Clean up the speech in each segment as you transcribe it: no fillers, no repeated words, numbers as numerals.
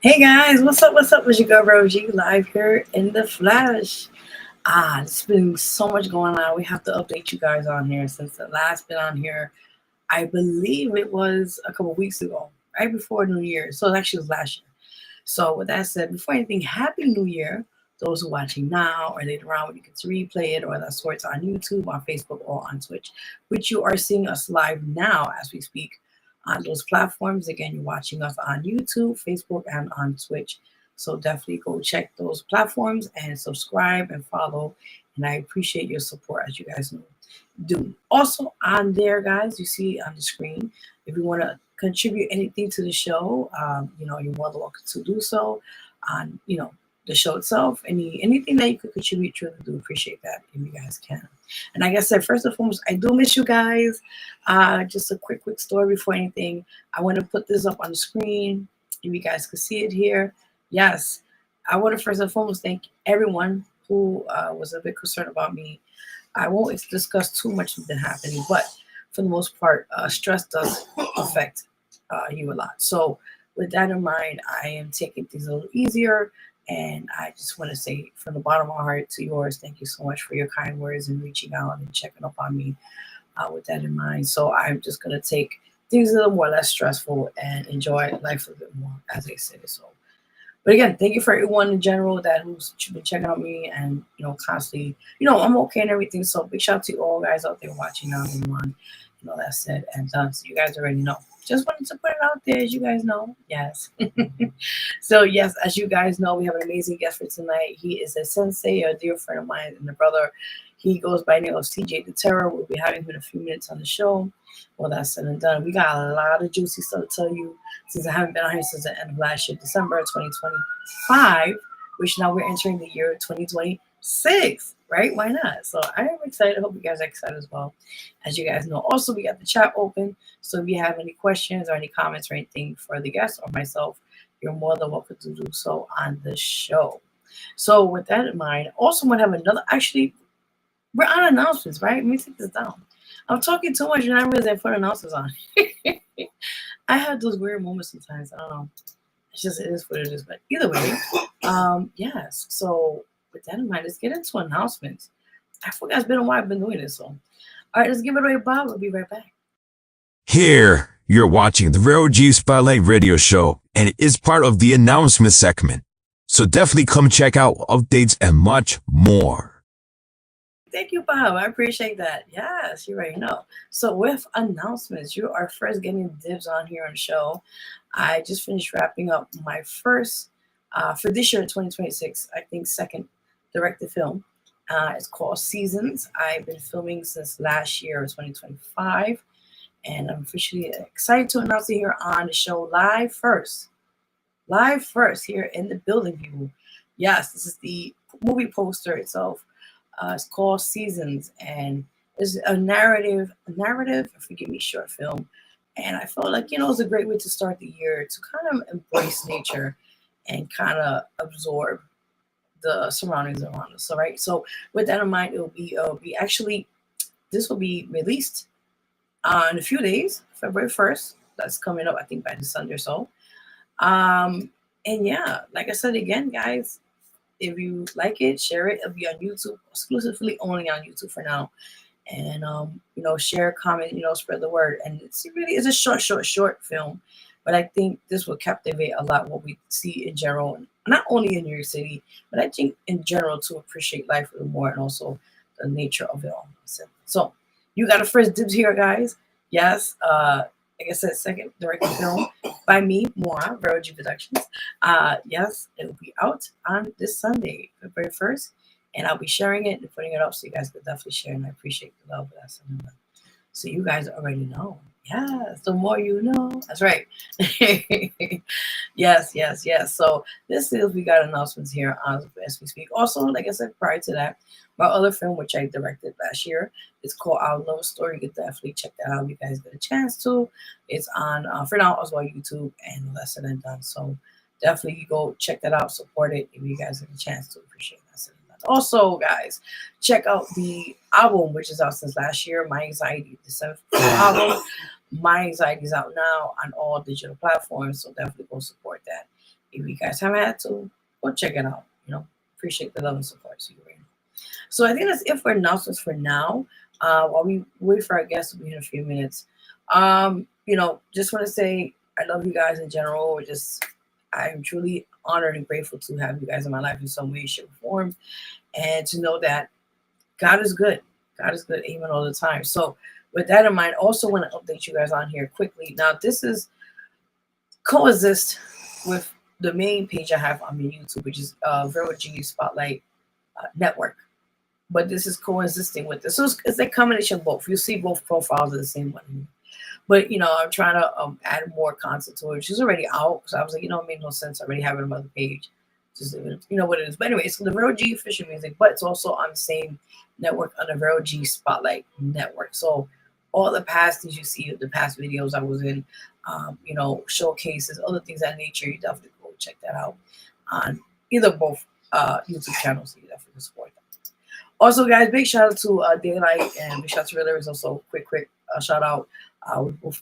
Hey guys, what's up? What's up? It's your girl Vero G live here in the flash. It's been so much going on. We have to update you guys on here since the last been on here. I believe it was a couple weeks ago, right before New Year. So it actually was last year. So with that said, before anything, Happy New Year. Those who are watching now or later on when you get to replay it or that sorts on YouTube, on Facebook, or on Twitch, which you are seeing us live now as we speak on those platforms. Again, you're watching us on YouTube, Facebook, and on Twitch. So definitely go check those platforms and subscribe and follow. And I appreciate your support, as you guys know. Do also on there, guys. You see on the screen. If you want to contribute anything to the show, you're more than welcome to do so. On the show itself, anything that you could contribute, truly do appreciate that if you guys can. And like I said, first and foremost, I do miss you guys. Just a quick story before anything. I want to put this up on the screen if you guys can see it here. Yes, I want to first and foremost thank everyone who was a bit concerned about me. I won't discuss too much of that happening, but for the most part, stress does affect you a lot. So with that in mind, I am taking things a little easier. And I just want to say from the bottom of my heart to yours, thank you so much for your kind words and reaching out and checking up on me with that in mind. So I'm just going to take things a little more less stressful and enjoy life a bit more, as I say. So, but again, thank you for everyone in general that who's been checking on me and, constantly, I'm okay and everything. So big shout out to all guys out there watching now, everyone. That said and done. So you guys already know. Just wanted to put it out there, as you guys know. Yes. So yes, as you guys know, we have an amazing guest for tonight. He is a sensei, a dear friend of mine, and a brother. He goes by the name of CJ the Terror. We'll be having him in a few minutes on the show. Well, that's said and done. We got a lot of juicy stuff to tell you since I haven't been on here since the end of last year, December 2025, which now we're entering the year 2026, right? Why not? So I am excited. I hope you guys are excited as well. As you guys know, also we got the chat open. So if you have any questions or any comments or anything for the guests or myself, you're more than welcome to do so on the show. So with that in mind, also want to have another. Actually, we're on announcements, right? Let me take this down. I'm talking too much and I realize I put announcements on. I have those weird moments sometimes. I don't know. It is what it is. But either way, yes. So with that in mind, let's get into announcements. I forgot it's been a while I've been doing this. So all right, let's give it away, Bob. We'll be right back. Here, you're watching the Vero G Spotlight Radio Show, and it is part of the announcement segment. So definitely come check out updates and much more. Thank you, Bob. I appreciate that. Yes, you already know. So with announcements, you are first getting dibs on here on the show. I just finished wrapping up my first, for this year, 2026, I think second directed film. It's called Seasons. I've been filming since last year, 2025. And I'm officially excited to announce it here on the show live first here in the building, people. Yes, this is the movie poster itself. It's called Seasons, and it's a narrative, forgive me, short film. And I felt like, it's a great way to start the year to kind of embrace nature and kind of absorb the surroundings around us. All right. So with that in mind, it'll be actually, this will be released in a few days, February 1st. That's coming up, I think, by the Sunday or so. And yeah, like I said again, guys, if you like it, share it. It'll be on YouTube, exclusively only on YouTube for now. And share, comment, spread the word. And it's a short film, but I think this will captivate a lot what we see in general, not only in New York City, but I think in general to appreciate life a little more and also the nature of it all. So you got a first dibs here, guys. Yes, like I said, second directed film by me, moi, Vero G Productions. Yes, it will be out on this Sunday, February 1st, and I'll be sharing it and putting it up so you guys can definitely share, and I appreciate the love of that. So you guys already know. Yes, the more you know. That's right. Yes. So this is, we got announcements here as we speak. Also, like I said, prior to that, my other film, which I directed last year, it's called Our Love Story. You can definitely check that out if you guys get a chance to. It's on, for now, as well, YouTube, and less than done. So definitely go check that out, support it if you guys get a chance to. Appreciate that. Also, guys, check out the album, which is out since last year, My Anxiety, the 7th album. My Anxiety is out now on all digital platforms, so definitely go support that. If you guys haven't had to, go check it out. Appreciate the love and support. So I think that's it for announcements for now. While we wait for our guests to be here in a few minutes. Just want to say I love you guys in general. I'm truly honored and grateful to have you guys in my life in some way, shape, or form, and to know that God is good. God is good even all the time. So with that in mind, also want to update you guys on here quickly. Now, this is coexist with the main page I have on my YouTube, which is Vero G Spotlight Network. But this is coexisting with this. So it's a combination of both. You see both profiles of the same one. But, I'm trying to add more content to it, which is already out. So I was like, it made no sense. I already have it on my other page. Just, what it is. But anyway, it's the Vero G official music, but it's also on the same network on the Vero G Spotlight Network. So all the past things you see, the past videos I was in, showcases, other things of that nature, you definitely go check that out on either both YouTube channels. So you definitely support them. Also, guys, big shout out to Daylight and big shout out to Real Lyrics. Also, quick shout out.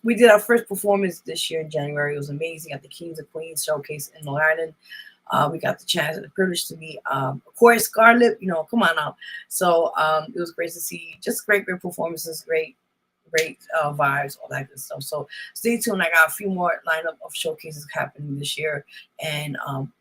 We did our first performance this year in January. It was amazing at the Kings and Queens Showcase in Long Island. We got the chance and the privilege to meet, of course, Scarlett. Come on now. So it was great to see just great performances, great vibes, all that good stuff. So stay tuned. I got a few more lineup of showcases happening this year. And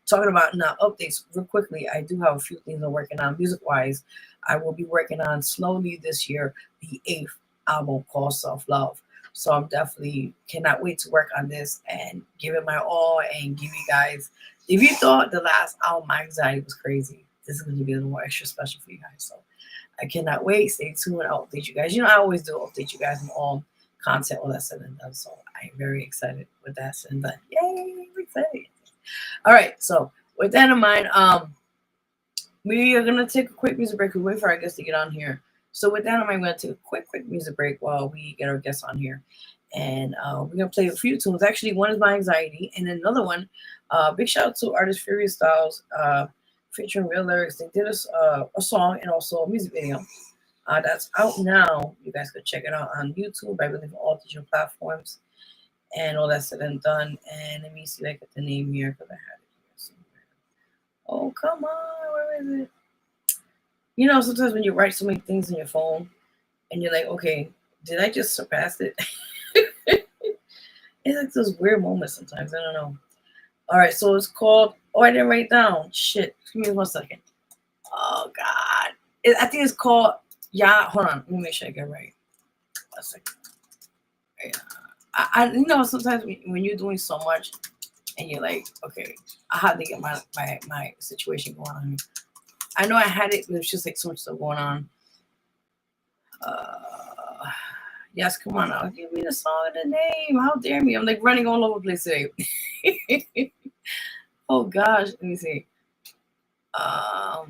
talking about now updates real quickly, I do have a few things I'm working on music-wise. I will be working on slowly this year the 8th album called Self Love. So I'm definitely cannot wait to work on this and give it my all and give you guys. If you thought the last album, My Anxiety, was crazy, this is going to be a little more extra special for you guys. So I cannot wait. Stay tuned. I'll update you guys. I always do update you guys on all content, all that said and done. So I'm very excited with that said and done. Yay, I'm excited. All right. So with that in mind, we are going to take a quick music break. We wait for our guests to get on here. So with that in mind, I'm going to take a quick music break while we get our guests on here. And we're going to play a few tunes. Actually, one is My Anxiety. And then another one, big shout out to artist Furious Styles, featuring Real Lyrics. They did a song and also a music video. That's out now. You guys could check it out on YouTube. I believe all digital platforms and all that said and done. And let me see if I get the name here because I had it here somewhere. Oh, come on. Where is it? Sometimes when you write so many things in your phone and you're like, okay, did I just surpass it? It's like those weird moments sometimes. I don't know. All right, so it's called. Oh, I didn't write it down. Shit. Give me 1 second. Oh God. I think it's called. Yeah. Hold on. Let me make sure I get it right. 1 second. Yeah. Sometimes when you're doing so much and you're like, okay, I have to get my situation going on. I know I had it, but it's just like so much stuff going on. Yes, come on now. Give me the song and the name. How dare me? I'm like running all over the place today. Oh gosh, let me see. I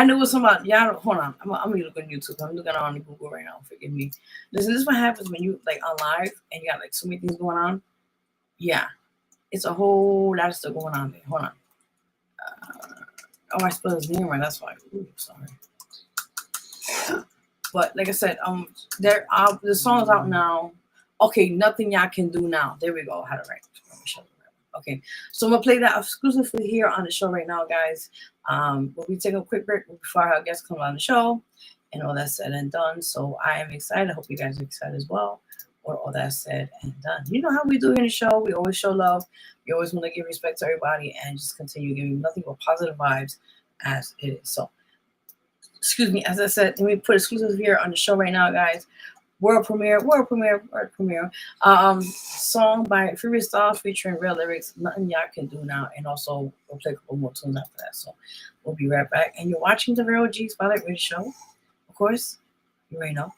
know it was somebody. Yeah, hold on. I'm gonna look on YouTube. I'm looking on Google right now. Forgive me. Listen, this is what happens when you like on live and you got like so many things going on. Yeah, it's a whole lot of stuff going on there. Hold on. I spelled his name right. That's why. Ooh, sorry. But like I said, the song's out now. Okay, Nothing Y'all Can Do Now. There we go. I had it right. Okay, so I'm gonna play that exclusively here on the show right now, guys. We'll be taking a quick break before our guests come on the show, and all that said and done. So I am excited. I hope you guys are excited as well. Or all that said and done. You know how we do in the show. We always show love. We always want to give respect to everybody and just continue giving nothing but positive vibes as it is. So, excuse me, as I said, let me put exclusive here on the show right now, guys. World premiere. Song by Furious Styles featuring Real Lyrics, Nothing Y'all Can Do Now, and also we'll play a couple more tunes after that. So we'll be right back. And you're watching the Vero G Spotlight Radio Show, of course. You already know.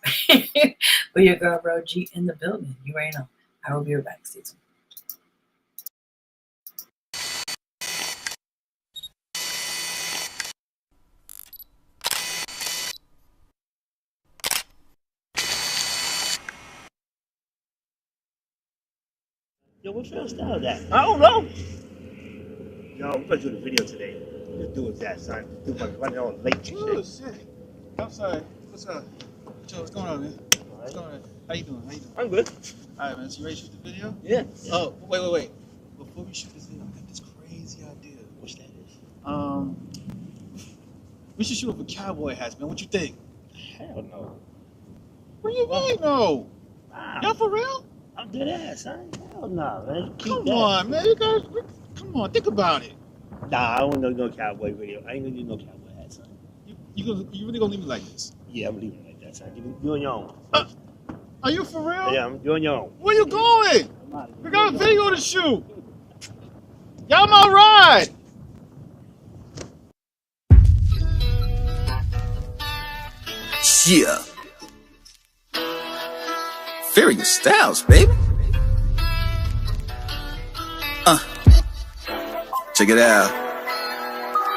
With your girl Vero G in the building. You already know. I will be right back. Stay tuned. Yo, what's your style of that? I don't know. Yo, we're gonna do the video today. Just do it that, son. Do my running on late shit. Oh shit. I'm sorry. What's up? What's going on, man? What's going on? How you doing? I'm good. Alright, man. So you ready to shoot the video? Yeah. Oh, wait. Before we shoot this video, I got this crazy idea. What's that is? We should shoot up a cowboy hats, man. What you think? Hell no. What do you mean, no? Nah, Y'all for real? I'm dead ass, son. Hell no, man. Keep Come that. on, man. You guys, come on, think about it. Nah, I don't know no cowboy video. I ain't gonna do no cowboy hat, son. You really gonna leave me like this? Yeah, I'm leaving it like that, son. You on your own. Are you for real? Yeah, you on your own. Where you going? I'm out of here. We got a video to shoot. Y'all my ride. Yeah. Various styles, baby. Check it out.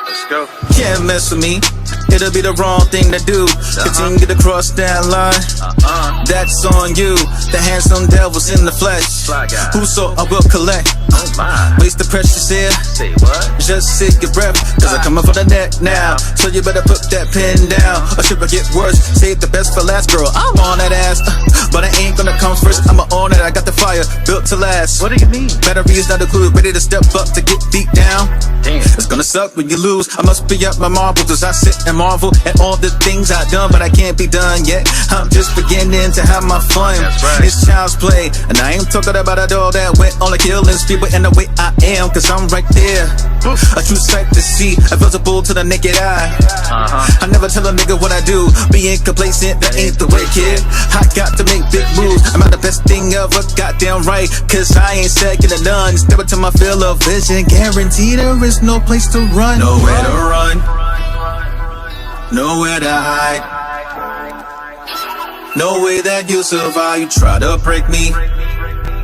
Let's go. Can't mess with me. It'll be the wrong thing to do. Continue to cross that line. That's on you. The handsome devil's in the flesh. Whoso I will collect. Waste the precious air. Say what? Just take your breath, cause I'm coming for the neck now. So you better put that pen down, or should it get worse? Save the best for last, girl. I'm on that ass, but I ain't gonna come first. I'ma own it. I got the fire built to last. What do you mean? Battery is not included. Ready to step up to get beat down. Damn. It's gonna suck when you lose. I must be up my marbles as I sit and marvel at all the things I've done, but I can't be done yet. I'm just beginning to have my fun. That's right. It's child's play, and I ain't talking about a doll that went on the killing people in the way I am, cause I'm right there. A true sight to see, visible to the naked eye. I never tell a nigga what I do. Being complacent, that ain't the way, kid. I got to make big moves. I'm not the best thing ever, goddamn right. Cause I ain't second to none. Step into my field of vision, guarantee there is no place to run. Nowhere to run, nowhere to hide. No way that you survive. You try to break me,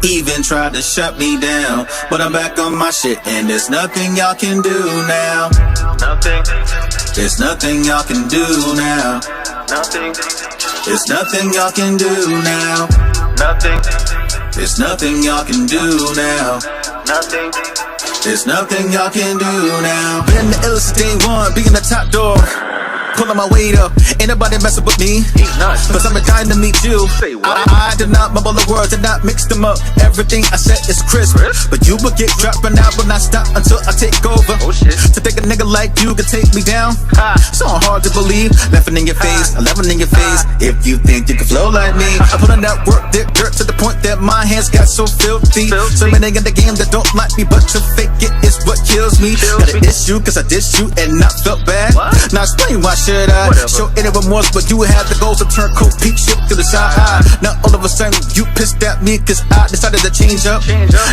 even tried to shut me down, but I'm back on my shit, and there's nothing y'all can do now. Nothing. There's nothing y'all can do now. Nothing. There's nothing y'all can do now. Nothing. There's nothing y'all can do now. Nothing. There's nothing y'all can do now. Been the illest day one, being the top dog. Pulling my weight up, ain't nobody messing with me. He's nuts. Cause I'm dying to meet you. Say what? I did not mumble the words, did not mix them up. Everything I said is crisp. But you will get dropped, but I will not stop until I take over. Oh shit. To think a nigga like you can take me down. So hard to believe, laughing in your face, 11 in your face. If you think you can flow like me, I put on that work, dip dirt to the point that my hands got so filthy. So many in the game that don't like me, but to fake it is what kills me. Got an issue cause I dissed you and not felt bad. Now explain why should I show any remorse, but you had the goals to turn cold peak shit to the side. Now all of a sudden you pissed at me cause I decided to change up.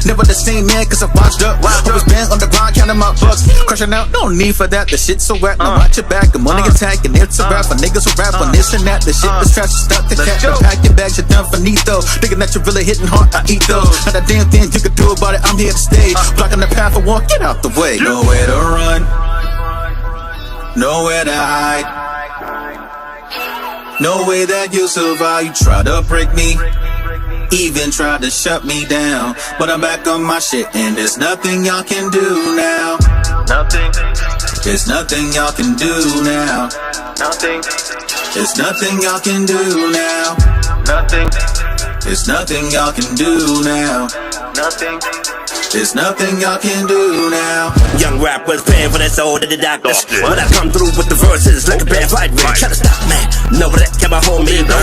Never the same man cause I washed up. Always been on the ground counting my bucks, crushing out, no need for that. The shit's so whack, now watch your back. The money attack and it's a rap for niggas who rap on this and that. The shit is trash, you start to cat. Pack your bags, you're done finito. Thinking that you're really hitting hard, I eat those. Not a damn thing you can do about it, I'm here to stay. Blocking the path I walk, get out the way. Nowhere to run, nowhere to hide. No way that you survive. You try to break me, even try to shut me down, but I'm back on my shit, and there's nothing y'all can do now. Nothing. There's nothing y'all can do now. Nothing. There's nothing y'all can do now. Nothing. There's nothing y'all can do now. Nothing. There's nothing y'all can do now. Young rappers paying for their soul to the doctors. When I come through with the verses like a bad fight ring, try to stop me. Know that can my homie though.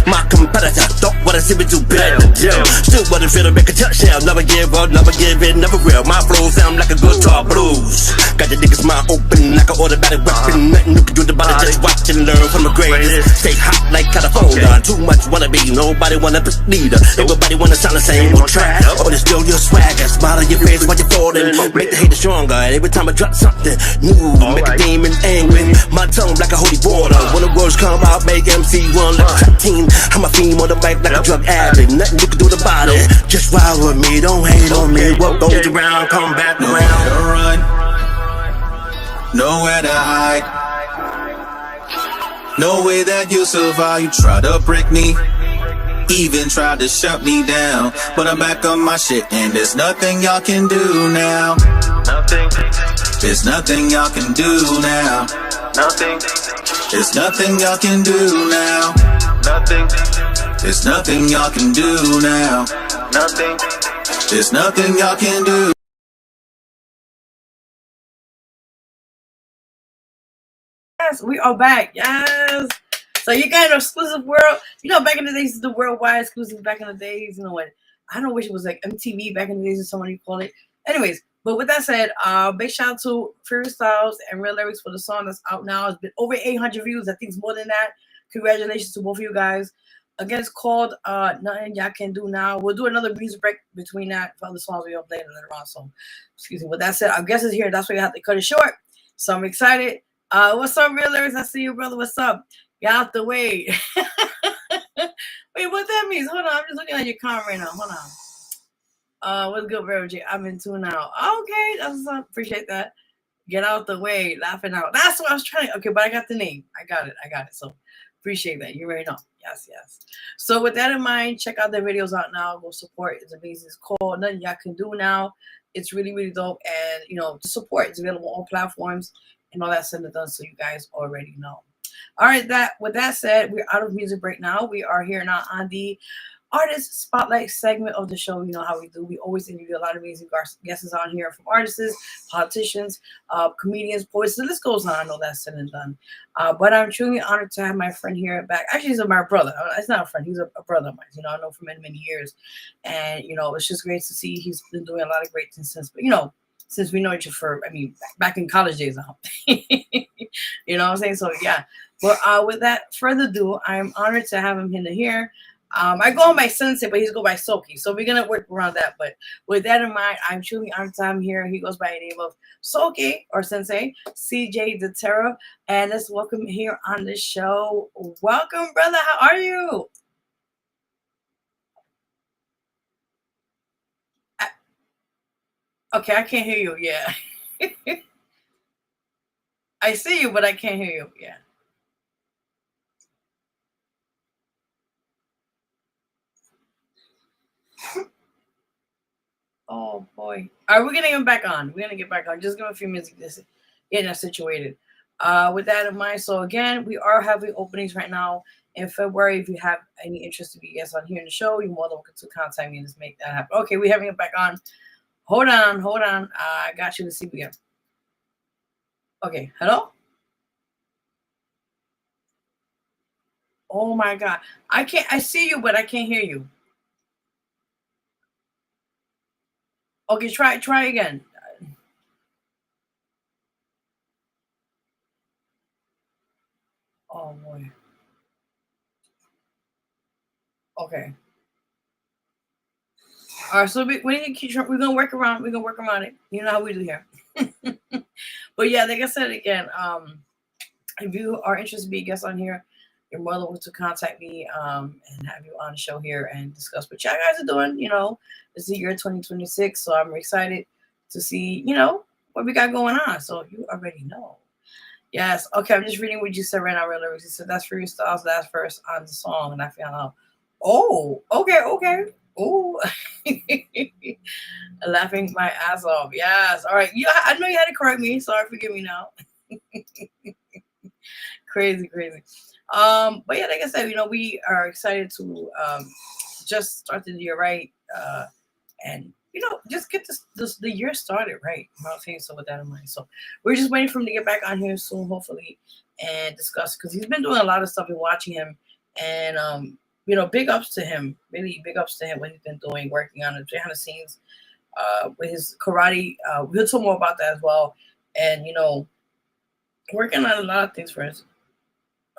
My competitor don't wanna see me do bad in the gym. Still wanna feel to make a touchdown. Never give up, never give in, never real. My flow sound like a guitar blues. Got the niggas mind open like an automatic weapon. Nothing you can do about it, just watch and learn from the greatest. Stay hot like California. Too much wanna be, nobody wanna be leader. Everybody wanna sound the same on track. Or it's still your swagger. Smile on your face while you're falling. Make the haters stronger. Every time I drop something new, make a demon angry. My tongue like a holy water. When the words come out, make MC run like a track team. I'm a fiend on the mic like a drug addict. Nothing you can do about it. Just ride with me, don't hate on me. What goes around, come back Nowhere around. to run, nowhere to hide. No way that you survive. You try to break me, even tried to shut me down, but I'm back on my shit, and there's nothing y'all can do now. Nothing. There's nothing y'all can do now. Nothing. There's nothing y'all can do now. Nothing. There's nothing y'all can do now. Nothing. There's nothing y'all can do. Yes, we are back. Yes. So you got an exclusive world. You know, back in the days, the worldwide exclusive. Back in the days, you know what? I don't wish it was like MTV back in the days, or somebody called it. Anyways, but with that said, big shout out to Freestyles and Real Lyrics for the song that's out now. It's been over 800 views. I think it's more than that. Congratulations to both of you guys. Again, it's called Nothing Y'all Can Do Now. We'll do another music break between that for other songs we don't play later on. So, excuse me. With that said, our guest is here. That's why you have to cut it short. So I'm excited. What's up, Real Lyrics? I see you, brother. What's up? Get out the way. Wait, what that means? Hold on. I'm just looking at your comment right now. Hold on. What's good, Vero G? I'm in tune now. Okay, that's what's up. Appreciate that. Get out the way. Laughing out. That's what I was trying. Okay, but I got the name. I got it. So appreciate that. You already know. Yes. So with that in mind, check out their videos out now. Go support. It's amazing. It's called Nothing Y'all Can Do Now. It's really, really dope. And, you know, the support is available on all platforms and all that said and done. So you guys already know. All right, with that said, we're out of music break now. We are here now on the Artist Spotlight segment of the show. You know how we do. We always interview a lot of amazing guests on here, from artists, politicians, comedians, poets. The list goes on. I know that's said and done. But I'm truly honored to have my friend here back. Actually, he's my brother. It's not a friend. He's a brother of mine. You know, I know for many, many years. And, you know, it's just great to see he's been doing a lot of great things since, you know, since we know each other back in college days now. You know what I'm saying? So, yeah. But with that further ado, I'm honored to have him in here. I go by Sensi, but he's go by Soki. So we're going to work around that. But with that in mind, I'm truly honored to have him here. He goes by the name of Soki, or Sensei, CJ the Terror. And let's welcome him here on the show. Welcome, brother. How are you? Okay, I can't hear you. Yeah. I see you, but I can't hear you. Yeah. Oh boy. All right, we're gonna get back on. We're gonna get back on. Just give him a few minutes to get that situated. With that in mind, so again, we are having openings right now in February. If you have any interest to be guests on here in the show, you're more than welcome to contact me and just make that happen. Okay, we're having it back on. Hold on. I got you. Let's see again. Okay, hello? Oh my God. I see you, but I can't hear you. Okay, try again. Oh boy. Okay. All right, so we're gonna work around. We're gonna work around it. You know how we do here. But yeah, like I said again, if you are interested to be a guest on here, you're more than welcome to contact me and have you on the show here and discuss what y'all guys are doing. You know, it's the year 2026, so I'm excited to see, you know, what we got going on. So you already know. Yes. Okay, I'm just reading what you said right now, Real Lyrics. You said that's Freestyles last verse on the song, and I found out. Oh, okay. Oh, laughing my ass off. Yes. All right. Yeah, I know you had to correct me. Sorry, forgive me now. Crazy. But yeah, like I said, you know, we are excited to just start the year right, and you know, just get the year started right. You know what I'm saying? So with that in mind, so we're just waiting for him to get back on here soon, hopefully, and discuss, because he's been doing a lot of stuff and watching him, and you know, big ups to him. Really big ups to him, what he's been doing, working on it behind the scenes, with his karate. We'll talk more about that as well, and you know, working on a lot of things for us.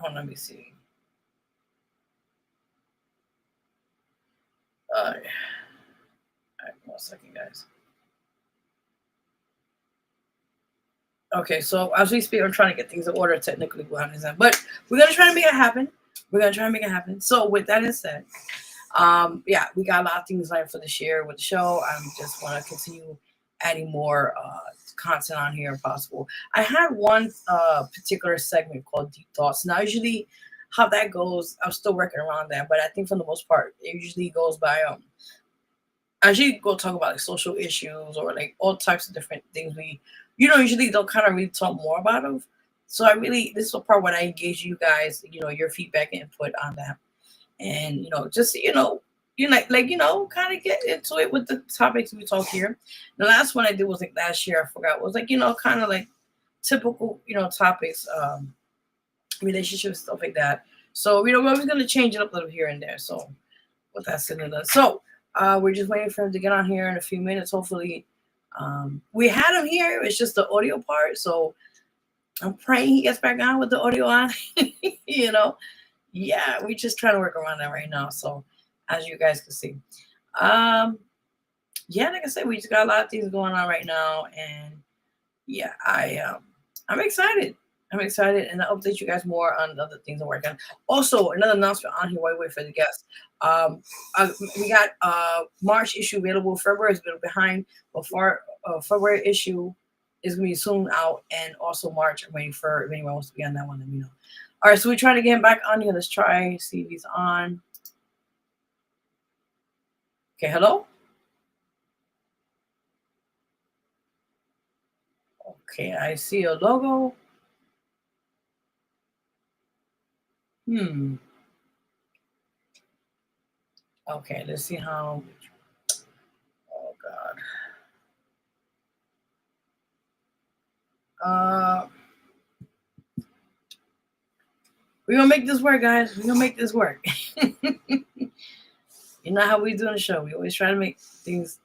Hold on, let me see. All right, 1 second, guys. Okay, so as we speak, I'm trying to get things in order technically behind his end, but we're gonna try to make it happen. So with that said, yeah, we got a lot of things lined for this year with the show. I just want to continue adding more content on here if possible. I had one particular segment called Deep Thoughts. Now, usually how that goes, I'm still working around that, but I think for the most part, it usually goes by I usually go talk about like social issues or like all types of different things we, you know, usually don't kind of really talk more about them. So this is the part when I engage you guys, you know, your feedback and input on that. And, you know, just, you know, kind of get into it with the topics we talk here. The last one I did was like last year, I forgot, was like, you know, kind of like typical, you know, topics relationships, stuff like that. So, we're always going to change it up a little here and there. So, what that's going to do. So, we're just waiting for him to get on here in a few minutes. Hopefully, we had him here. It's just the audio part. So, I'm praying he gets back on with the audio on. Yeah, we're just trying to work around that right now. So, as you guys can see. Yeah, like I said, we just got a lot of things going on right now, and yeah, I'm excited. I'm excited, and I'll update you guys more on the other things I'm working on. Also, another announcement on here while we wait for the guests. We got March issue available. February has been behind, but February issue is gonna be soon out, and also March. I'm waiting for if anyone wants to be on that one. Let me know. All right, so we're trying to get him back on here. Let's try see if he's on. Okay, hello. Okay, I see a logo. Okay, let's see how. Oh God. We're gonna make this work, guys. We're gonna make this work. You know how we do on the show. We always try to make things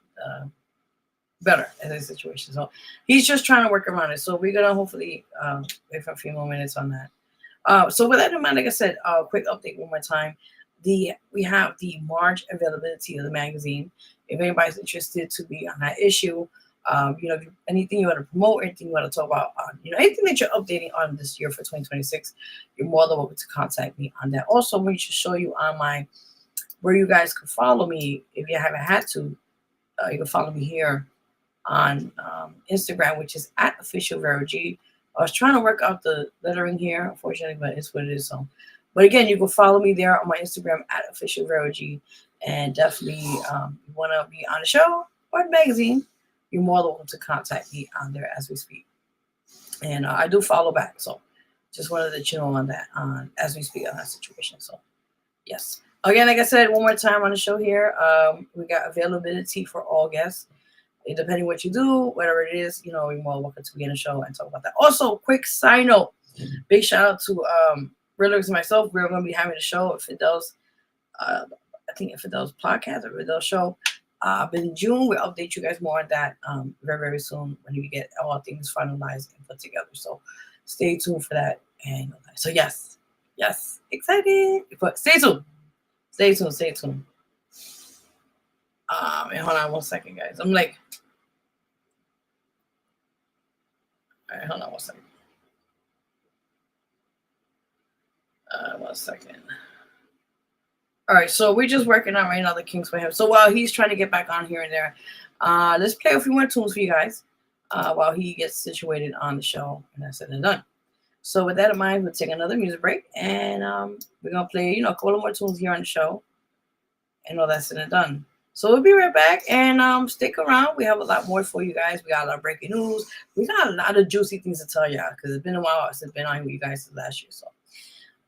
better in this situation. So he's just trying to work around it. So we're gonna hopefully wait for a few more minutes on that. So with that in mind, like I said, quick update one more time. We have the March availability of the magazine. If anybody's interested to be on that issue, anything you want to promote, anything you want to talk about, anything that you're updating on this year for 2026, you're more than welcome to contact me on that. Also, I'm going to show you on where you guys can follow me if you haven't had to. You can follow me here on Instagram, which is @official Vero G. I was trying to work out the lettering here, unfortunately, but it's what it is. So, but again, you can follow me there on my Instagram @official Vero G, and definitely you want to be on the show or the magazine, you're more than welcome to contact me on there as we speak. And I do follow back, so just wanted to let you know on that as we speak on that situation. So yes, again, like I said, one more time on the show here, we got availability for all guests. Depending what you do, whatever it is, you're more welcome to be in the show and talk about that. Also, quick side note, big shout out to Realers and myself. We're going to be having a show at Fidel's, I think at Fidel's podcast or Fidel's show. But in June, we'll update you guys more on that very, very soon when we get all things finalized and put together. So stay tuned for that. And so yes, excited. But stay tuned. And hold on one second, guys. I'm like, all right, hold on one second. One second. All right, so we're just working on right now the Kings for him. So while he's trying to get back on here and there, let's play a few more tunes for you guys while he gets situated on the show, and that's it and done. So with that in mind, we'll take another music break, and we're gonna play, a couple of more tunes here on the show, and all that's it and done. So we'll be right back, and stick around. We have a lot more for you guys. We got a lot of breaking news. We got a lot of juicy things to tell y'all because it's been a while since I've been on with you guys since last year. So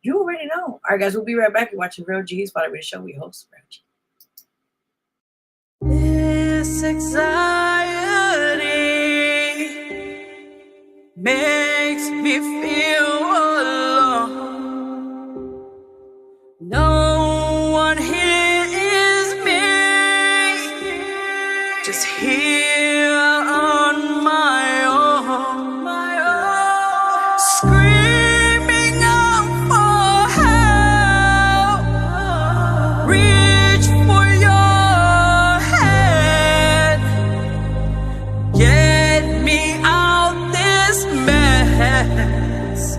you already know. All right, guys, we'll be right back. You're watching Vero G, Spotlight Radio Show. We host Vero G. This anxiety makes me feel alone. No one hears me, just here on my own, screaming out for help. Reach for your hand, get me out this mess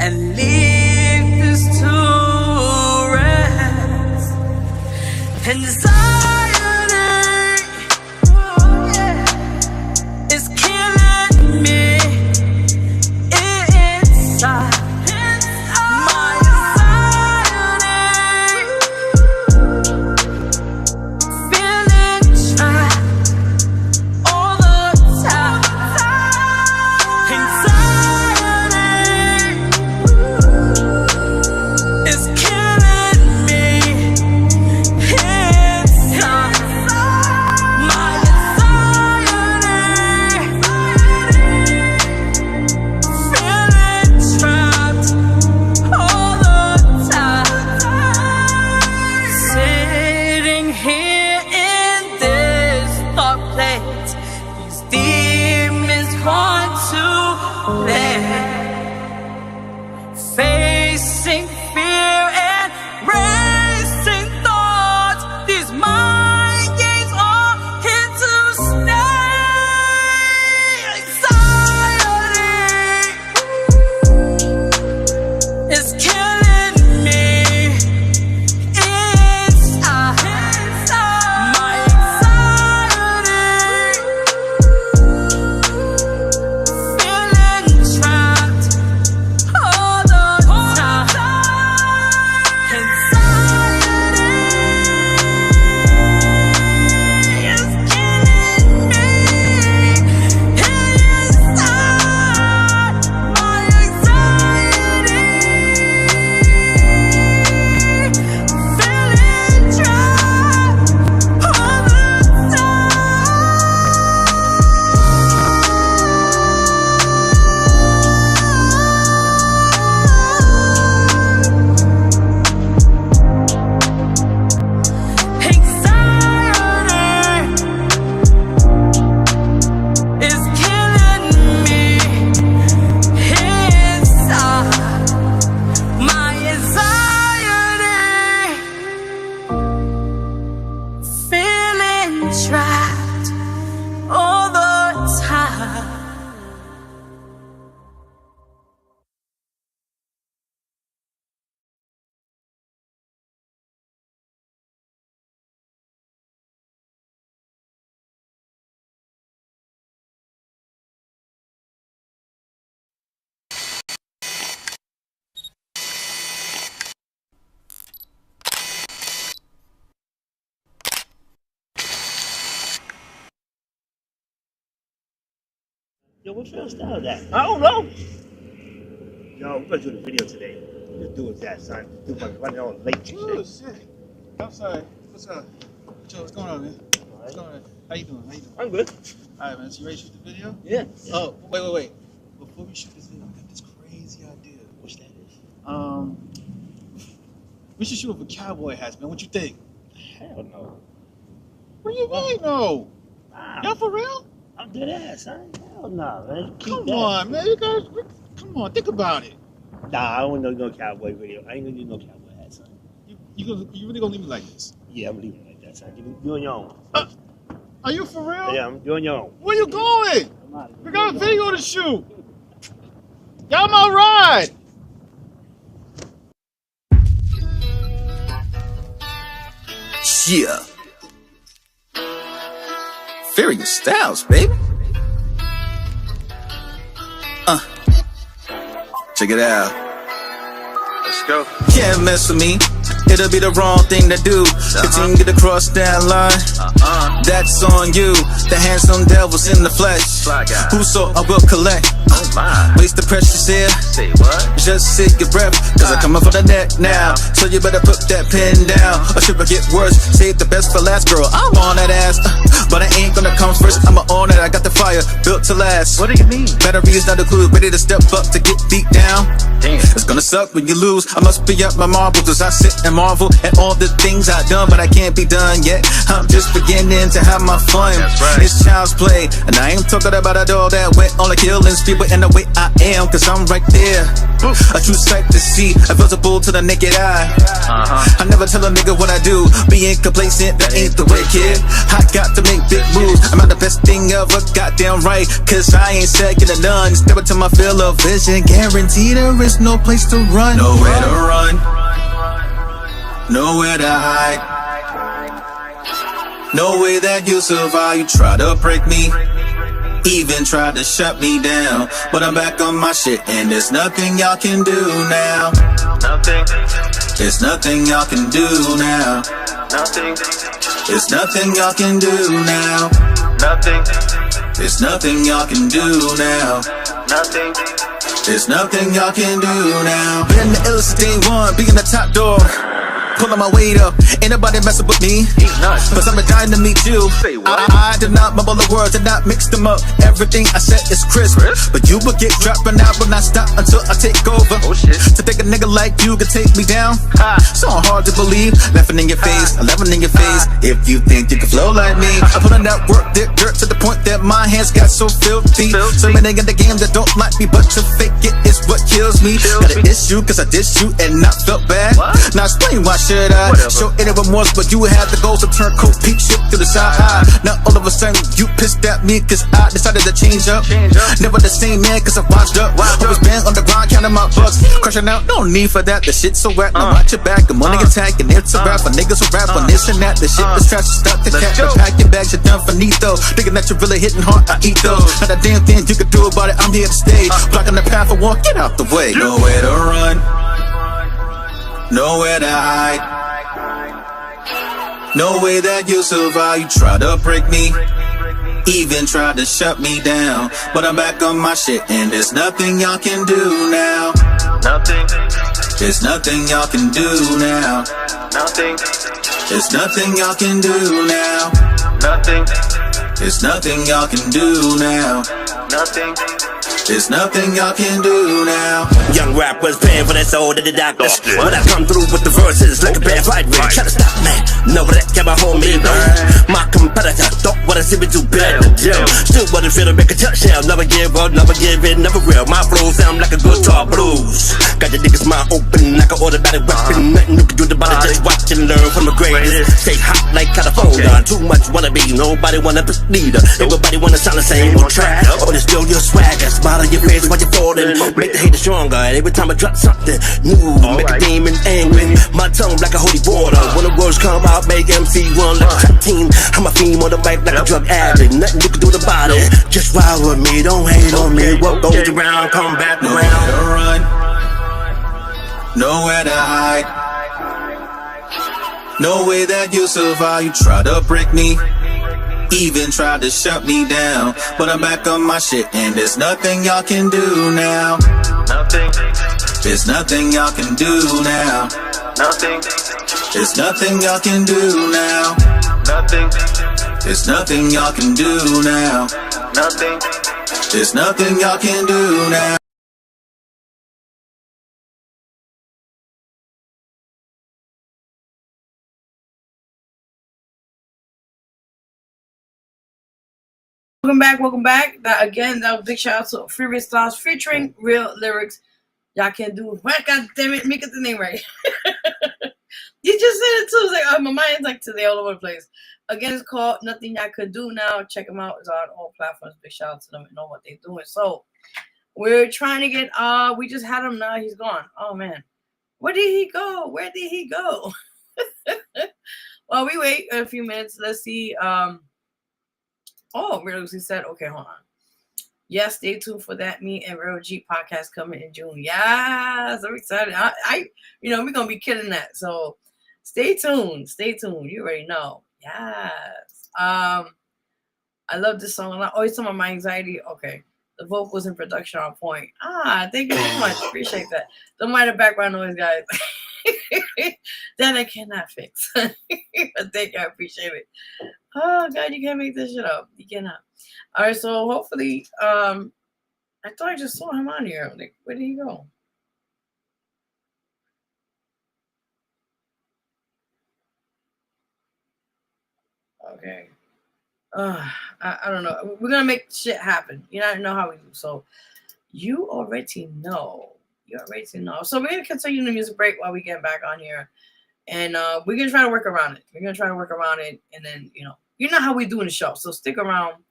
and leave this to rest. Anxiety is killing me inside. My anxiety, feeling trapped all the time. Anxiety is killing me inside. Facing fear and racing thoughts, these mind games are here to stay. Anxiety is killing me inside. My anxiety, feeling trapped all the time. Anxiety is killing me inside. My anxiety, feeling trapped all the Anxiety is killing me inside. My anxiety, feeling trapped all the time. Yo, what's your style that? I don't know. Yo, we're gonna do the video today. Just do it that, son. Do my running on late Oh, shit. shit. Outside. What's up? Joe, what's going on, man? What's going on? How you doing? I'm good. All right, man. So you ready to shoot the video? Yeah. Oh, wait. Before we shoot this video, I got this crazy idea. What's that is? We should shoot it for cowboy hats, man. What you think? Hell no. What do you mean, no? Wow. Y'all for real? I'm dead ass, son. Hell no, man. Keep Come that. on, man. You guys, come on. Think about it. Nah, I don't want no cowboy video. I ain't gonna do no cowboy hat, son. You really gonna leave me like this? Yeah, I'm leaving it like that, son. You on your own. Are you for real? Yeah, I'm doing your own. Where you going? I'm out of here. We got a video to shoot. Y'all my ride. Yeah. Various styles, baby. Check it out. Let's go. Can't mess with me. It'll be the wrong thing to do. Continue to cross that line. That's on you. The handsome devil's in the flesh. Whoso I will collect. Oh my. Waste the precious air. Say what? Just take your breath, cause I'm coming for the neck now. So you better put that pen down, or should it get worse? Save the best for last, girl. I'm on that ass, but I ain't gonna come first. I'ma own it. I got the fire built to last. What do you mean? Battery is not included. Ready to step up to get beat down. Damn. It's gonna suck when you lose. I must be up my marbles as I sit and marvel at all the things I've done, but I can't be done yet. I'm just beginning to have my fun. That's right. It's child's play, and I ain't talking about a dog that went on the killing spree, but in the way I am, cause I'm right there. A true sight to see, visible to the naked eye. I never tell a nigga what I do. Being complacent, that ain't the way, kid. I got to make big moves. I'm not the best thing ever, goddamn right. Cause I ain't second to none. Step into my field of vision. Guarantee there is no place to run. Nowhere to run. Nowhere to hide. No way that you survive. You try to break me, even tried to shut me down, but I'm back on my shit, and there's nothing y'all can do now. Nothing. There's nothing y'all can do now. Nothing. There's nothing y'all can do now. Nothing. There's nothing y'all can do now. Nothing. There's nothing y'all can do now. Been the illest day one, being the top dog. pulling my weight up. Ain't nobody messing with me. He's nuts. Cause I'm dying to meet you. Say what? I did not mumble the words, did not mix them up. Everything I said is crisp. But you will get dropped and I will not stop until I take over. Oh shit. To think a nigga like you can take me down. So hard to believe. Laughing in your face, 11 in your face. If you think you can flow like me, I put on that work, dirt to the point that my hands got so filthy. So many in the game that don't like me, but to fake it is what kills me. Got an issue cause I dissed you and not felt bad. Now explain why should I show any remorse, but you had the goals to turn cold peak shit to the side. Now all of a sudden you pissed at me cause I decided to change up. Never the same man cause I washed up. Always been on the grind counting my bucks. Crushing out, no need for that, the shit's so whack. Now watch your back, the money attack and it's a rap. For niggas who rap on this and that, the shit is trash. Stop the cat, pack your bags, you're done finito. Thinking that you're really hitting hard, I eat those. Not a damn thing you can do about it, I'm here to stay. Blocking the path for walk, get out the way. Nowhere to run, nowhere to hide. No way that you survive. You try to break me, even try to shut me down. But I'm back on my shit and there's nothing y'all can do now. Nothing. There's nothing y'all can do now. Nothing. There's nothing y'all can do now. Nothing. There's nothing y'all can do now. Nothing. There's nothing y'all can do now. Young rappers paying for their soul to the doctors. When I come through with the verses like a bad fight ring, try to stop me. Know that can my homie know. My competitor don't wanna see me do bad in the gym. Still wanna feel to make a touchdown. Never give up, never give in, never real. My flow sound like a guitar blues. Got your niggas mind open like an automatic weapon. Nothing you can do about it, just watch and learn from the greatest. Stay hot like California. Too much wanna be, nobody wanna be leader. Everybody wanna sound the same on track. But it's still your swagger. Smile on your face while you're falling. Make the haters stronger. And every time I drop something new, make a demon angry. My tongue like a holy water. When the words come out, make MC run like a trap team. I'm a fiend on the mic like a drug addict. Nothing you can do about it. Just ride with me, don't hate on me. What goes around, come back Nowhere around. to run, nowhere to hide. No way that you survive. You try to break me, even try to shut me down. But I'm back on my shit and there's nothing y'all can do now. Nothing. There's nothing y'all can do now. Nothing. There's nothing y'all can do now. Nothing. There's nothing y'all can do now. Nothing. There's nothing y'all can do now. Welcome back. That again, that was big shout out to Free Rich Styles featuring Real Lyrics. Y'all can't do what? God damn it, me get the name right. You just said it too. It's like my mind's like today all over the place. Again, it's called Nothing Y'all Could Do Now. Check them out. It's on all platforms. Big shout out to them and know what they're doing. So we're trying to get we just had him now. He's gone. Oh man. Where did he go? Well, we wait a few minutes. Let's see. Oh, really? He said, okay, hold on. Yes, stay tuned for that. Me and Vero G podcast coming in June. Yes, I'm excited. I we're gonna be killing that. So stay tuned. You already know. Yes. I love this song. I always talk about my anxiety. Okay. The vocals and production are on point. Thank you so much. Appreciate that. Don't mind the background noise, guys. That I cannot fix. But thank you. I appreciate it. Oh God, you can't make this shit up. You cannot. All right, so hopefully, I thought I just saw him on here. Like, where did he go? Okay. I don't know. We're gonna make shit happen. You know how we do. So you already know. So we're gonna continue the music break while we get back on here, and we're gonna try to work around it. And then you know how we do in the show. So stick around.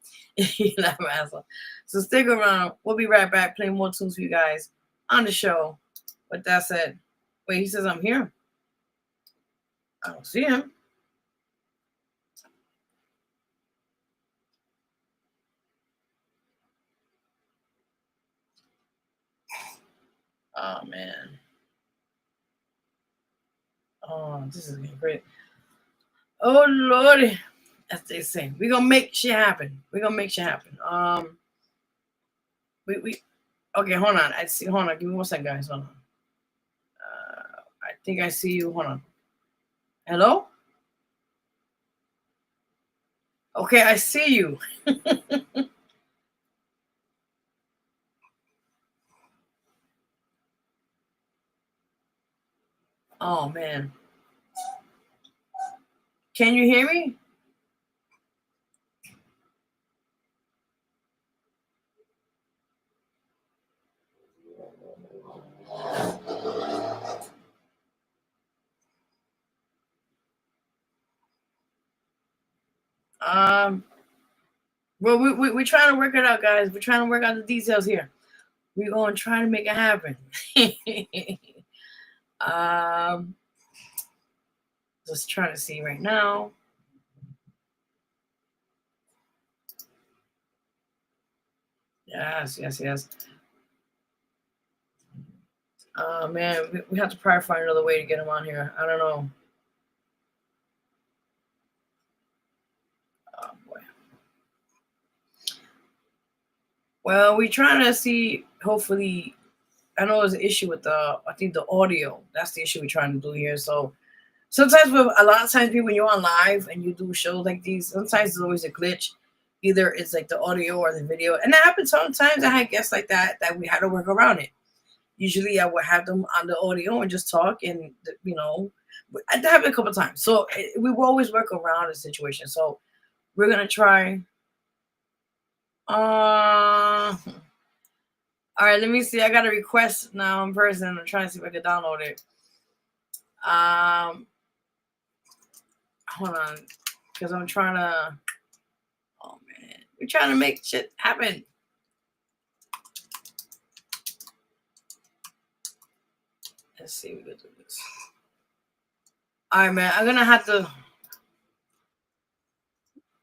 So stick around. We'll be right back playing more tunes for you guys on the show. With that said, wait, he says I'm here. I don't see him. Oh man. Oh, this is getting great. Oh Lordy. As they say, we're gonna make shit happen. We okay, hold on. Hold on, give me 1 second, guys. Hold on. I think I see you. Hold on. Hello? Okay, I see you. Oh, man. Can you hear me? Well, we're trying to work it out, guys. We're trying to work out the details here. We're going to try to make it happen. Just trying to see right now. Yes. Man, we have to probably find another way to get him on here. I don't know. Oh, boy. Well, we're trying to see, hopefully, I know there's an issue with I think the audio. That's the issue we're trying to do here. So sometimes, a lot of times, people, when you're on live and you do shows like these, sometimes there's always a glitch. Either it's like the audio or the video. And that happens sometimes. I had guests like that we had to work around it. Usually I would have them on the audio and just talk, and that happened a couple of times. So we will always work around the situation. So we're gonna try. All right, let me see. I got a request now in person. I'm trying to see if I can download it. Hold on, because I'm trying to. Oh man, we're trying to make shit happen. Let's see if we can do this. All right, man. I'm gonna have to.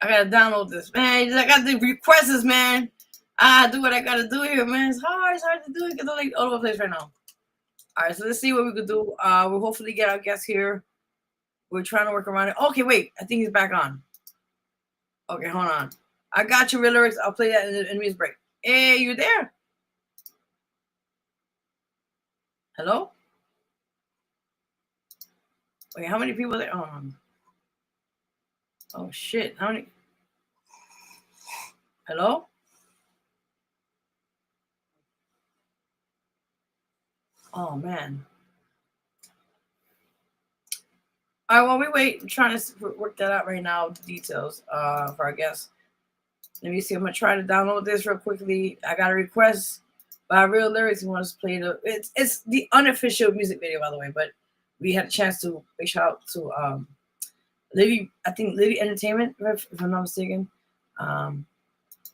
I gotta download this, man. I got the requests, man. I do what I gotta do here, man. It's hard to do it because I'm like all over the place right now. All right, so let's see what we could do. We'll hopefully get our guest here. We're trying to work around it. Okay, wait. I think he's back on. Okay, hold on. I got your real lyrics. I'll play that in the music break. Hey, you there? Hello? Wait, how many people there? Oh shit. How many? Hello? Oh man. All right, while we wait, I'm trying to work that out right now, the details for our guests. Let me see. I'm gonna try to download this real quickly. I got a request by Real Lyrics. He wants to play it's the unofficial music video, by the way, but we had a chance to big shout out to Liddy, I think Liddy Entertainment, if I'm not mistaken.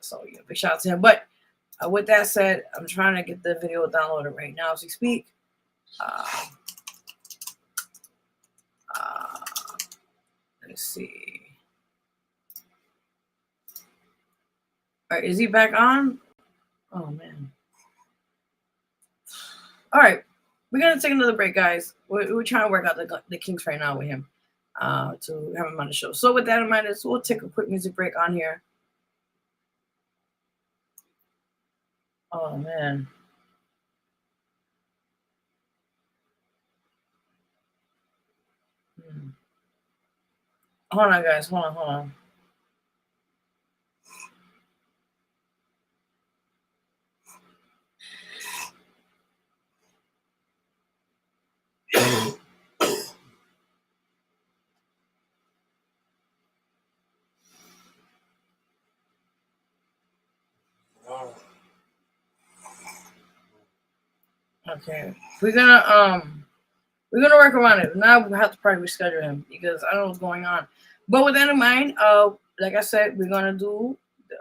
So yeah, big shout out to him. But with that said, I'm trying to get the video downloaded right now as we speak. Let's see. All right, is he back on? Oh man. All right, we're gonna take another break, guys. We're trying to work out the kinks right now with him to have him on the show. So with that in mind, we'll take a quick music break on here. Oh man. Hold on, guys. Hold on. Okay, we're gonna work around it. Now we have to probably reschedule him because I don't know what's going on. But with that in mind, like I said, we're gonna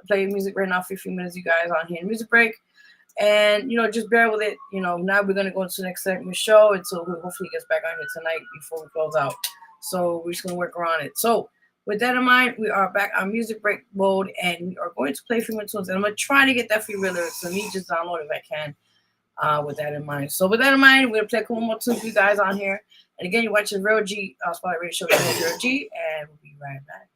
play music right now, 15 minutes, you guys on here in music break, and just bear with it. Now we're gonna go into the next segment of the show until hopefully he gets back on here tonight before we close out. So we're just gonna work around it. So with that in mind, we are back on music break mode, and we are going to play a few more tunes, and I'm gonna try to get that free lyrics. So me just download it if I can. With that in mind. So with that in mind, we're gonna play one more tune for you guys on here. And again, you're watching Vero G Spotlight Radio Show with Vero G, and we'll be right back.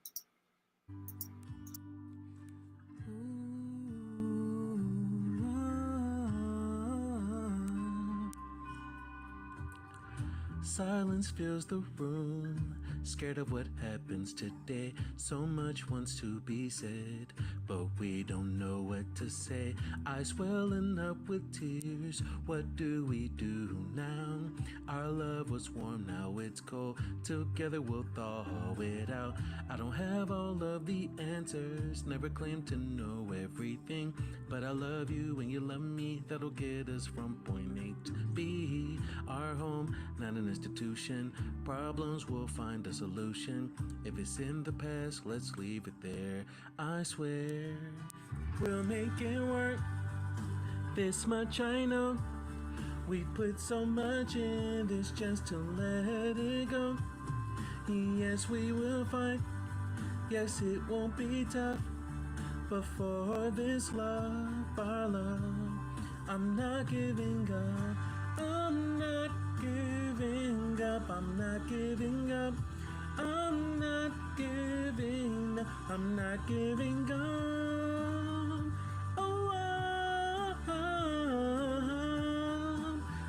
Silence fills the room. Scared of what happens today. So much wants to be said, but we don't know what to say. Eyes welling up with tears. What do we do now? Our love was warm, now it's cold. Together we'll thaw it out. I don't have all of the answers. Never claim to know everything, but I love you and you love me. That'll get us from point A to B. Our home, not an institution. Problems will find a solution. If it's in the past, let's leave it there. I swear we'll make it work. This much I know. We put so much in this just to let it go. Yes, we will fight. Yes, it won't be tough. But for this love, our love, I'm not giving up. I'm not giving up. I'm not giving up. I'm not giving up. I'm not giving up. Oh, I'm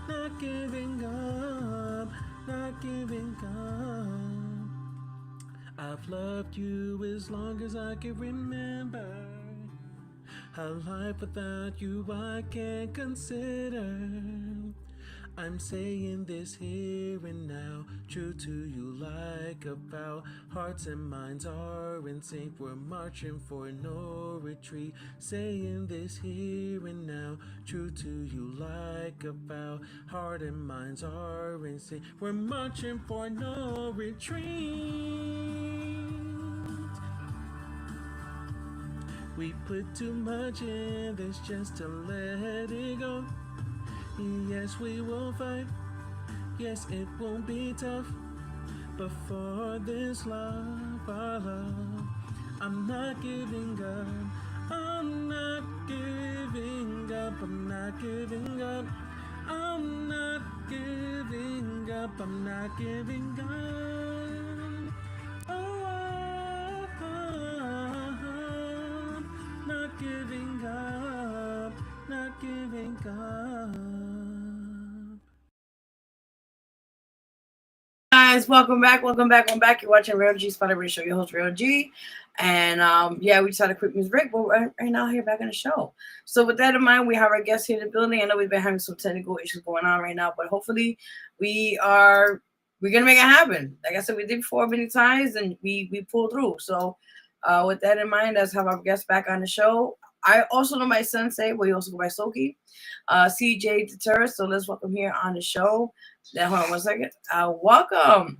not giving up. Not giving up. I've loved you as long as I can remember. A life without you I can't consider. I'm saying this here and now, true to you like a vow. Hearts and minds are in sync, we're marching for no retreat. Saying this here and now, true to you like a vow. Heart and minds are in sync, we're marching for no retreat. We put too much in this just to let it go. Yes, we will fight. Yes, it won't be tough. But for this love, our love, I'm not giving up. I'm not giving up. I'm not giving up. I'm not giving up. I'm not giving up. Oh, I'm not giving up. Not giving up. Guys, welcome back, welcome back, welcome back. You're watching Vero G Spotlight Radio Show. Your host Vero G, and yeah, we just had a quick music break, but right now here back on the show. So with that in mind, we have our guests here in the building. I know we've been having some technical issues going on right now, but hopefully we're gonna make it happen. Like I said, we did before many times, and we pulled through. So with that in mind, let's have our guests back on the show. I also know my sensei, well, he also go by Soki, CJ Deter. So let's welcome here on the show. Now, hold on 1 second. Welcome.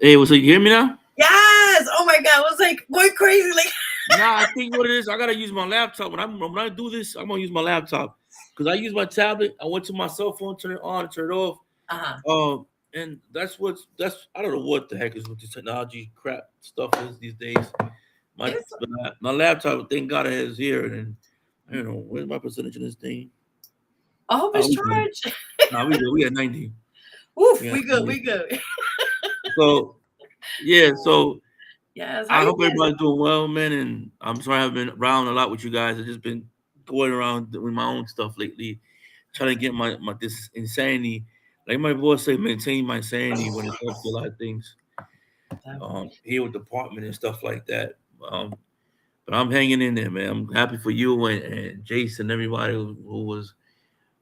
Hey, what's up? You hear me now? Yes. Oh my God. I was like going crazy. Like, Nah, I think what it is, I gotta use my laptop. When I do this, I'm gonna use my laptop because I use my tablet. I went to my cell phone, turn it on, turn it off. And that's I don't know what the heck is with this technology crap stuff is these days. My laptop, thank God, it is here, and I don't know where's my percentage in this thing. I hope it's charged. Nah, we at 90. Oof, we good. We good. So yeah, so yes, I hope everybody's doing well, man. And I'm sorry I've been around a lot with you guys. I've just been going around doing my own stuff lately, trying to get my this insanity. Like my boss said, maintain my sanity when it comes to a lot of things. Here with the apartment and stuff like that. But I'm hanging in there, man. I'm happy for you and Jason, everybody who was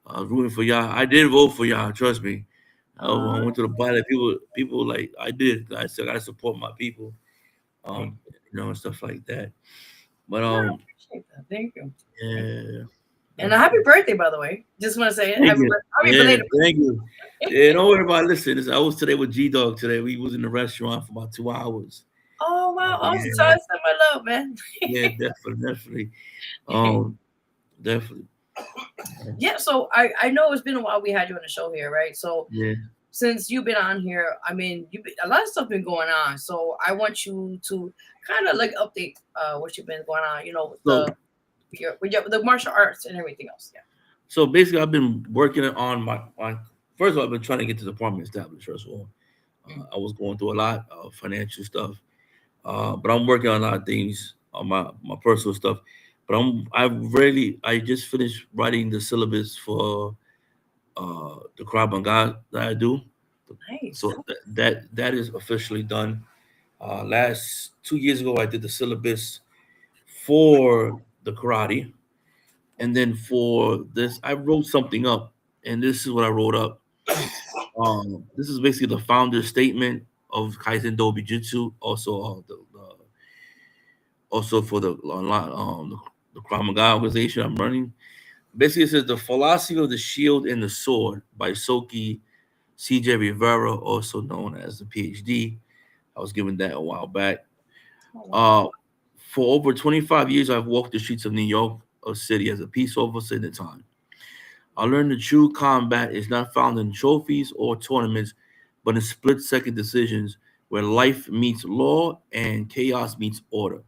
rooting for y'all. I did vote for y'all, trust me. I went to the ballot. People like I did. I said I support my people, you know, and stuff like that. But I appreciate that. Thank you. yeah. And a happy birthday, by the way. Just want to say Thank happy you. birthday. Belated. Thank you. Yeah, don't worry about it. Listen, I was today with G Dog today. We was in the restaurant for about 2 hours. Oh wow! Awesome. So I send my love, man. Yeah, definitely. Definitely. Yeah, so I know it's been a while we had you on the show here, right? So yeah, since you've been on here, I mean, a lot of stuff been going on. So I want you to kind of like update what you've been going on, you know, with the martial arts and everything else. Yeah. So basically, I've been working on my first of all, I've been trying to get this apartment established. First of all, I was going through a lot of financial stuff, but I'm working on a lot of things on my personal stuff. But I just finished writing the syllabus for the Krav Maga that I do. Nice. So that is officially done. Last 2 years ago, I did the syllabus for the karate, and then for this, I wrote something up, and this is what I wrote up. This is basically the founder's statement of Kaizen Do Jitsu, also for the Krav Maga organization I'm running. Basically, it says the philosophy of the shield and the sword by Soki C.J. Rivera, also known as the PhD. I was given that a while back. Uh, for over 25 years, I've walked the streets of New York City as a peace officer in the time. I learned the true combat is not found in trophies or tournaments, but in split-second decisions where life meets law and chaos meets order.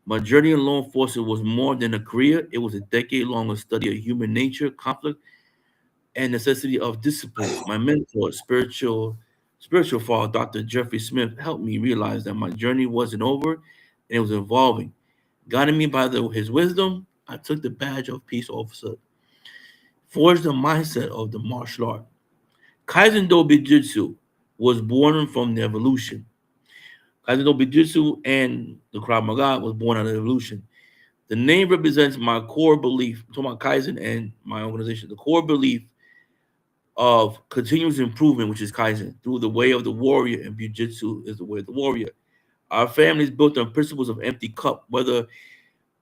My journey in law enforcement was more than a career. It was a decade-long study of human nature, conflict, and necessity of discipline. My mentor, spiritual father, Dr. Jeffrey Smith, helped me realize that my journey wasn't over and it was evolving. Guiding me by his wisdom, I took the badge of peace officer, forged the mindset of the martial art. Kaizen Do Jitsu was born from the evolution. Kaizen Do Jitsu and the Krav Maga was born out of the evolution. The name represents my core belief. I'm talking about Kaizen and my organization. The core belief of continuous improvement, which is Kaizen, through the way of the warrior, and Jiu-Jitsu is the way of the warrior. Our family is built on principles of empty cup. Whether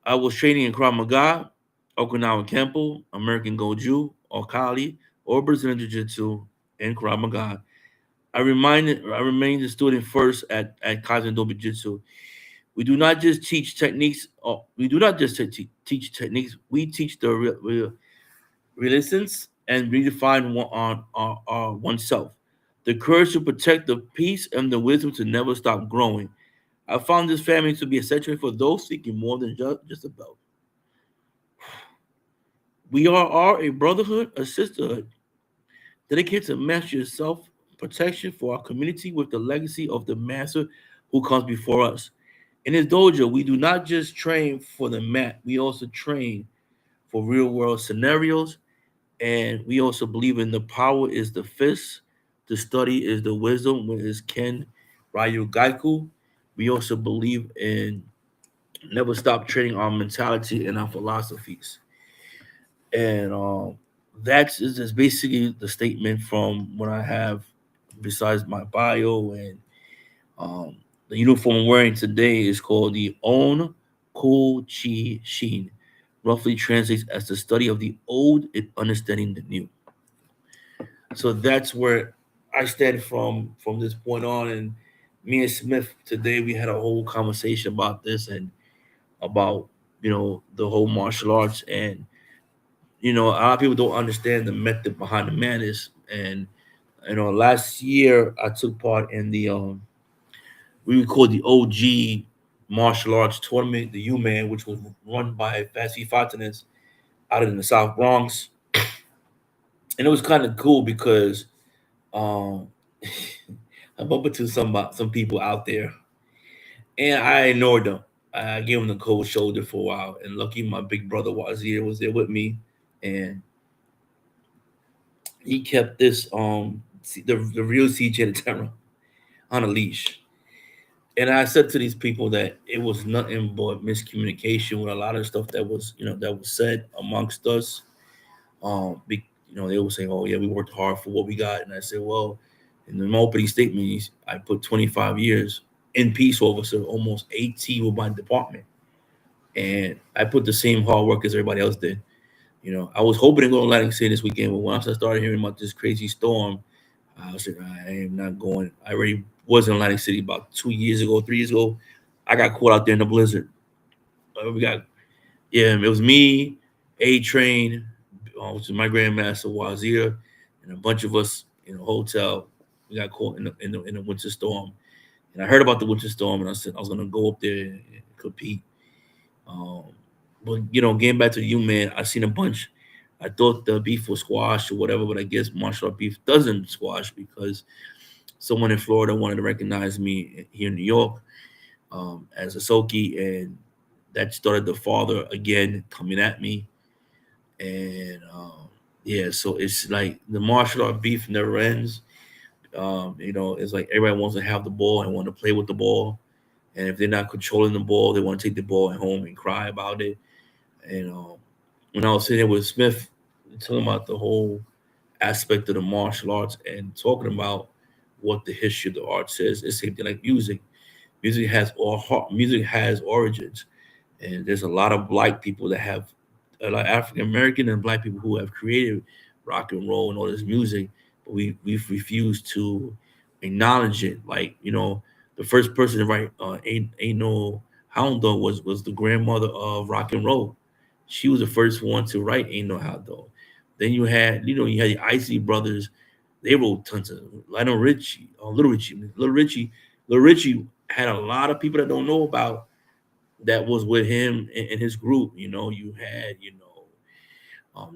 I was training in Krav Maga, Okinawan Kempo, American Goju, or Kali, or Brazilian Jiu-Jitsu and Krav Maga, I remained the student first at Kaizen Do Jiu-Jitsu. We do not just teach techniques. We do not just teach techniques. We teach the resilience and redefine oneself. The courage to protect the peace and the wisdom to never stop growing. I found this family to be essential for those seeking more than just a belt. We are a brotherhood, a sisterhood, dedicated to master self protection for our community with the legacy of the master who comes before us. In his dojo, we do not just train for the mat, we also train for real world scenarios. And we also believe in the power is the fist, the study is the wisdom, which is Ken Ryu Gaiku. We also believe in never stop training our mentality and our philosophies. And that's is just basically the statement from what I have besides my bio. And um, the uniform I'm wearing today is called the On Ko Chi Shin, roughly translates as the study of the old and understanding the new. So that's where I stand from this point on. And me and Smith today we had a whole conversation about this and about the whole martial arts. And a lot of people don't understand the method behind the madness. And last year I took part in the we would call the OG martial arts tournament, the U-Man, which was run by Fasi Fatanes out in the South Bronx. And it was kind of cool because um I bumped into some people out there, and I ignored them. I gave them the cold shoulder for a while, and lucky my big brother Wazir was there with me, and he kept the real CJ the Terror on a leash. And I said to these people that it was nothing but miscommunication with a lot of stuff that was said amongst us. They were saying, "Oh yeah, we worked hard for what we got," and I said, "Well, in the opening statement, I put 25 years in peace officer, almost 18 with my department, and I put the same hard work as everybody else did. I was hoping to go to Atlantic City this weekend, but once I started hearing about this crazy storm, I was like, I am not going. I already was in Atlantic City about 2 years ago, 3 years ago. I got caught out there in the blizzard. We got it was me, A Train, which is my grandmaster Wazir, and a bunch of us in a hotel. We got caught in the winter storm, and I heard about the winter storm, and I said I was gonna go up there and compete. Um, but getting back to you, man, I seen a bunch. I thought the beef was squash or whatever, but I guess martial art beef doesn't squash because someone in Florida wanted to recognize me here in New York as a Soki, and that started the father again coming at me. And yeah, so it's like the martial art beef never ends. It's like everybody wants to have the ball and want to play with the ball, and if they're not controlling the ball, they want to take the ball at home and cry about it. And when I was sitting there with Smith, talking about the whole aspect of the martial arts and talking about what the history of the art says, it's same thing like music. Music has origins, and there's a lot of black people that have a lot of African American and black people who have created rock and roll and all this music, but we've refused to acknowledge it. Like the first person to write "Ain't No Hound Dog" was the grandmother of rock and roll. She was the first one to write "Ain't No Hound Dog." Then you had the Isley brothers. They wrote tons of Lionel Richie, Little Richie had a lot of people that don't know about that was with him in his group. You had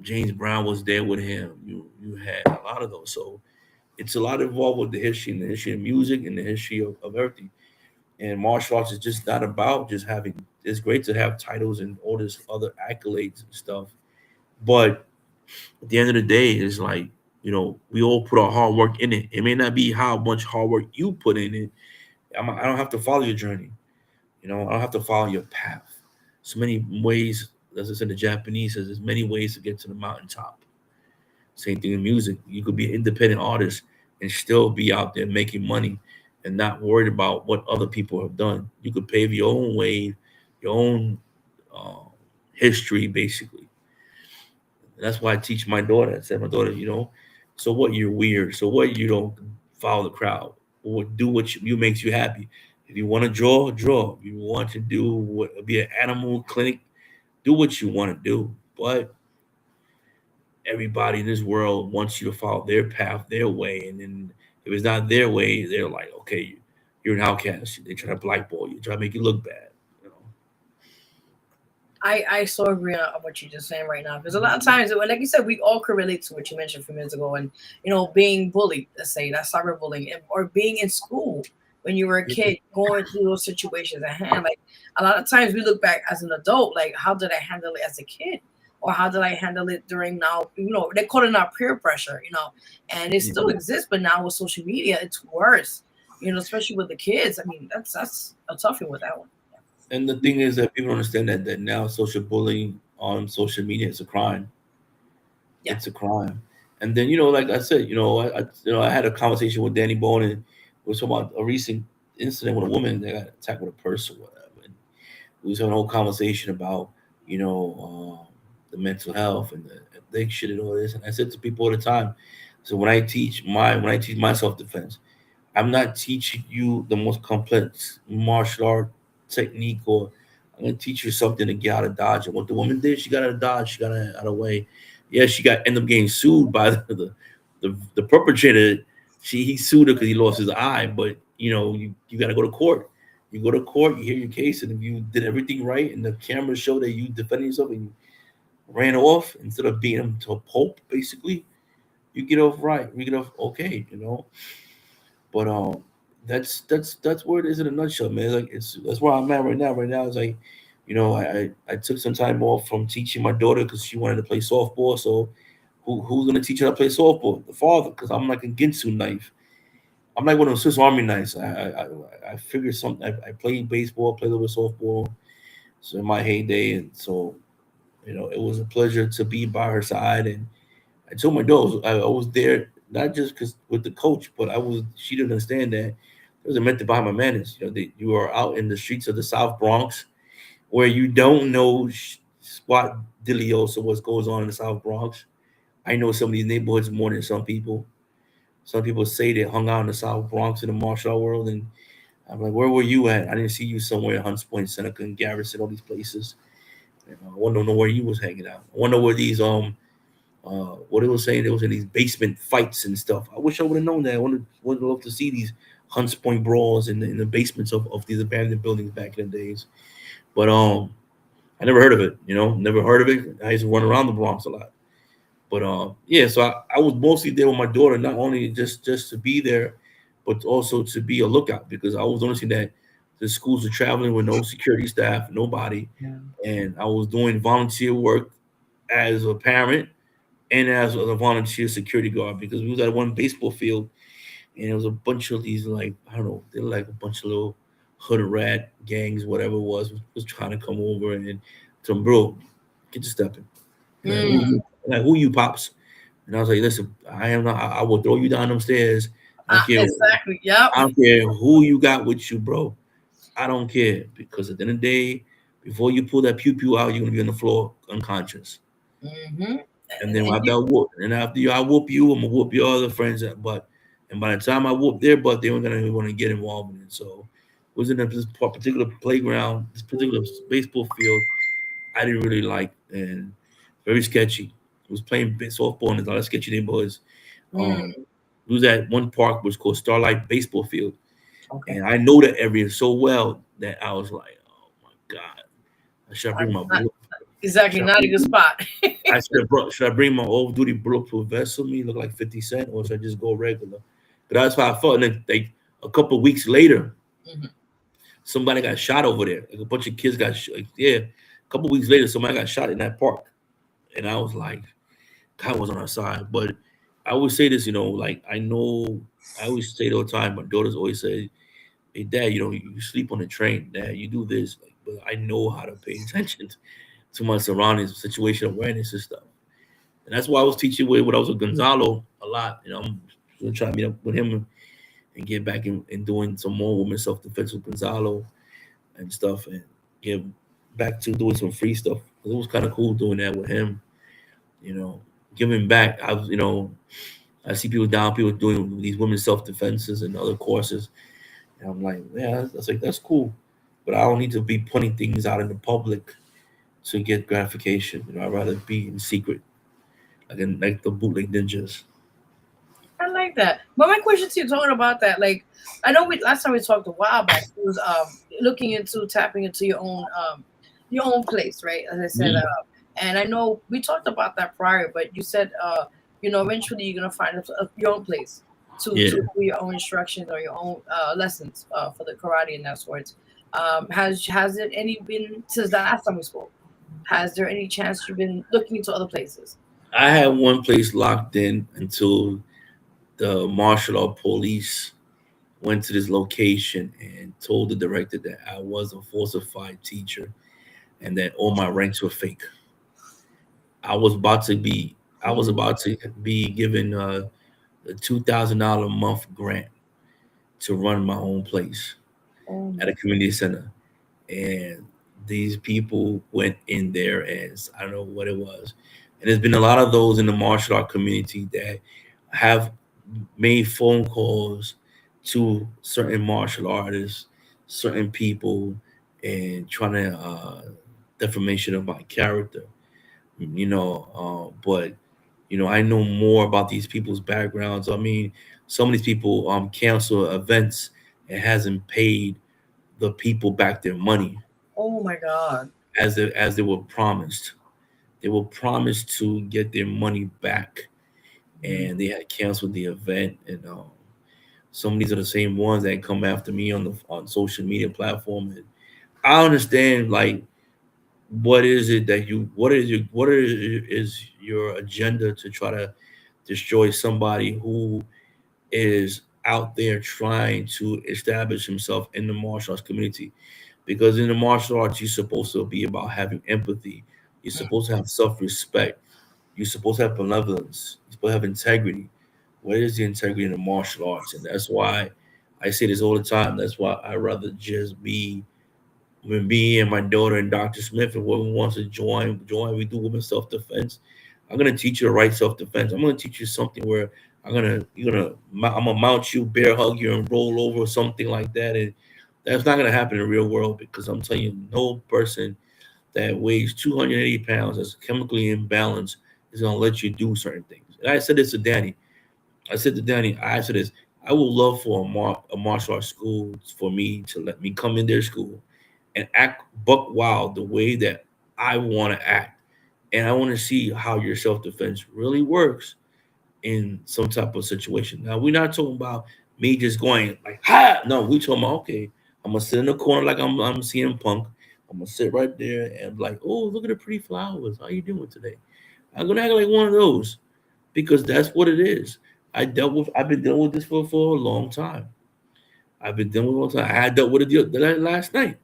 James Brown was there with him. You had a lot of those. So it's a lot involved with the history and the history of music and the history of everything. And martial arts is just not about just having. It's great to have titles and all this other accolades and stuff, but at the end of the day, it's like we all put our hard work in it. It may not be how much hard work you put in it. I don't have to follow your journey. I don't have to follow your path. So many ways, as I said, the Japanese says, there's many ways to get to the mountaintop. Same thing in music. You could be an independent artist and still be out there making money and not worried about what other people have done. You could pave your own way, your own uh, history, basically. And that's why I teach my daughter. I said, my daughter, so what? You're weird. So what? You don't follow the crowd. Or do what you makes you happy. If you want to draw, draw. If you want to be an animal clinic, do what you want to do. But everybody in this world wants you to follow their path, their way, and then if it's not their way, they're like, okay, you're an outcast. They try to blackball you, try to make you look bad. You know. I so agree on what you're just saying right now, because a lot of times, when, like you said, we all can relate to what you mentioned a few minutes ago, and being bullied, let's say that's cyberbullying, or being in school when you were a kid, going through those situations at hand. Like a lot of times, we look back as an adult, like how did I handle it as a kid, or how did I handle it during now? They call it now peer pressure, and it still exists, but now with social media, it's worse. Especially with the kids. I mean, that's a toughie with that one. And the thing is that people understand that now social bullying on social media is a crime. Yeah. It's a crime. And then like I said, I had a conversation with Danny Bone, and we was talking about a recent incident with a woman that got attacked with a purse or whatever. And we was having a whole conversation about the mental health and the addiction and all this. And I said to people all the time, so when I teach my self defense, I'm not teaching you the most complex martial art technique, or I'm gonna teach you something to get out of dodge. And what the woman did, she got out of dodge, she got out of the way. Yeah, she got ended up getting sued by the perpetrator. He sued her because he lost his eye, but you got to go to court. You go to court, you hear your case, and if you did everything right, and the cameras show that you defended yourself and you ran off instead of beating him to a pulp, basically, you get off right. You get off okay. But that's where it is in a nutshell, man. Like that's where I'm at right now. Right now, it's like, I took some time off from teaching my daughter because she wanted to play softball. So who's gonna teach her how to play softball? The father, because I'm like a Ginsu knife. I'm like one of those Swiss Army knives. I figured something. I played baseball, played a little bit of softball. So in my heyday, and so it was a pleasure to be by her side. And I told my daughter I was there not just because with the coach, but she didn't understand that it was meant to buy my manners. You are out in the streets of the South Bronx where you don't know squat dilios of what goes on in the South Bronx. I know some of these neighborhoods more than some people. Some people say they hung out in the South Bronx in the martial art world, and I'm like, where were you at? I didn't see you somewhere in Hunts Point, Seneca, and Garrison, all these places. I want to know where you was hanging out. I want to know where these what it was saying, there was in these basement fights and stuff. I wish I would have known that. I would love to see these Hunts Point brawls in the basements of these abandoned buildings back in the days. But I never heard of it. Never heard of it. I used to run around the Bronx a lot. But yeah, so I was mostly there with my daughter, not only just to be there, but also to be a lookout, because I was noticing that the schools are traveling with no security staff, nobody, and I was doing volunteer work as a parent and as a volunteer security guard, because we was at one baseball field and it was a bunch of these like I don't know, they're like a bunch of little hood rat gangs, whatever it was trying to come over and tell him, bro, get your stepping. Like who you pops? And I was like, listen, I am not. I will throw you down them stairs. I don't care. Exactly. Yep. I don't care who you got with you, bro. I don't care because at the end of the day, before you pull that pew pew out, you're gonna be on the floor unconscious. Mm-hmm. And then And after you, I whoop, and after I whoop you, I'm gonna whoop your other friends. But and by the time I whoop their butt, they weren't gonna even want to get involved in it. So it was in this particular playground, this particular baseball field. I didn't really like and very sketchy. I was playing softball in a lot of sketchy neighborhoods. Um, mm, it was at one park was called Starlight Baseball Field, okay. and I know that area so well that I was like, oh my god, should I bring my Not, exactly. should I Not a bring, good spot. should I bring my off duty bulletproof vest with me, look like 50 Cent, or should I just go regular? But that's how I felt. And then like a couple of weeks later, Mhm. somebody got shot over there. Like a bunch of kids got shot. Like, yeah. A couple of weeks later, somebody got shot in that park. And I was like, God was on our side. But I always say this, like I know I always say it all the time. My daughters always say, hey dad, you sleep on the train, dad, you do this. Like, but I know how to pay attention to my surroundings, situation awareness and stuff. And that's why I was teaching with when I was with Gonzalo a lot. I'm gonna try to meet up with him and get back in doing some more women self defense with Gonzalo and stuff, and get back to doing some free stuff. It was kind of cool doing that with him. You know, giving back. I see people down, people doing these women's self defenses and other courses, and I'm like, yeah, that's like that's cool, but I don't need to be putting things out in the public to get gratification. I'd rather be in secret, like the bootleg ninjas. I like that. But my question to you talking about that, like I know we last time we talked a while back, it was looking into tapping into your own place, right? As I said, Mm. and I know we talked about that prior, but you said eventually you're gonna find your own place to Yeah, do your own instructions or your own lessons for the karate and that sorts. Has it any been since the last time we spoke? Has there any chance you've been looking into other places? I had one place locked in until the martial art police went to this location and told the director that I was a falsified teacher and that all my ranks were fake. I was about to be I was about to be given a $2,000 a month grant to run my own place Oh at a my. community center, and these people went in there as I don't know what it was, and there's been a lot of those in the martial art community that have made phone calls to certain martial artists, certain people, and trying to defamation of my character. But I know more about these people's backgrounds. I mean, some of these people cancel events and hasn't paid the people back their money Oh my God. as they were promised. They were promised to get their money back, Mm. and they had canceled the event. And some of these are the same ones that come after me on social media platform. And I understand like what is your agenda to try to destroy somebody who is out there trying to establish himself in the martial arts community, because in the martial arts you're supposed to be about having empathy, you're supposed to have self-respect, you're supposed to have benevolence, you're supposed to have integrity. Where is the integrity in the martial arts? And that's why I say this all the time. That's why I rather just be when me and my daughter and Dr. Smith and whoever wants to join, we do women's self defense. I'm gonna teach you the right self defense. I'm gonna teach you something where I'm gonna mount you, bear hug you, and roll over or something like that. And that's not gonna happen in the real world because I'm telling you, no person that weighs 280 pounds that's chemically imbalanced is gonna let you do certain things. And I said this to Danny. I said to Danny, I said this. I would love for a martial arts school for me to let me come in their school and act buck wild the way that I want to act. And I want to see how your self defense really works in some type of situation. Now, we're not talking about me just going like, ha! No, we talking about, okay, I'm going to sit in the corner like I'm CM Punk. I'm going to sit right there and be like, oh, look at the pretty flowers. How you doing today? I'm going to act like one of those because that's what it is. I've been dealing with this for a long time. I've been dealing with it a long time. I had dealt with it last night.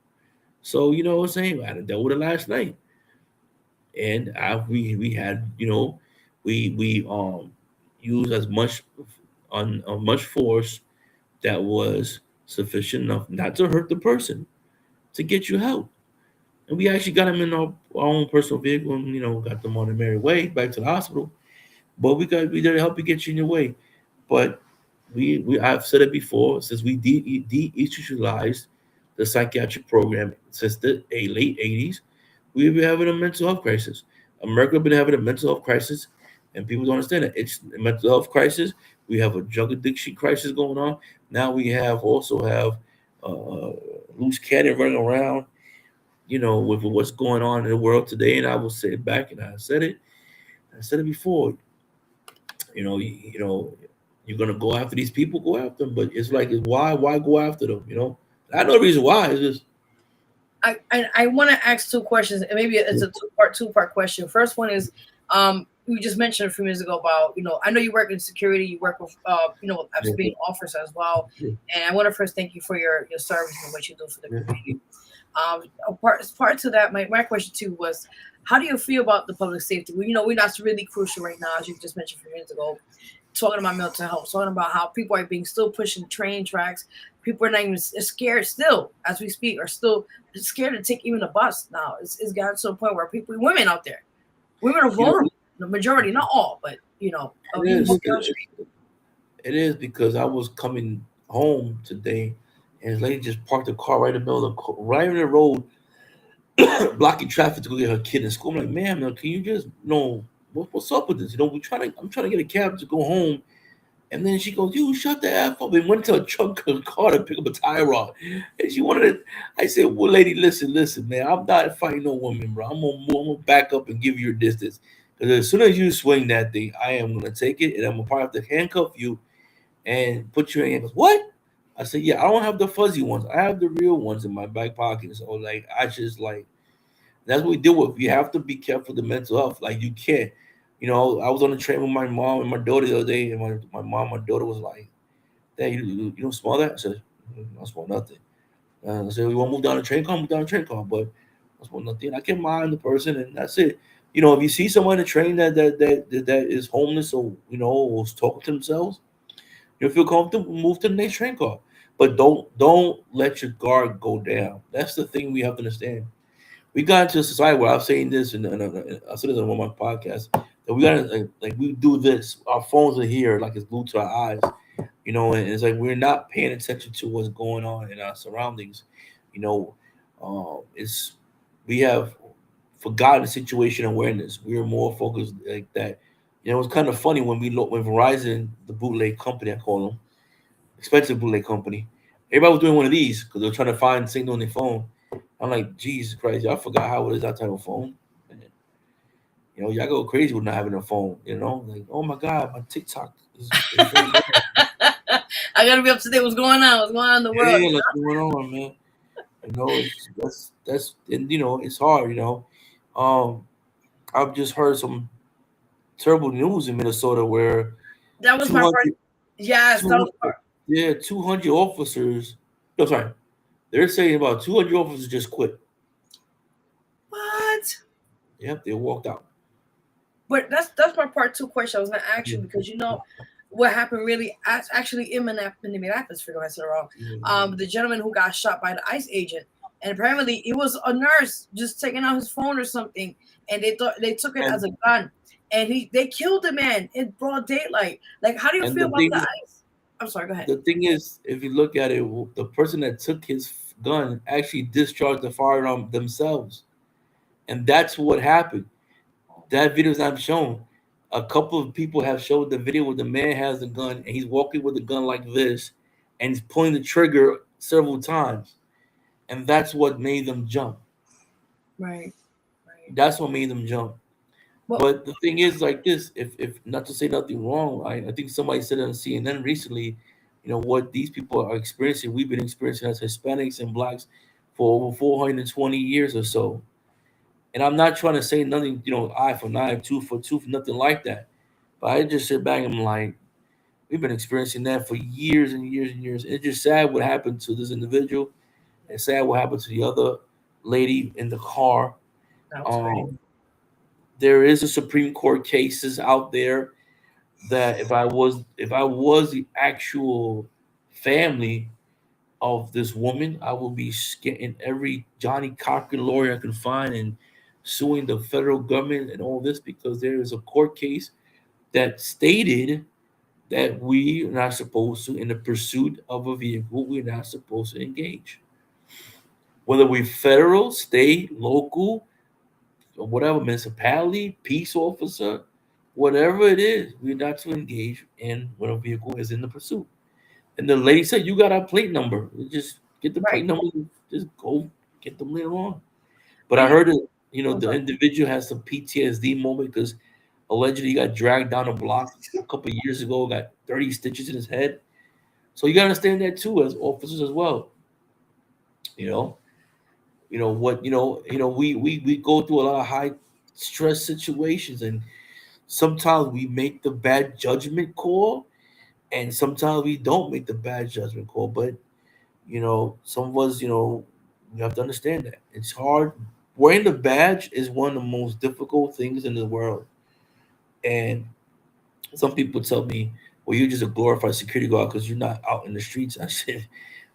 So you know what I'm saying? I had dealt with it last night. And we had, we used as much on much force that was sufficient enough not to hurt the person, to get you help. And we actually got him in our own personal vehicle and got them on the merry way back to the hospital. But we there to help you get you in your way. But we I've said it before, since we de-institutionalized the psychiatric program since the late 80s, we've been having a mental health crisis. America been having a mental health crisis, and people don't understand it. It's a mental health crisis. We have a drug addiction crisis going on. Now we also have uh, loose cannon running around, with what's going on in the world today. And I will say it back, and I said it before. You're gonna go after these people, go after them. But it's like, why go after them? I know the reason why. It's just I want to ask two questions, and maybe it's a two part question. First one is, you just mentioned a few minutes ago about, I know you work in security, you work with, as being officer as well, and I want to first thank you for your service and what you do for the community. Part to that, my question too was, how do you feel about the public safety? We're not really crucial right now, as you just mentioned a few minutes ago, talking about mental health, talking about how people are being still pushing train tracks. People are not even scared still, as we speak, are still scared to take even a bus now. It's gotten to a point where women out there, women are vulnerable. The majority, not all, but it is because I was coming home today, and this lady just parked the car right in the middle of right in the road, blocking traffic to go get her kid in school. I'm like, ma'am, now, can you just what's up with this? I'm trying to get a cab to go home. And then she goes, "You shut the F up," and went to a trunk of the car to pick up a tie rod. And she wanted it. I said, "Well, lady, listen, man. I'm not fighting no woman, bro. I'm gonna back up and give you your distance. Because as soon as you swing that thing, I am gonna take it, and I'm gonna probably have to handcuff you and put you in handcuffs." What? I said, "Yeah, I don't have the fuzzy ones. I have the real ones in my back pocket." So like, I just like, that's what we deal with. You have to be careful with the mental health. Like, you can't. I was on the train with my mom and my daughter the other day, and my daughter was like, "Dad, you don't smell that?" I said, "I don't smell nothing." I said, "We want to move down the train car, move down the train car." But I smell nothing. I can mind the person, and that's it. If you see someone in the train that is homeless, or or is talking to themselves, you feel comfortable, move to the next train car. But don't let your guard go down. That's the thing we have to understand. We got into a society where I've saying this, and I said this on one of my podcasts, that we got to, like we do this. Our phones are here, like it's glued to our eyes, and it's like we're not paying attention to what's going on in our surroundings. You know, it's we have forgotten situation awareness. We are more focused like that. It's kind of funny when we look when Verizon, the bootleg company, I call them, expensive bootleg company. Everybody was doing one of these because they were trying to find signal on their phone. I'm like, Jesus Christ, y'all forgot how it is that type of phone. And, y'all go crazy with not having a phone. Like, oh my God, my TikTok is going bad. I gotta be up to date. What's going on? What's going on in the world? Yeah, what's going on, man? That's and it's hard. Um, I've just heard some terrible news in Minnesota where That was my part. 200, Yes, that was 200 part. yeah, 200 officers. No, sorry, they're saying about 200 officers just quit. What? Yep, they walked out. But that's my part two question I was gonna ask you, because what happened really actually in Minneapolis, figure I said it wrong. The gentleman who got shot by the ICE agent, and apparently it was a nurse just taking out his phone or something, and they took it as a gun, and they killed the man in broad daylight. Like, how do you And feel the about thing, the ICE? I'm sorry, go ahead. the thing is, if you look at it, the person that took his gun actually discharged the firearm themselves, and that's what happened. That video is not shown. A couple of people have showed the video where the man has the gun and he's walking with the gun like this, and he's pulling the trigger several times, and that's what made them jump. Right. That's what made them jump. Well, But the thing is, like this, if not to say nothing wrong, I think somebody said on CNN recently, what these people are experiencing, we've been experiencing as Hispanics and blacks for over 420 years or so. And I'm not trying to say nothing, eye for an eye, tooth for tooth, nothing like that. But I just sit back and I'm like, We've been experiencing that for years and years and years. It's just sad what happened to this individual. It's sad what happened to the other lady in the car. That was Um, crazy. there is a Supreme Court cases out there that if I was the actual family of this woman, I will be getting every Johnny Cochran lawyer I can find and suing the federal government and all this because there is a court case that stated that we are not supposed to, in the pursuit of a vehicle, we're not supposed to engage. Whether we're federal, state, local, or whatever, municipality, peace officer, whatever it is, we're not to engage in when a vehicle is in the pursuit. And the lady said, "You got our plate number. You just get the plate Right. number. Just go get them later on." But But I you, heard that I'm the sorry. individual has some PTSD moment because allegedly he got dragged down a block a couple of years ago, got 30 stitches in his head. So you got to understand that too as officers as well. You know, what we go through a lot of high stress situations, and sometimes we make the bad judgment call, and sometimes we don't make the bad judgment call. But some of us, we have to understand that it's hard. Wearing the badge is one of the most difficult things in the world, and some people tell me, "Well, you're just a glorified security guard because you're not out in the streets." I said,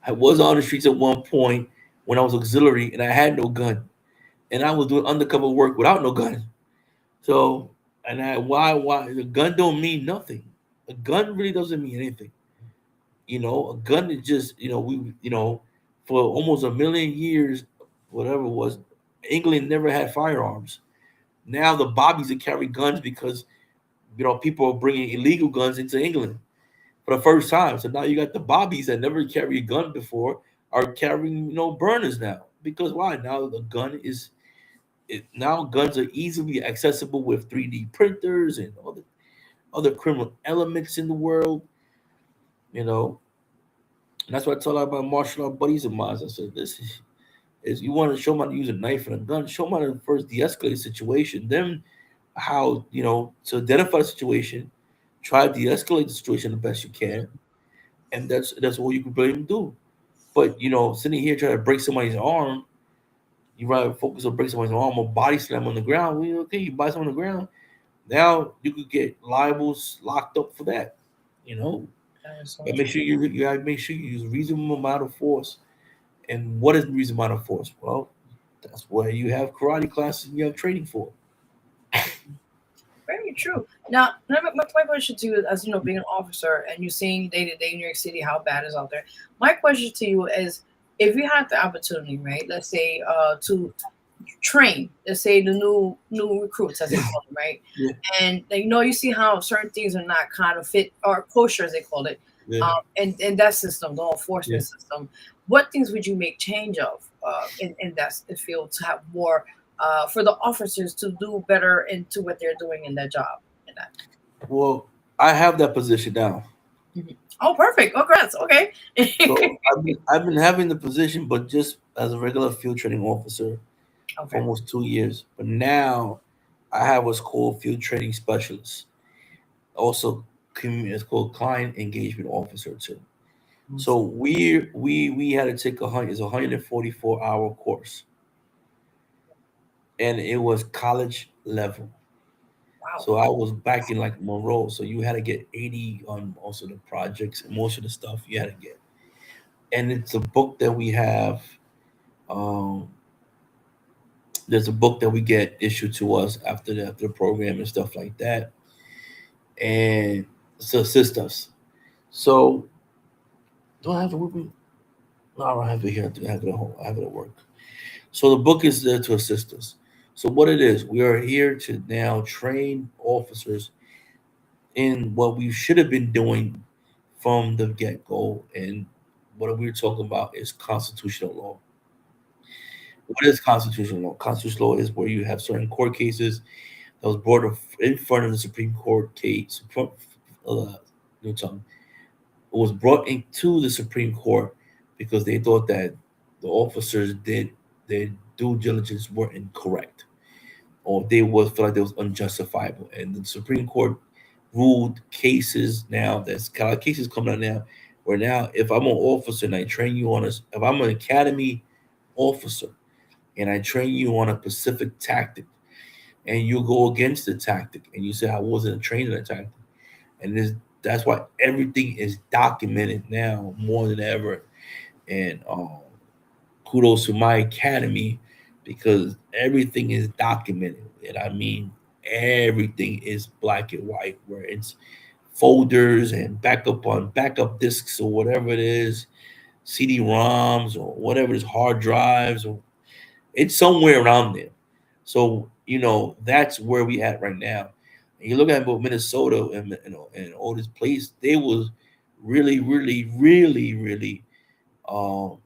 "I was on the streets at one point when I was auxiliary, and I had no gun, and I was doing undercover work without no gun. So, and why the gun don't mean nothing. A gun really doesn't mean anything. A gun is just for almost a million years, whatever it was, England never had firearms. Now the bobbies that carry guns because people are bringing illegal guns into England for the first time. So now you got the bobbies that never carried a gun before are carrying burners now because why? Now the gun is now guns are easily accessible with 3D printers and other criminal elements in the world. You know, and that's what I tell all my martial art buddies of mine. I said, this is you want to show them how to use a knife and a gun, show them how to first de-escalate the situation, then how to identify the situation, try to de-escalate the situation the best you can, and that's all you can really do. But sitting here trying to break somebody's arm, you rather focus on breaking somebody's arm or body slam on the ground. Well, okay, you buy someone on the ground. Now you could get libels locked up for that. You know, That is so and true. you gotta make sure you use reasonable amount of force. And what is the reasonable amount of force? Well, that's where you have karate classes and you have training for. Very true. Now my question to you, as being an officer and you're seeing day to day in New York City how bad is out there. My question to you is, if you had the opportunity, right? Let's say to train, let's say the new recruits, as they call them, right? Yeah, And you see how certain things are not kind of fit or kosher, as they call it, yeah, in that system, the yeah. enforcement system. What things would you make change of in that field to have more for the officers to do better into what they're doing in their job? In that. Well, I have that position now. Mhm. Oh, perfect. Congrats. Okay. So I've been having the position, but just as a regular field training officer for Okay. almost 2 years. But now I have what's called field training specialist. Also, it's called client engagement officer too. So we had to take a 144-hour course, and it was college level. Wow. So I was back in like Monroe. So you had to get 80 on also the projects and most of the stuff you had to get. And it's a book that we have. Um, there's a book that we get issued to us after the program and stuff like that, and to assist us. So do I have it with me? No, I don't have it here. I have it at home. I have it at work. So the book is there to assist us. So what it is, we are here to now train officers in what we should have been doing from the get go. And what we're talking about is constitutional law. What is constitutional law? Constitutional law is where you have certain court cases that was brought in front of the Supreme Court case. New tongue. It was brought into the Supreme Court because they thought that the officers did their due diligence were incorrect, or they was felt like they was unjustifiable, and the Supreme Court ruled cases now. That's kind of cases coming out now. Where now, if I'm an officer and I train you on if I'm an academy officer and I train you on a specific tactic, and you go against the tactic, and you say I wasn't trained in a tactic, and that's why everything is documented now more than ever. And kudos to my academy because everything is documented, and I mean everything is black and white, where it's folders and backup discs or whatever it is, CD-ROMs or whatever it is, hard drives, or it's somewhere around there. So that's where we at right now. And you look at both Minnesota and all this place, they was really, really, really, really um,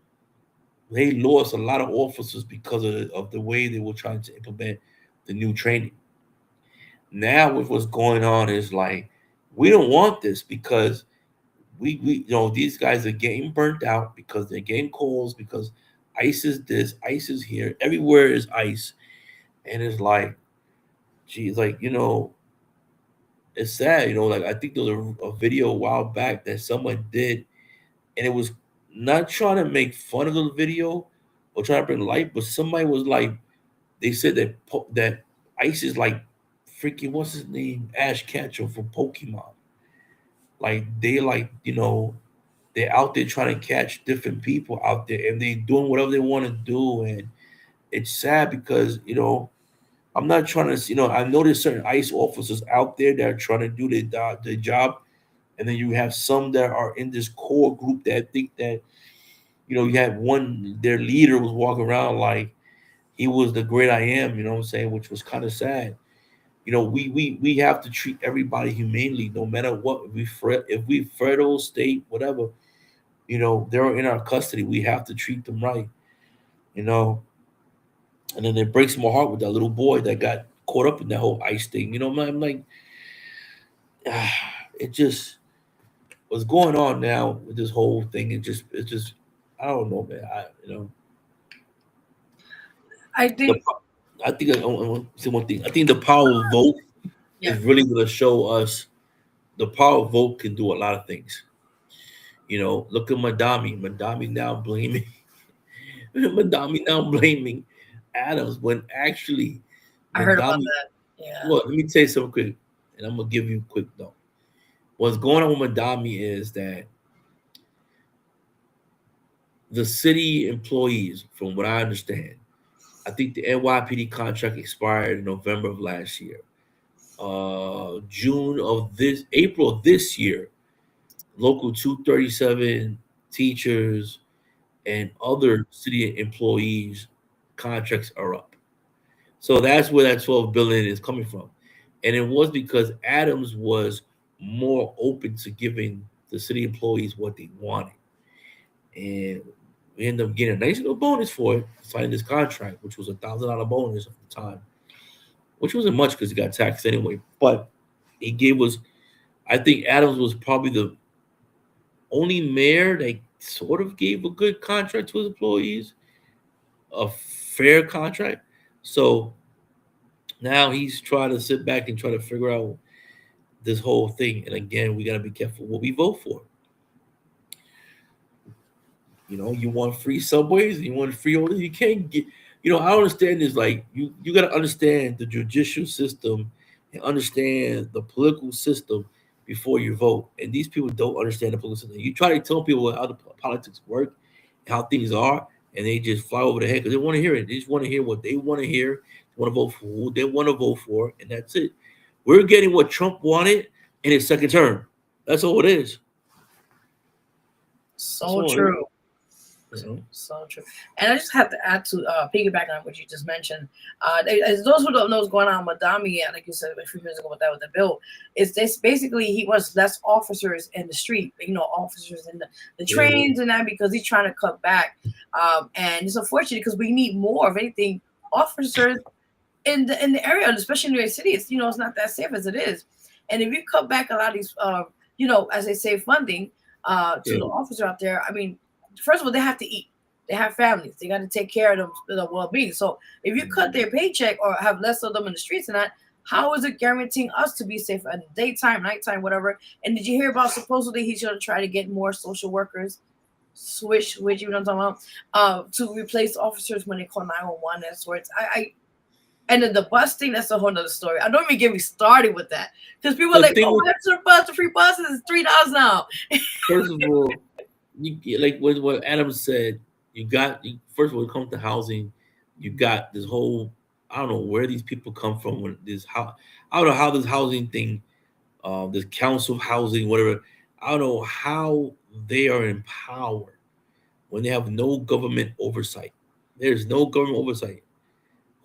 they lost a lot of officers because of the way they were trying to implement the new training. Now, with what's going on is like we don't want this because we these guys are getting burnt out because they're getting calls because ICE is this, ICE is here, everywhere is ICE, and it's like, geez, like it's sad, like I think there was a video a while back that someone did, and it was not trying to make fun of the video or trying to bring light, but somebody was like, they said that Ice is like freaking what's his name, Ash Ketchum from Pokemon. Like they're out there trying to catch different people out there, and they doing whatever they want to do, and it's sad because I'm not trying to I know there's certain ICE officers out there that are trying to do their job, and then you have some that are in this core group that think that you had one, their leader was walking around like he was the great I am, what I'm saying, which was kind of sad. We have to treat everybody humanely, no matter what. If we federal, state, whatever, they're in our custody. We have to treat them right, you know. And then it breaks my heart with that little boy that got caught up in that whole ICE thing. I'm like, it just what's going on now with this whole thing. It's just I don't know, man. I think I think I want to say one thing. I think the power of vote is really going to show us the power of vote can do a lot of things. Look at Madami. Madami now blaming Madami now blaming Adams when actually I heard about Madami. that. Yeah. Well, let me tell you something quick, and I'm gonna give you a quick note. What's going on with Madami is that the city employees, from what I understand, I think the NYPD contract expired in November of last year. April of this year, local 237 teachers and other city employees contracts are up. So that's where that 12 billion is coming from. And it was because Adams was more open to giving the city employees what they wanted. And we ended up getting a nice little bonus for it, signing this contract, which was $1,000 bonus at the time, which wasn't much because he got taxed anyway. But he gave us, I think Adams was probably the only mayor that sort of gave a good contract to his employees, a fair contract. So now he's trying to sit back and try to figure out this whole thing. And again, we got to be careful what we vote for. You want free subways, you want free all this. You can't get, I understand is like you got to understand the judicial system and understand the political system before you vote. And these people don't understand the political system. You try to tell people how the politics work, how things are, and they just fly over the head because they want to hear it. They just want to hear what they want to hear. They want to vote for who they want to vote for, and that's it. We're getting what Trump wanted in his second term. That's all it is. So true. So true. And I just have to add to piggyback on what you just mentioned. As those who don't know what's going on with Dami, like you said a few minutes ago with the bill, is this basically he wants less officers in the street, officers in the trains and that because he's trying to cut back. And it's unfortunate because we need more of anything officers in the area, especially in New York City. It's it's not that safe as it is. And if you cut back a lot of these as they say, funding to the officer out there, I mean, first of all, they have to eat. They have families. They got to take care of them, their well-being. So if you cut their paycheck or have less of them in the streets and that, How is it guaranteeing us to be safe at daytime, nighttime, whatever? And did you hear about supposedly he's going to try to get more social workers, which you know what I'm talking about, to replace officers when they call 911 and sorts. And then the bus thing, that's a whole nother story. I don't even get me started with that because people are The like, thing oh, with, extra bus, the free buses is $3 now. first of all, like what Adam said, first of all, when it comes to housing, you got this whole, I don't know where these people come from when this how I don't know how this housing thing, this council housing, whatever, I don't know how they are in power when they have no government oversight. There's no government oversight.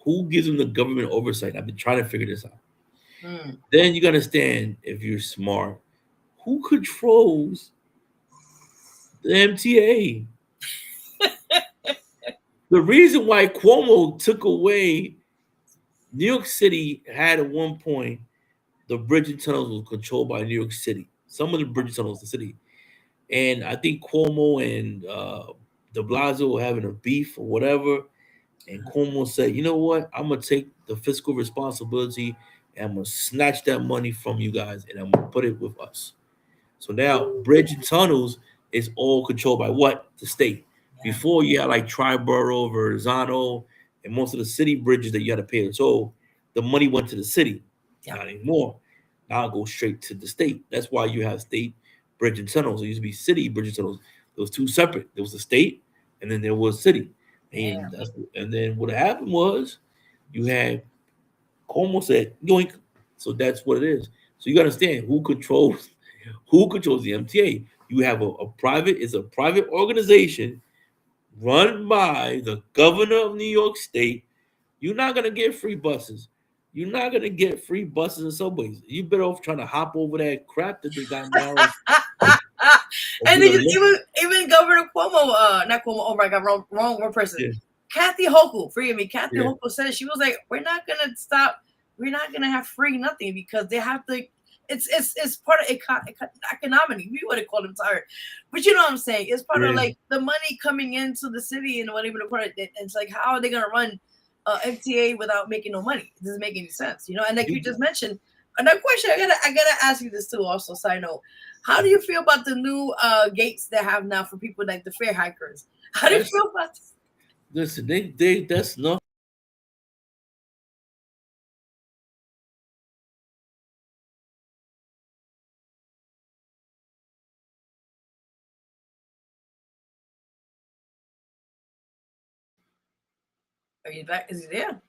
Who gives them the government oversight? I've been trying to figure this out. Mm. Then you gotta understand, if you're smart, who controls the MTA? The reason why Cuomo took away New York City had at one point the bridge and tunnels was controlled by New York City. Some of the bridge and tunnels, the city, and I think Cuomo and De Blasio were having a beef or whatever. And Cuomo said, "You know what? I'm gonna take the fiscal responsibility and I'm gonna snatch that money from you guys and I'm gonna put it with us." So now bridge and tunnels is all controlled by what? The state. Before you had like Triborough, Verrazano, and most of the city bridges that you had to pay. So the money went to the city. Yeah. Not anymore. Now it goes straight to the state. That's why you have state bridge and tunnels. It used to be city bridge and tunnels. There was two separate. There was the state and then there was city. And and then what happened was you had Cuomo said yoink. So that's what it is. So you gotta understand who controls the MTA. You have a private, it's a private organization run by the governor of New York State. You're not gonna get free buses. You're not gonna get free buses and subways. You better off trying to hop over that crap that they got now. And then even Governor Cuomo, not Cuomo. Oh my God, wrong person. Yeah. Kathy Hochul, forgive me. Kathy Yeah. Hochul said, she was like, we're not gonna stop. We're not gonna have free nothing because they have to. It's part of economy. We would have called them tired, but you know what I'm saying. It's part of like the money coming into the city and whatever. It's like, how are they gonna run MTA without making no money? It doesn't make any sense, you know. And like you just mentioned, another question. I gotta ask you this too. Also, side note, how do you feel about the new gates they have now for people like the fare hikers? How do you feel about this? Listen, they that's not. Are you back? Is he there?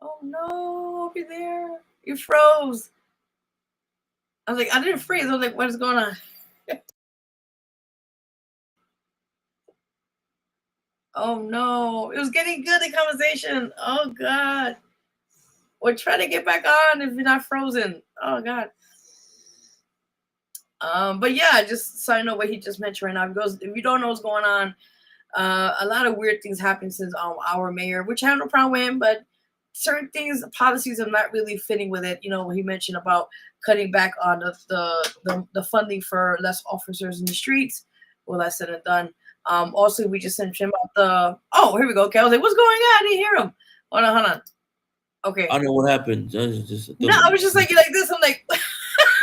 Oh no, over there. You froze. I was like, I didn't freeze. I was like, what is going on? Oh no. It was getting good, the conversation. Oh God. We're trying to get back on if you're not frozen. Oh God. But yeah, just so I know what he just mentioned right now. Because if you don't know what's going on, a lot of weird things happened since our mayor, which I have no problem with him, but certain things, policies are not really fitting with it. You know, he mentioned about cutting back on the funding for less officers in the streets. Well, that's said and done. Also, we just sent him about here we go. Okay, I was like, what's going on? I didn't hear him. Hold on. Okay. I don't know what happened. No, I was just like this. I'm like,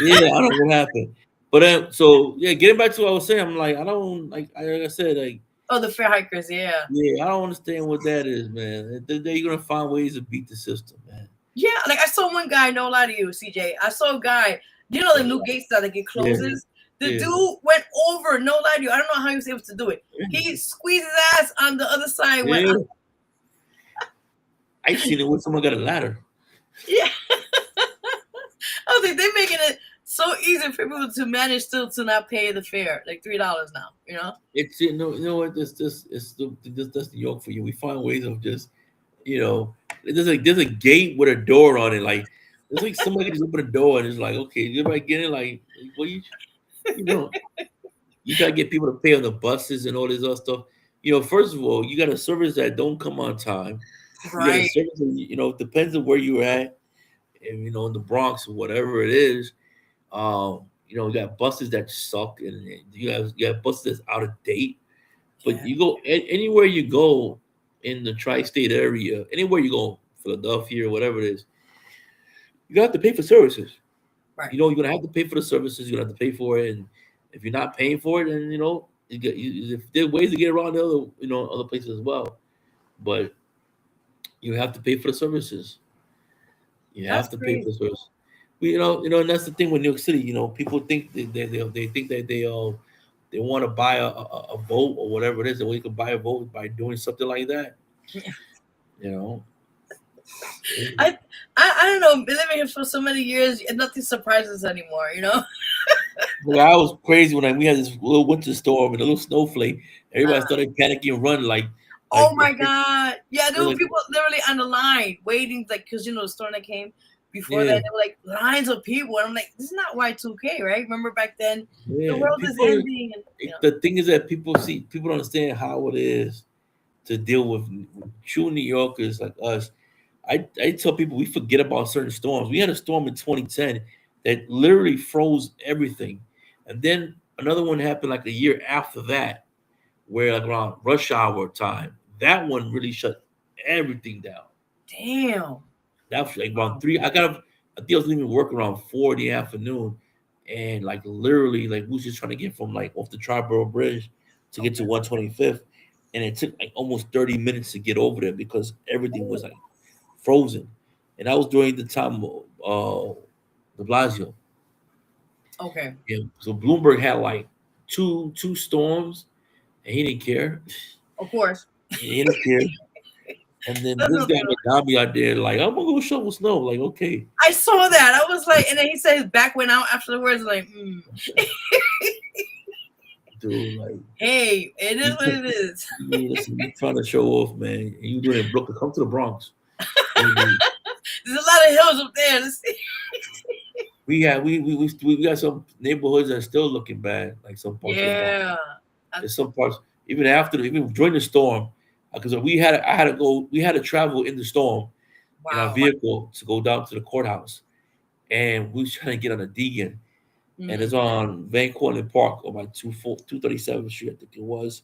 yeah, I don't know what happened. But so yeah, getting back to what I was saying, I'm like, I don't like I said, like, oh, the fare hikers, yeah. Yeah, I don't understand what that is, man. They're gonna find ways to beat the system, man. Yeah, like I saw one guy, no lie to you, CJ. I saw a guy, you know the new gates that it closes? Yeah. The dude went over, no lie to you. I don't know how he was able to do it. He squeezed his ass on the other side. Yeah. I seen it when someone got a ladder. Yeah. I was like, they're making it so easy for people to manage still to not pay the fare, like $3 now, you know? It's you know what that's New York for you. We find ways of just, you know, there's a gate with a door on it. Like it's like somebody just open a door and it's like, okay, everybody get in. Like, well, you know, you gotta get people to pay on the buses and all this other stuff. You know, first of all, you got a service that don't come on time. Right. You know, it depends on where you're at, and you know, in the Bronx or whatever it is. You know, you got buses that suck, and you have buses that's out of date. But you go anywhere you go in the tri-state area, anywhere you go, Philadelphia or whatever it is, you have to pay for services. Right. You know, you're gonna have to pay for the services. You're gonna have to pay for it, and if you're not paying for it, then there are ways to get around the other other places as well. But you have to pay for the services. You That's have to pay for crazy. the service. And that's the thing with New York City. You know, people think they think that they want to buy a vote or whatever it is, and we can buy a vote by doing something like that. You know, I, I don't know. Been living here for so many years, and nothing surprises anymore. But I was crazy when we had this little winter storm and a little snowflake. Everybody Uh, started panicking and running oh my god! Yeah, there were like people literally on the line waiting, like, because the storm that came before that, yeah, there were like lines of people, and I'm like, this is not Y2K, right? Remember back then, the yeah. world is People, ending, and the thing is that people don't understand how it is to deal with true New Yorkers like us. I tell people we forget about certain storms. We had a storm in 2010 that literally froze everything, and then another one happened like a year after that, where like around rush hour time, that one really shut everything down. damn. That was like around Wow. three. I think I was leaving work around 4 in the afternoon, and like literally, like we was just trying to get from like off the Triborough Bridge to get to Okay. 125th, and it took like almost 30 minutes to get over there because everything Oh, was like frozen. And that was during the time of De Blasio. okay. Yeah. So Bloomberg had like two storms, and he didn't care. Of course. He didn't care. And then That's this guy nothing. Madami out there, like, I'm gonna go shovel snow. Like, okay. I saw that. I was like, and then he said his back went out afterwards. Like, Dude, like hey, it is what it is. listen, you trying to show off, man. And you doing it in Brooklyn. Come to the Bronx. There's a lot of hills up there. Let's see. We got some neighborhoods that are still looking bad, like some parts of the Bronx. Yeah. There's some parts even during the storm, because we had to travel in the storm in our Wow. vehicle to go down to the courthouse, and we was trying to get on a Deegan, and it's on Van Cortlandt Park on like 237th Street, I think it was,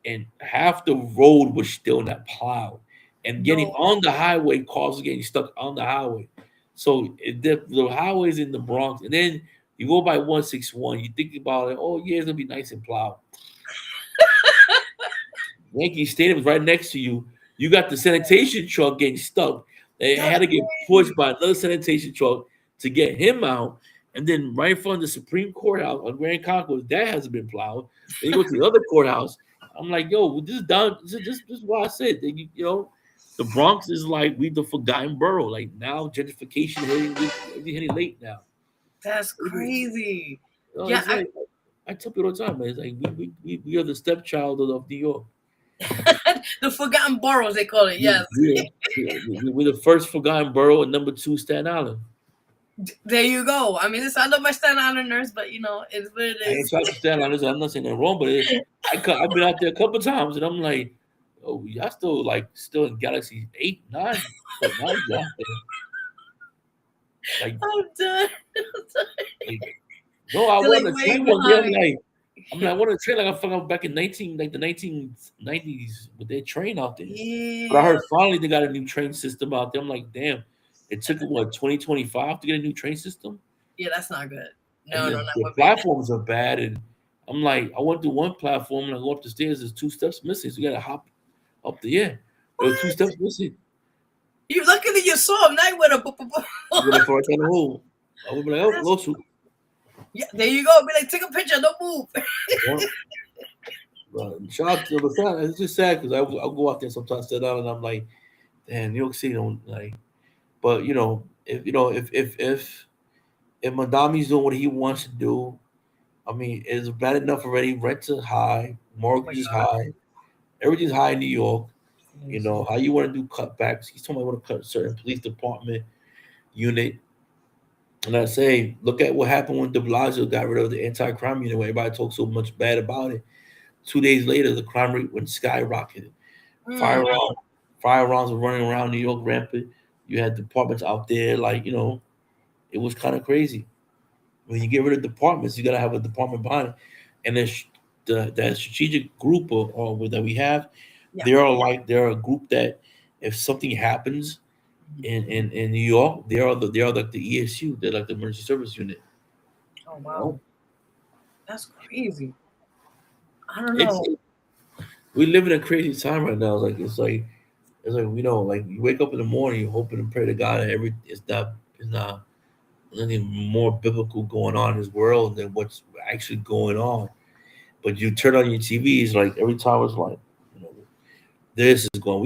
and half the road was still not plowed, and getting No. on the highway causes getting stuck on the highway. So the highways in the Bronx, and then you go by 161, you think about it. Oh yeah, it's gonna be nice and plowed. Yankee Stadium is right next to you. You got the sanitation truck getting stuck. They had to get pushed by another sanitation truck to get him out. And then right in front of the Supreme Courthouse on Grand Concourse, that hasn't been plowed. Then you go to the other courthouse. I'm like, yo, this is done. This is what I said. The Bronx is like we the forgotten borough. Like now, gentrification hitting late now. That's crazy. Yeah. It's like I tell people all the time, man. It's like we are the stepchild of New York. The forgotten boroughs, they call it. Yes. We're the first forgotten borough, and number two, Staten Island. There you go. I mean, I love my Staten Islanders, but it's what it I ain't is. trying to Staten Island. I'm not saying that wrong, but I've been out there a couple times, and I'm like, oh, y'all still in Galaxy 8, 9, but now you out there. Like, I'm done. no, I They're won like a way train one day. behind. I won a train like I found out back in the 1990s with their train out there. Yeah. But I heard finally they got a new train system out there. I'm like, damn, it took 2025 to get a new train system. Yeah, that's not good. And No, the, not the what platforms are bad, and I'm like, I went to one platform and I go up the stairs. There's 2 steps missing, so you gotta hop up the air. There were 2 steps missing. You lucky that you saw him. Now you would have. I'm gonna fall right down the hole. I would be like, oh, lawsuit. Yeah, there you go. Be like, take a picture. Don't move. Shout out to the fan. It's just sad because I'll go out there sometimes, sit down, and I'm like, damn, New York City don't like. But if Madami's doing what he wants to do, I mean, it's bad enough already. Rents are high, mortgage is high, everything's high in New York. You know how you want to do cutbacks. He's told me I want to cut a certain police department unit. And I say, look at what happened when De Blasio got rid of the anti-crime unit, where everybody talked so much bad about it. 2 days later, the crime rate went skyrocketed. Firearms were running around New York rampant. You had departments out there, it was kind of crazy. When you get rid of departments, you got to have a department behind it. And that strategic group that we have, they're a group that if something happens, In New York, they are like the ESU. They're like the emergency service unit. Oh You wow, know, that's crazy. I don't it's know. we live in a crazy time right now. It's like like you wake up in the morning, you hope and pray to God that it's not anything more biblical going on in this world than what's actually going on. But you turn on your TV, it's like every time it's like, you know, this is going.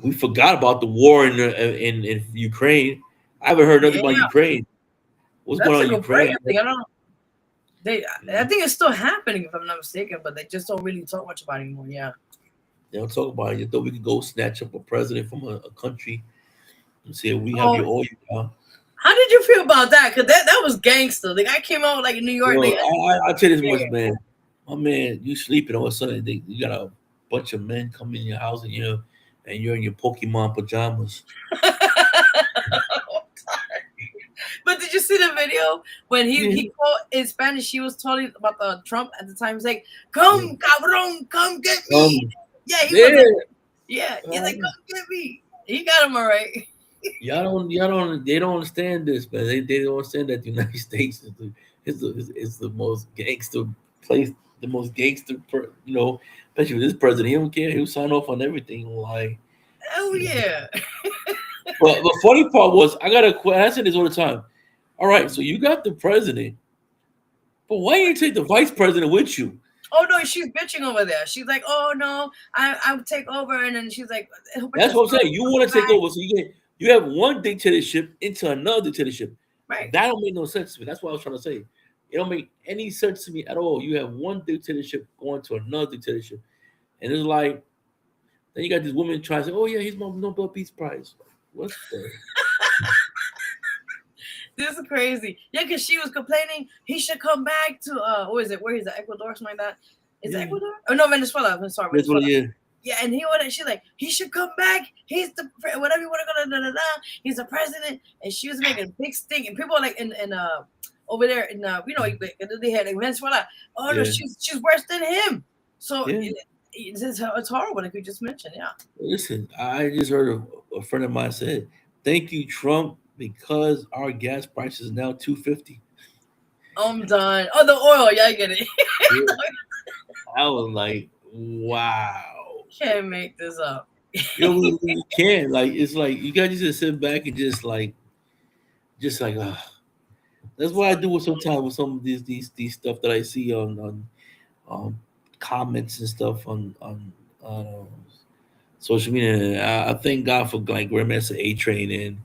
We forgot about the war in Ukraine. I haven't heard nothing Yeah, about Ukraine. What's going that's on like in a Ukraine? brand thing. I don't know. I think it's still happening if I'm not mistaken, but they just don't really talk much about it anymore. Yeah. They don't talk about it. You thought we could go snatch up a president from a country and say we have Oh, your oil now. how did you feel about that? Because that was gangster. The guy came out like in New York. Well, Like, I'll tell you this yeah. much, man. My man, you sleeping all of a sudden. You got a bunch of men coming in your house and you're in your Pokemon pajamas. But did you see the video when Yeah, he called in Spanish? He was talking about the Trump at the time. He's like, yeah. "Come, cabrón, come get me." Yeah, he was Yeah. like, "Yeah." He's like, "Come get me." He got him all right. They don't understand this, man. They don't understand that the United States is the most gangster place, the most gangster, especially with this president. He don't care. He'll sign off on everything. Like, Oh you know. yeah. But the funny part was, I say this all the time. All right, so you got the president, but why didn't you take the vice president with you? Oh no, she's bitching over there. She's like, "Oh no, I'll take over," and then she's like, "But That's just what I'm saying. You want to take over, so you have one dictatorship into another dictatorship. right." That don't make no sense to me. That's what I was trying to say. It don't make any sense to me at all. You have one dictatorship going to another dictatorship, and it's like then you got this woman trying to say, "Oh yeah, he's my Nobel Peace Prize." What the? This is crazy. Yeah, because she was complaining he should come back to what is it? Where is it? Ecuador or something like that? Is it Yeah, Ecuador? Oh no, Venezuela. I'm sorry, that's what Venezuela. it is. Yeah, and he wanted. She's like, he should come back. He's the whatever you want to go. Da, da, da. He's the president, and she was making a big stink. And people are like in over there in they had like Venezuela. Oh no, Yeah, she's worse than him. So yeah. it's horrible, like we just mentioned. Yeah. Listen, I just heard a friend of mine said, "Thank you, Trump, because our gas price is now 250." I'm done. Oh, the oil. Yeah, I get it. Yeah. I was like, "Wow." Can't make this up. We can like it's like you guys just sit back and just like that's what I do with sometimes with some of these stuff that I see on um, comments and stuff on social media. I thank God for like Grandmaster A Train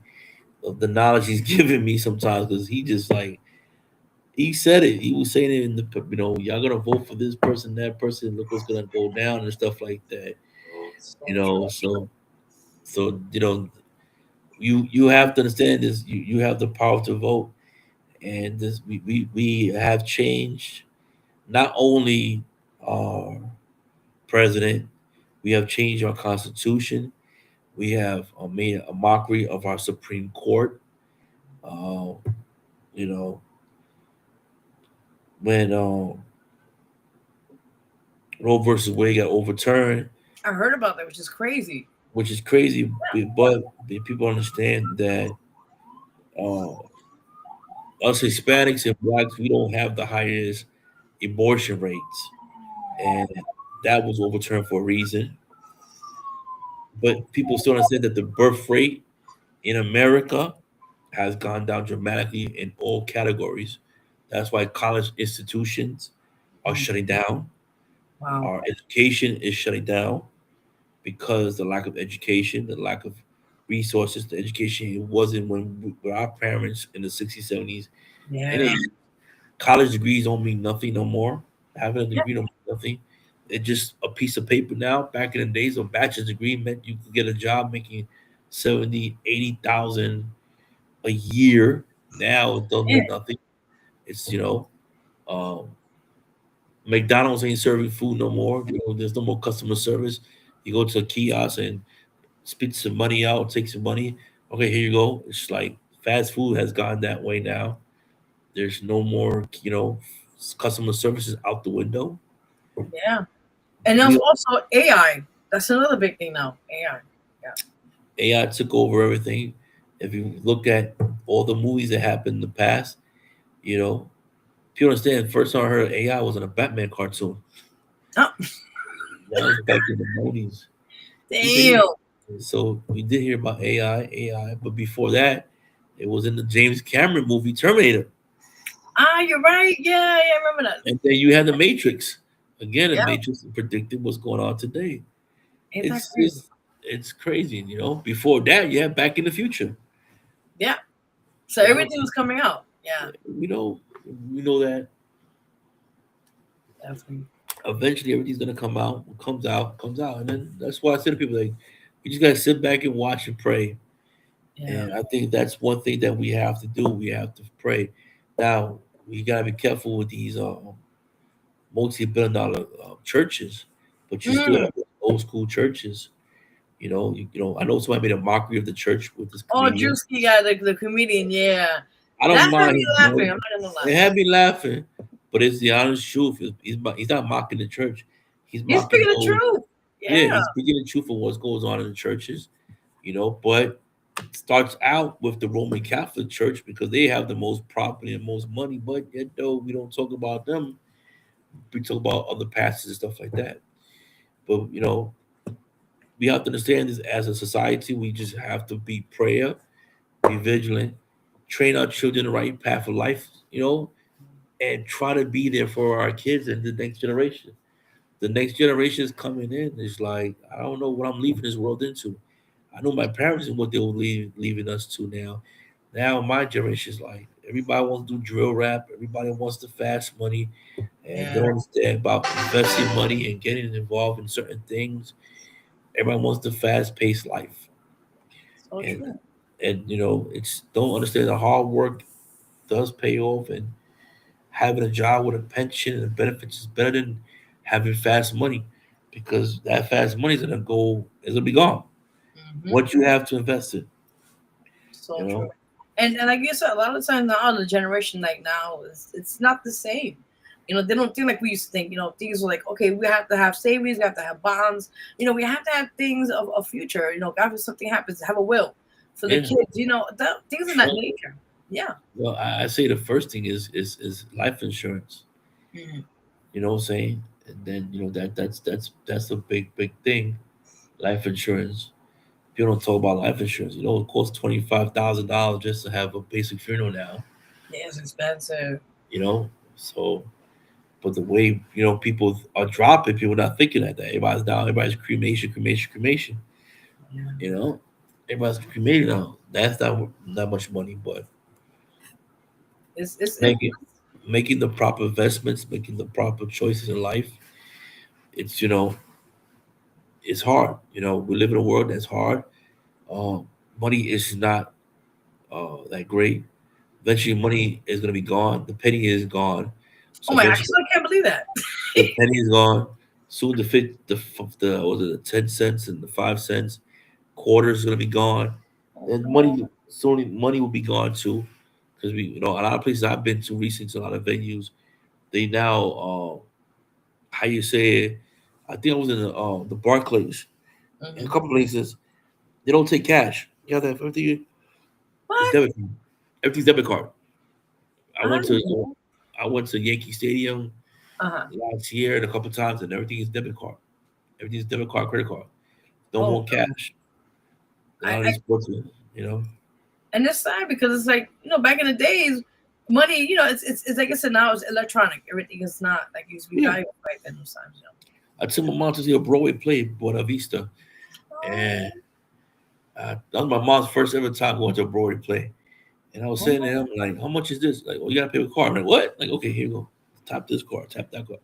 and the knowledge he's giving me sometimes because he just like he said it. He was saying it in the y'all gonna vote for this person, that person. Look what's gonna go down and stuff like that. So true. So you have to understand this. You have the power to vote, and this we have changed not only our president, we have changed our constitution. We have made a mockery of our Supreme Court. Uh, you know, when Roe versus Wade got overturned, I heard about that, which is crazy. which is crazy, but people understand that uh, us Hispanics and blacks, we don't have the highest abortion rates, and that was overturned for a reason. But people still understand that the birth rate in America has gone down dramatically in all categories. That's why college institutions are shutting down. Wow. Our education is shutting down because the lack of education, the lack of resources. The education it wasn't when our parents in the 60s, 70s, and Yeah. 80s. College degrees don't mean nothing no more. Having a Yeah. degree don't mean nothing. It's just a piece of paper now. Back in the days, a bachelor's degree meant you could get a job making 70, 80,000 a year. Now it don't Yeah. mean nothing. It's um, McDonald's ain't serving food no more. There's no more customer service. You go to a kiosk and spit some money out, take some money. Okay, here you go. It's like fast food has gone that way now. There's no more, customer services out the window. Yeah. And there's We also AI. That's another big thing now. AI. Yeah. AI took over everything. If you look at all the movies that happened in the past, you know, people understand. First time I heard AI was in a Batman cartoon. Oh, That was back in the 90s. You did. damn. So we did hear about AI, but before that, it was in the James Cameron movie Terminator, Ah, you're right. Yeah, yeah, I remember that. and then you had the Matrix. Again, the Yeah, Matrix predicted what's going on today. ain't that It's crazy? it's it's crazy, you know. Before that, you had Back in the Future. Yeah. So You know, everything was coming out. Yeah, we know we know that definitely. eventually everything's gonna come out. What comes out, and then that's why I say to people like, you just gotta sit back and watch and pray. Yeah. And I think that's one thing that we have to do. We have to pray. Now we gotta be careful with these multi-billion-dollar churches, but you still Mm. have old school churches. I know somebody made a mockery of the church with this Oh, comedian. Drewski guy, the comedian. Yeah, I don't that had mind me him. laughing. I'm not gonna It lie. had me laughing, but it's the honest truth. He's not mocking the church. He's He's mocking speaking the those. truth. Yeah, Yeah. he's speaking the truth of what goes on in the churches. But it starts out with the Roman Catholic Church because they have the most property and most money. But yet, though, we don't talk about them. We talk about other pastors and stuff like that. But we have to understand this as a society. We just have to be prayer, be vigilant, train our children the right path of life. And try to be there for our kids and the next generation. The next generation is coming in. It's like I don't know what I'm leaving this world into. I know my parents and what they were leaving us to now. Now my generation is like everybody wants to do drill rap. Everybody wants the fast money, and they Yeah. don't understand about investing money and getting involved in certain things. Everyone wants the fast paced life, So and true. it's don't understand the hard work does pay off, and having a job with a pension and benefits is better than having fast money because that fast money is gonna be gone. Hmm. What you have to invest in, So you true. know. And like you said, a lot of times now the generation like now is it's not the same. They don't think like we used to think. Things were like, okay, we have to have savings, we have to have bonds. We have to have things of a future. God, if something happens, have a will for the Yeah, kids. Things of that sure. nature. Yeah. Well, I say the first thing is life insurance. Mhm. You know what I'm saying? And then that's a big thing. Life insurance. People don't talk about life insurance. It costs $25,000 just to have a basic funeral now. Yeah, it's expensive. You know, so but the way people are dropping, people not thinking like that. Everybody's cremation, cremation, cremation. Yeah. You know, everybody's cremated now. That's not much money, but It's making making the proper investments, making the proper choices in life. It's it's hard. We live in a world that's hard. Um, Money is not that great. Eventually, money is gonna be gone. The penny is gone. oh So my, eventually, actually I can't believe that. the penny is gone. Soon, the was it the 10 cents and the 5 cents quarter is gonna be gone, and money will be gone too, because a lot of places I've been to recently, a lot of venues, they now how you say it, I think I was in the Barclays, in a Mhm. couple places they don't take cash. You have to have everything is What? debit. Everything's debit card. I I went didn't to know. I went to Yankee Stadium Uh-huh. last year and a couple times, and everything is debit card. Everything's debit card, credit card. No Oh, more cash. A lot of I these sports, you know. and it's sad because it's like, back in the days, money, it's like I said, now it's electronic. Everything is not like it used to be Yeah, valuable back then those times. I took my mom to see a Broadway play, Buena Vista, and that was my mom's first ever time going to a Broadway play. And I was saying to Oh, him, like, how much is this? Like, oh, you gotta pay with card. I'm like, what? Like, okay, here you go. Tap this card, tap that card.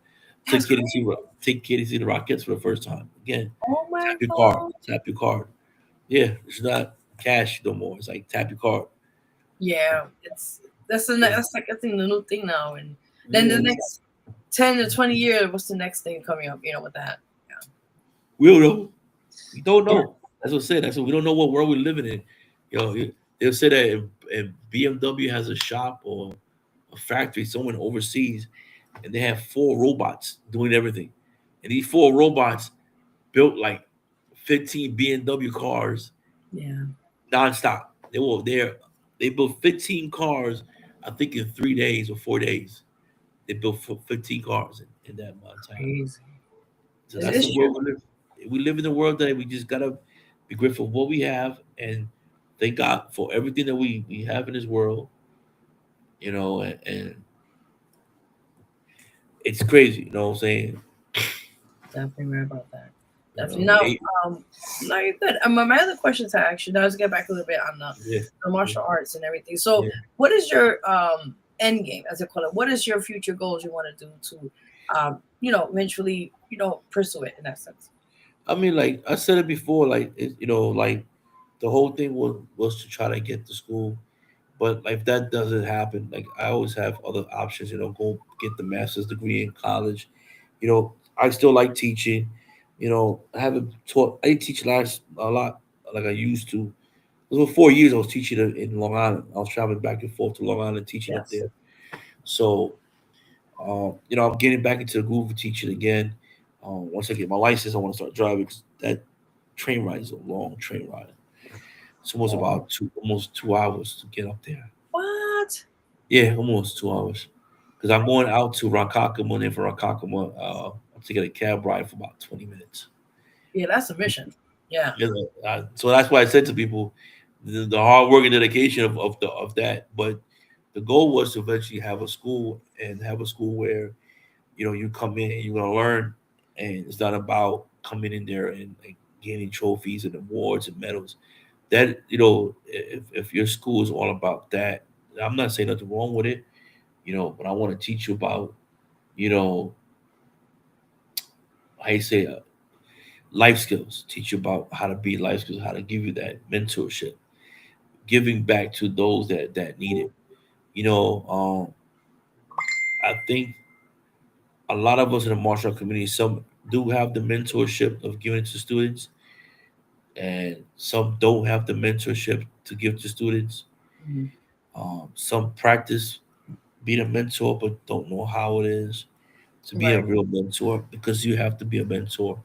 that's crazy. Take Katie to see the Rockettes for the first time. Again, Oh tap my your card, god. tap your card. Yeah, it's not cash no more. It's like tap your card. Yeah, that's like I think the new thing now. And then the Yeah, next 10 to 20 years, what's the next thing coming up? With that. we don't know. We don't Yeah. know. That's what I said. That's what we don't know what world we're living in. They'll say that if BMW has a shop or a factory somewhere overseas, and they have four robots doing everything, and these four robots built like 15 BMW cars Yeah. nonstop. They were there. They built 15 cars, I think, in 3 days or 4 days. They built 15 cars in that amount of time. Crazy. So It's, that's the it's world true. we live. We live in the world that we just gotta be grateful for what we have and thank God for everything that we have in this world. And it's crazy. You know what I'm saying? Definitely right about that. You Definitely. know, Now, hey, no, you're good. My other question to ask you, now let's get back a little bit on yeah, the yeah, martial arts and everything. So, yeah. what is your end game, as I call it? What is your future goals you want to do to, eventually, pursue it in that sense? I mean, like I said it before, like like the whole thing was to try to get to school. But like, if that doesn't happen, like I always have other options. Go get the master's degree in college. I still like teaching. I haven't taught. I didn't teach last a lot like I used to. It was 4 years I was teaching in Long Island. I was traveling back and forth to Long Island teaching up Yes. there. So, I'm getting back into the groove of teaching again. Once I get my license, I want to start driving because that train ride is a long train ride. It's almost Oh, about almost 2 hours to get up there. what? Yeah, almost 2 hours. Because I'm going out to Ronkonkoma, and then from Ronkonkoma, I'm taking a cab ride for about 20 minutes. Yeah, that's a mission. Yeah. So that's why I said to people, the hard work and dedication of that. But the goal was to eventually have a school and have a school where you come in and you're gonna learn, and it's not about coming in there and like, gaining trophies and awards and medals. That if your school is all about that, I'm not saying nothing wrong with it, but I want to teach you about, you know, how you say life skills. Teach you about how to be life skills, how to give you that mentorship, giving back to those that need it. I think a lot of us in the martial art community, some do have the mentorship of giving it to students, and some don't have the mentorship to give to students. Mhm. Some practice being a mentor but don't know how it is to be a Right. real mentor, because you have to be a mentor.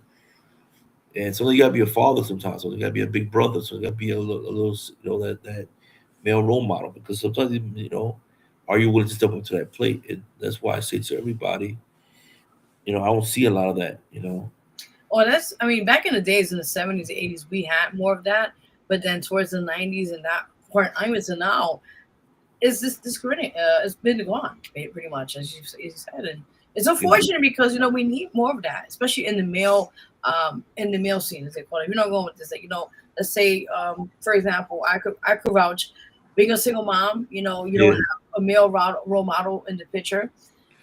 And so you gotta be a father sometimes. So you gotta be a big brother. So you gotta be a little that male role model. Because sometimes are you willing to step up to that plate? And that's why I say to everybody, I don't see a lot of that. Well, I mean, back in the days in the 70s, 80s, we had more of that. But then towards the 90s and that part, I mean, to now, is this discriminating? It's been gone pretty much, as you said. And it's It- unfortunate because, we need more of that, especially in the male scene, as they call it. You're not going with this, like, let's say, for example, I could vouch being a single mom, you don't yeah, have a male role model in the picture.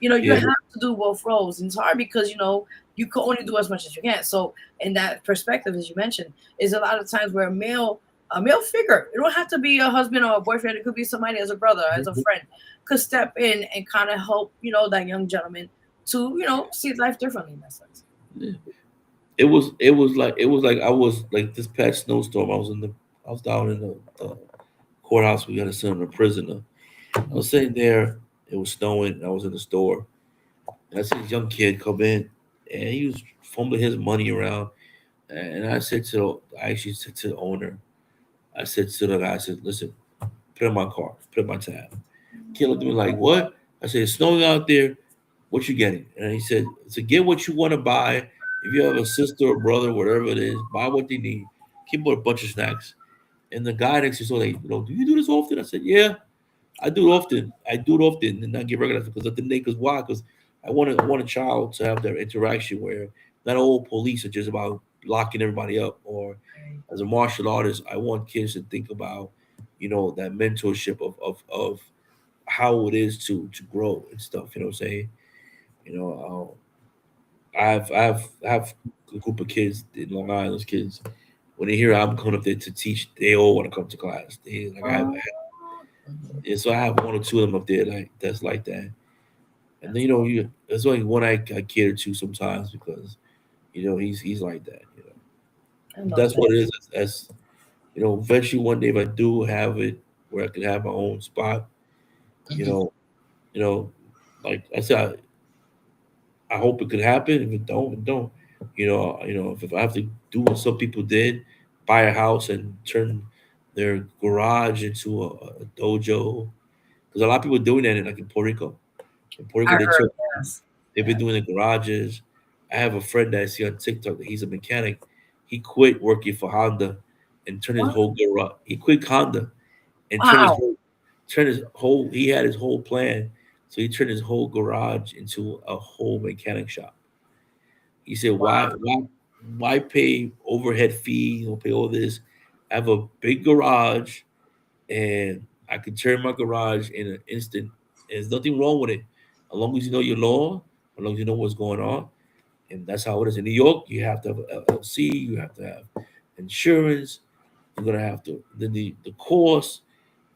You yeah, have to do both roles. And it's hard because, you can only do as much as you can. So in that perspective, as you mentioned, is a lot of times where a male figure, it don't have to be a husband or a boyfriend, it could be somebody as a brother, as a friend, could step in and kind of help, that young gentleman to, see life differently in that sense. yeah. It was like I was like this past snowstorm. I was down in the courthouse. We got to send him to prisoner. I was sitting there. It was snowing. I was in the store. And I see this young kid come in, and he was fumbling his money around. And I actually said to the owner, I said to the guy, I said, listen, put in my car, put in my tab. Kid looked at me like, what? I said, it's snowing out there. What you getting? And he said, to get what you want to buy. If you have a sister or brother, whatever it is, buy what they need. Keep a bunch of snacks. And the guy next to me said, like, do you do this often? I said, yeah. I do it often. I do it often and not get recognized because of the name. Because why? Because I want a child to have that interaction where not all police are just about locking everybody up. Or as a martial artist, I want kids to think about, that mentorship of how it is to grow and stuff. You know what I'm saying? You know, I have a group of kids in Long Island. Those kids, when they hear I'm coming up there to teach, they all want to come to class. They like Oh, yeah, so I have one or two of them up there like that's like that. And then there's only one I cater to sometimes because he's like that. I But love that's that. what it is. As eventually one day if I do have it where I could have my own spot, you Mhm. know, you know, like I said, I hope it could happen. If it don't, it don't. If I have to do what some people did, buy a house and turn their garage into a dojo. Because a lot of people are doing that in like in Puerto Rico. In Puerto I Rico, heard. Yes. they've been doing the garages. I have a friend that I see on TikTok that he's a mechanic. He quit working for Honda and turned his What? whole garage. He quit Honda and Wow. he had his whole plan. So he turned his whole garage into a whole mechanic shop. He said, Wow. why pay overhead fee, pay all this? I have a big garage and I can turn my garage in an instant. There's nothing wrong with it. As long as you know your law, as long as you know what's going on. And that's how it is. In New York, you have to have a LLC, you have to have insurance, you're gonna have to the cost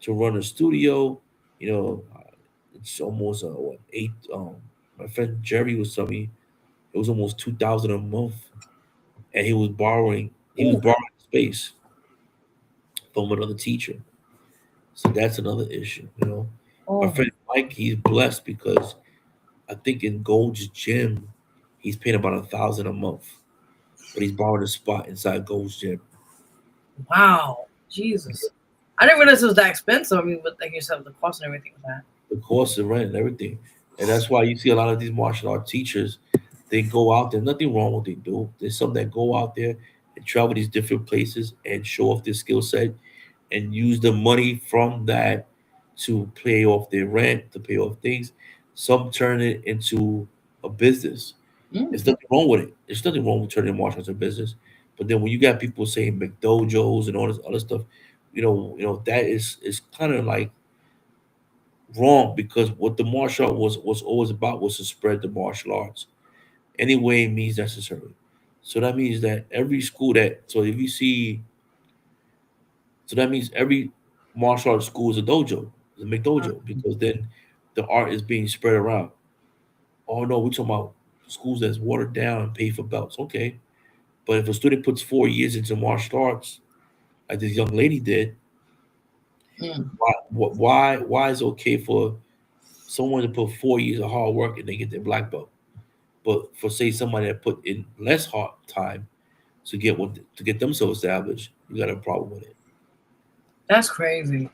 to run a studio, you know, it's almost what eight my friend Jerry was telling me it was almost 2,000 a month and he was Ooh. borrowing space from another teacher. So that's another issue. My Oh. friend Mike, he's blessed because I think in Gold's Gym, he's paying about 1,000 a month, but he's borrowing a spot inside Gold's Gym. Wow. Jesus. I didn't realize it was that expensive. I mean, with like you said, the cost and everything with that. The cost of rent and everything. And that's why you see a lot of these martial art teachers, they go out there, nothing wrong with what they do. There's some that go out there and travel these different places and show off their skill set and use the money from that to pay off their rent, to pay off things. Some turn it into a business. Mm. There's nothing wrong with it. There's nothing wrong with turning martial arts into a business. But then when you got people saying McDojos and all this other stuff, that is kind of like wrong because what the martial art was always about was to spread the martial arts any way it means necessary. So that means that every school that so if you see so that means every martial arts school is a dojo, is a McDojo, because then the art is being spread around. Oh no, we're talking about schools that's watered down and pay for belts. Okay. But if a student puts 4 years into martial arts, like this young lady did, Mm. why is it okay for someone to put 4 years of hard work and they get their black belt? But for say somebody that put in less hard time to get themselves established, you got a problem with it. That's crazy.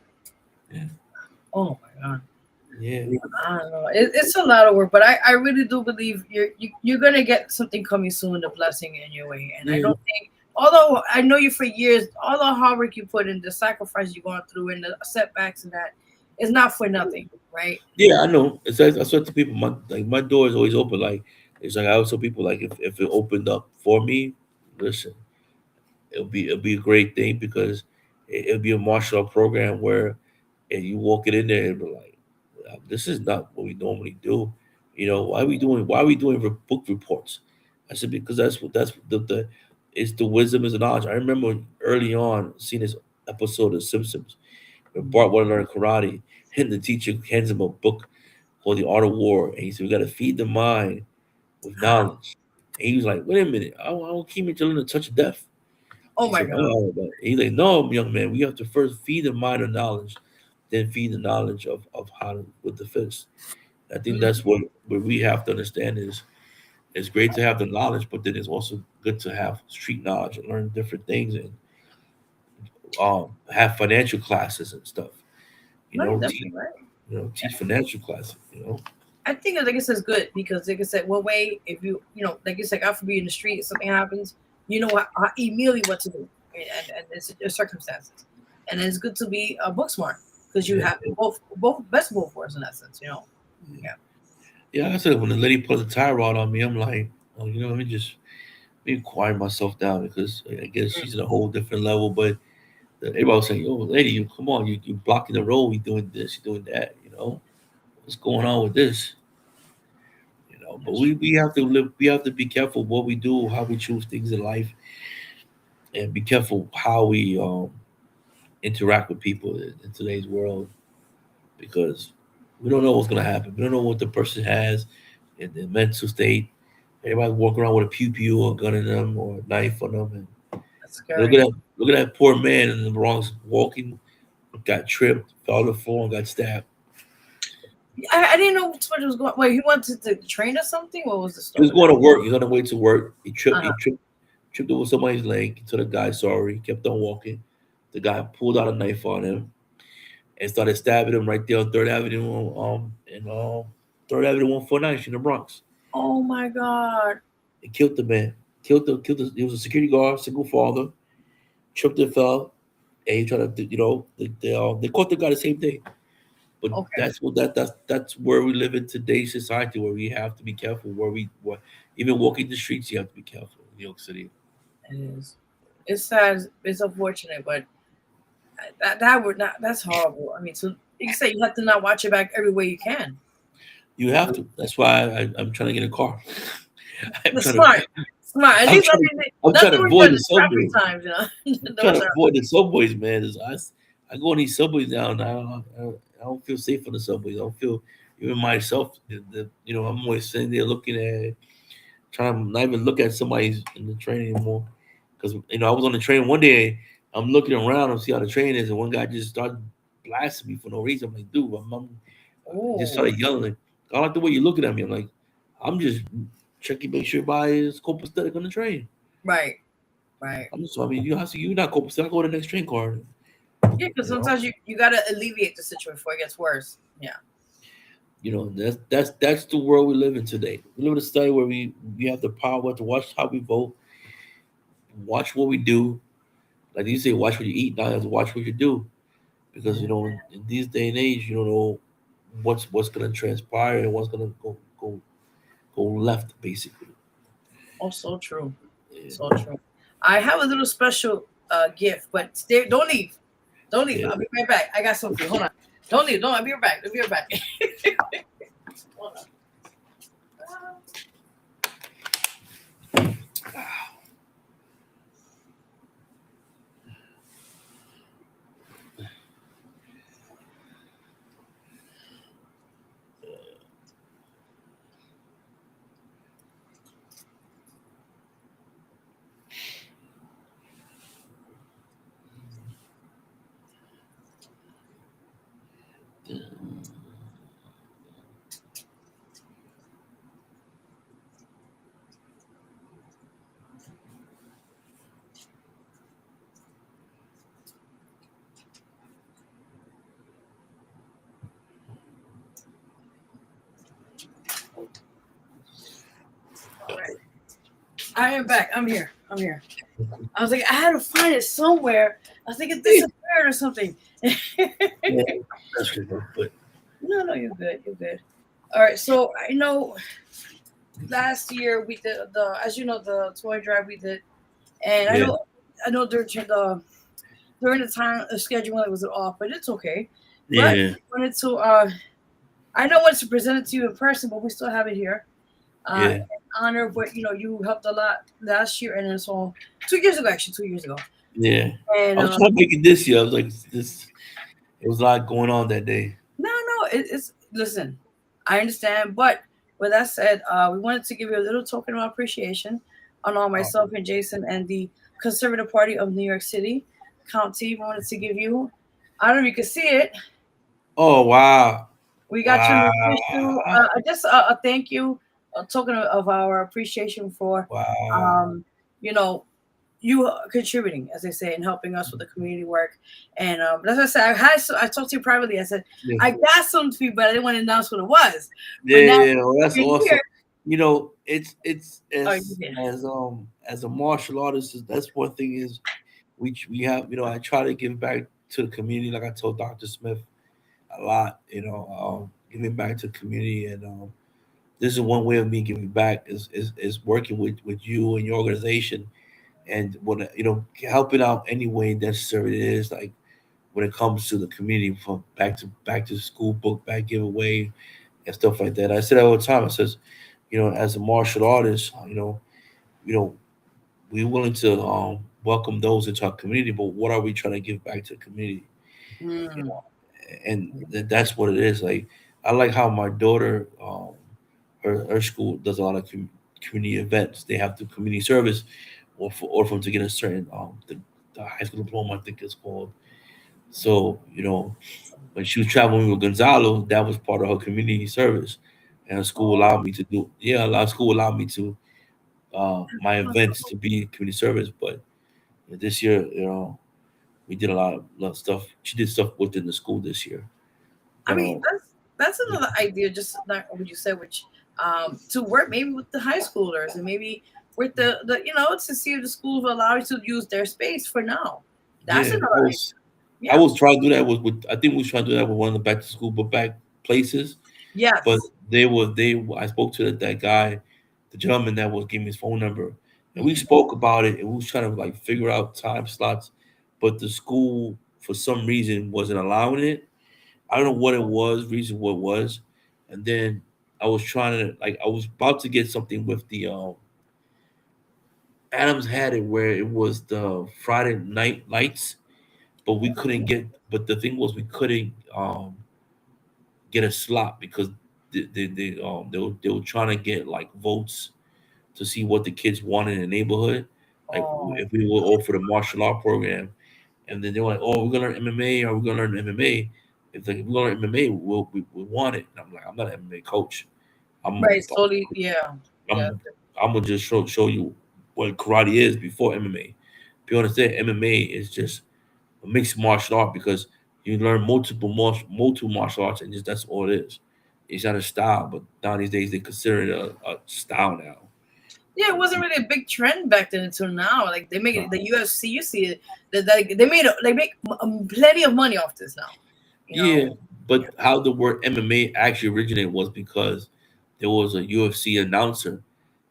Yeah. Oh my god. Yeah. I don't know. It's a lot of work, but I really do believe you're gonna get something coming soon, the blessing in your way. And I don't think, although I know you for years, all the hard work you put in, the sacrifice you're going through, and the setbacks and that, is not for nothing, right? Yeah, I know. I said to people, my door is always open. Like it's like I always tell people, like if it opened up for me, listen, it'll be a great thing because it'll be a martial art program where and you walk it in there and be like, this is not what we normally do. Why are we doing book reports? I said because that's the it's the wisdom is the knowledge. I remember early on seeing this episode of Simpsons where Bart wanted to learn karate, and the teacher hands him a book called The Art of War, and he said, "We got to feed the mind with knowledge." And he was like, "Wait a minute, I don't keep me to learn the touch of death." Oh He my said, god. "No," but he's like, "No, young man, we have to first feed the mind of knowledge, then feed the knowledge of how to with the fist." I think Mm. that's what we have to understand is it's great to have the knowledge, but then it's also good to have street knowledge and learn different things and have financial classes and stuff. You No, you're know, definitely teach right. teach financial classes. I think like I said, it's good because like I said, one way if like you said, God forbid in the street, if something happens, you know immediately what to do, and it's your circumstances, and it's good to be book smart because you Yeah. have both best of both worlds in that sense. Yeah. Yeah, like I said, when the lady put the tie rod on me, I'm like, oh, let me just quiet myself down because I guess she's at a whole different level. But everybody was saying, "Yo, lady, you come on, you blocking the road, you doing this, you doing that, what's going on with this?" But we have to live. We have to be careful what we do, how we choose things in life, and be careful how we interact with people in today's world because we don't know what's gonna happen. We don't know what the person has in their mental state. Everybody walk around with a pew pew or a gun in them or a knife on them. And That's look scary. at that! Look at that poor man in the Bronx walking, got tripped, fell to the floor, and got stabbed. I didn't know what was going. Wait, he wanted to train or something. What was the He was story? going to work. He's on the way to work. He tripped. Uh-huh. He tripped tripped over somebody's leg. Told the guy sorry, kept on walking. The guy pulled out a knife on him and started stabbing him right there on Third Avenue, in Third Avenue 149 in the Bronx. Oh my God. It killed the man. Killed the. He was a security guard, single father. Tripped and fell, and he tried to, they caught the guy the same day. But Okay. that's where we live in today's society, where we have to be careful. What even walking the streets, you have to be careful in New York City. It is. It's sad. It's unfortunate, but that would not. That's horrible. I mean, so you can say you have to not watch it back every way you can. You have to. That's why I'm trying to get a car. I'm But trying to. smart, smart. At I'm least I trying. mean, I'm trying to nothing worse avoid than the the traffic subway. times, I'm trying Those to are avoid the subways, man. I go on these subways now, and I don't feel safe on the subways. I don't feel even myself. I'm always sitting there looking at, trying to not even look at somebody's in the train anymore. Because I was on the train one day. I'm looking around and see how the train is, and one guy just started blasting me for no reason. I'm like, dude, I just oh, started yelling. I don't like the way you're looking at me. I'm like, I'm just checking, make sure everybody is copacetic on the train. right, right. I mean, you're not copacetic. I go to the next train car. Yeah, because You know, sometimes you gotta alleviate the situation before it gets worse. Yeah. that's the world we live in today. We live in a society where we have the power to watch how we vote, watch what we do. Like you say, watch what you eat. Now you have to watch what you do, because in these day and age, you don't know what's gonna transpire and what's gonna go left, basically. Oh, so true. So Yeah, true. I have a little special gift, but stay. Don't leave. Don't leave. yeah. I'll be right back. I got something for you. Hold on. Don't leave. Don't. I'll be right back. I'll be right back. Hold on. All right. I am back. I'm here. I'm here. I was like, I had to find it somewhere. I think it disappeared or something. Yeah, that's good. But No, no, you're good. You're good. All right. So I know last year we did as you know, the toy drive we did, and yeah, I know during the time the schedule when it was off, but it's okay. But yeah, I wanted to I know when to present it to you in person, but we still have it here. In yeah, honor of what you helped a lot last year, and then so 2 years ago, actually 2 years ago, yeah. and I was trying to make it this year. I was like, this. It was a lot going on that day. no, it's listen. I understand, but with that said, we wanted to give you a little token of appreciation on all Oh, myself and Jason and the Conservative Party of New York City County. We wanted to give you. I don't know if you can see it. oh, wow, We got you wow, an official, just a thank you, a token of our appreciation for, wow. um, you know, you contributing, as they say, and helping us with the community work. And as I said, I talked to you privately. I said Yeah, I got something for you, but I didn't want to announce what it was. But now yeah. Well, that's you're awesome. here. It's Oh, you did. as a martial artist. That's one thing is we have. I try to give back to the community, like I told Dr. Smith a lot. Giving back to the community, and this is one way of me giving back is working with you and your organization, and what helping out any way necessary it is, like when it comes to the community, from back to school book bag giveaway and stuff like that. I said that all the time. I says, as a martial artist, you know, we're willing to welcome those into our community, but what are we trying to give back to the community? You Mm. know, and that's what it is. Like I like how my daughter, her school does a lot of community events. They have to community service, or for them to get a certain the high school diploma, I think it's called. So when she was traveling with Gonzalo, that was part of her community service, and her school allowed Oh, me to do. Yeah, a lot of school allowed me to my events to be community service. But this year, we did a lot of stuff. She did stuff within the school this year. I But mean, that's another idea. Just like what you said, which to work maybe with the high schoolers and maybe with the to see if the schools will allow you to use their space for now. That's yeah, another idea. I Yeah. was trying to do that with I think we was trying to do that with one of the back to school but back places. But Yes. I spoke to that guy, the gentleman that was giving me his phone number, and we Mhm. spoke about it, and we was trying to like figure out time slots, but the school for some reason wasn't allowing it. I don't know what it was, reason what it was, and then I was trying to I was about to get something with the Adams had it where it was the Friday night lights, but we couldn't get. But the thing was, we couldn't get a slot because they were trying to get like votes to see what the kids wanted in the neighborhood. Like Oh, if we were offered a martial art program, and then they were like, "Oh, we're gonna learn MMA, or we're gonna learn MMA." If we're gonna learn MMA, we want it. And I'm like, I'm not an MMA coach. I'm right. Slowly. Yeah. Yeah. I'm I'm gonna just show you what karate is before MMA. If you understand, MMA is just a mixed martial art because you learn multiple martial arts, and just that's all it is. It's not a style, but now these days they consider it a style now. Yeah, it wasn't really a big trend back then until now. Like they make No. it the UFC. You see it. That they make plenty of money off this now. You know. Yeah, but how the word MMA actually originated was because there was a UFC announcer,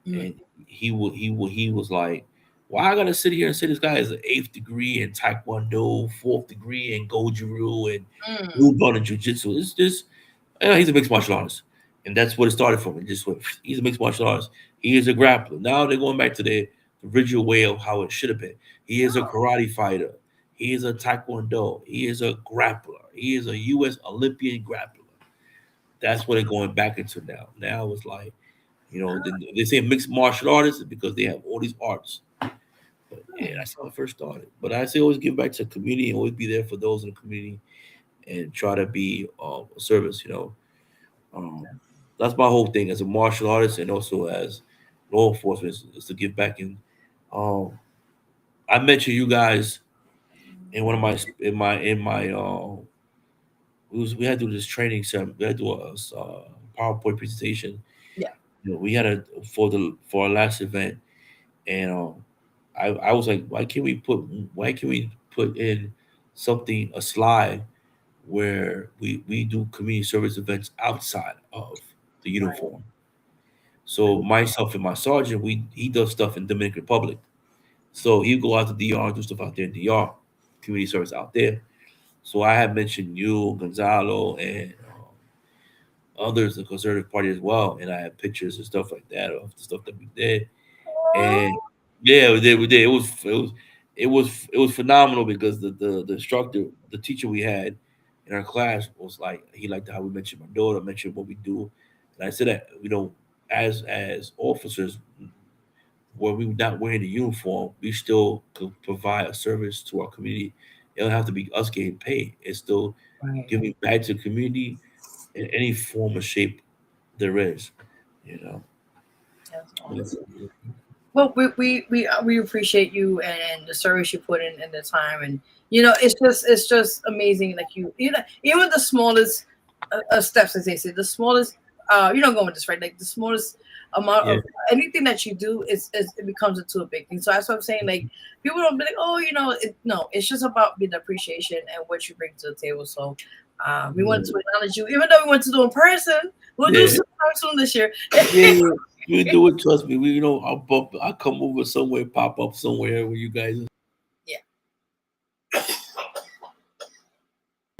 Mm. and he was like, "Why I gotta sit here and say this guy is an eighth degree in Taekwondo, fourth degree in Goju and Mm. blue belt in Jiu Jitsu? It's just he's a mixed martial artist, and that's what it started from. It just went. He's a mixed martial artist. He is a grappler. Now they're going back to the original way of how it should have been. He is a karate fighter. He is a taekwondo. He is a grappler. He is a U.S. Olympian grappler. That's what they're going back into now. Now it's like they say mixed martial artists because they have all these arts. But yeah, that's how it first started. But I say always give back to the community and always be there for those in the community and try to be a service. Um, that's my whole thing as a martial artist and also as law enforcement is to give back. And um, I mentioned you guys in one of my we had to do this training session. We had to do a PowerPoint presentation. Yeah. We had a for our last event, and I was like, why can't we put in something a slide where we do community service events outside of the Right. uniform. So myself and my sergeant, he does stuff in Dominican Republic. So he'd go out to DR, do stuff out there in DR, community service out there. So I had mentioned you, Gonzalo, and others, the conservative party as well, and I had pictures and stuff like that of the stuff that we did. And yeah, we did. We did. It was phenomenal because the instructor, the teacher we had in our class was like he liked how we mentioned my daughter, mentioned what we do, and I said that as officers, when we not wearing the uniform, we still could provide a service to our community. It don't have to be us getting paid. It's still Right. giving back to the community in any form or shape there is. You know. That's awesome. Well, we appreciate you and the service you put in and the time, and it's just amazing. Like even the smallest steps, as they say, the smallest you don't go with this, right? Like the smallest amount Yeah. of anything that you do is it becomes into a big thing. So that's what I'm saying. Like people don't be like, oh, no, it's just about being appreciation and what you bring to the table. So we want to acknowledge you, even though we want to do in person. We'll do Yeah. sometime soon this year. Yeah, you do it. Trust me. I'll come over somewhere, pop up somewhere where you guys Yeah.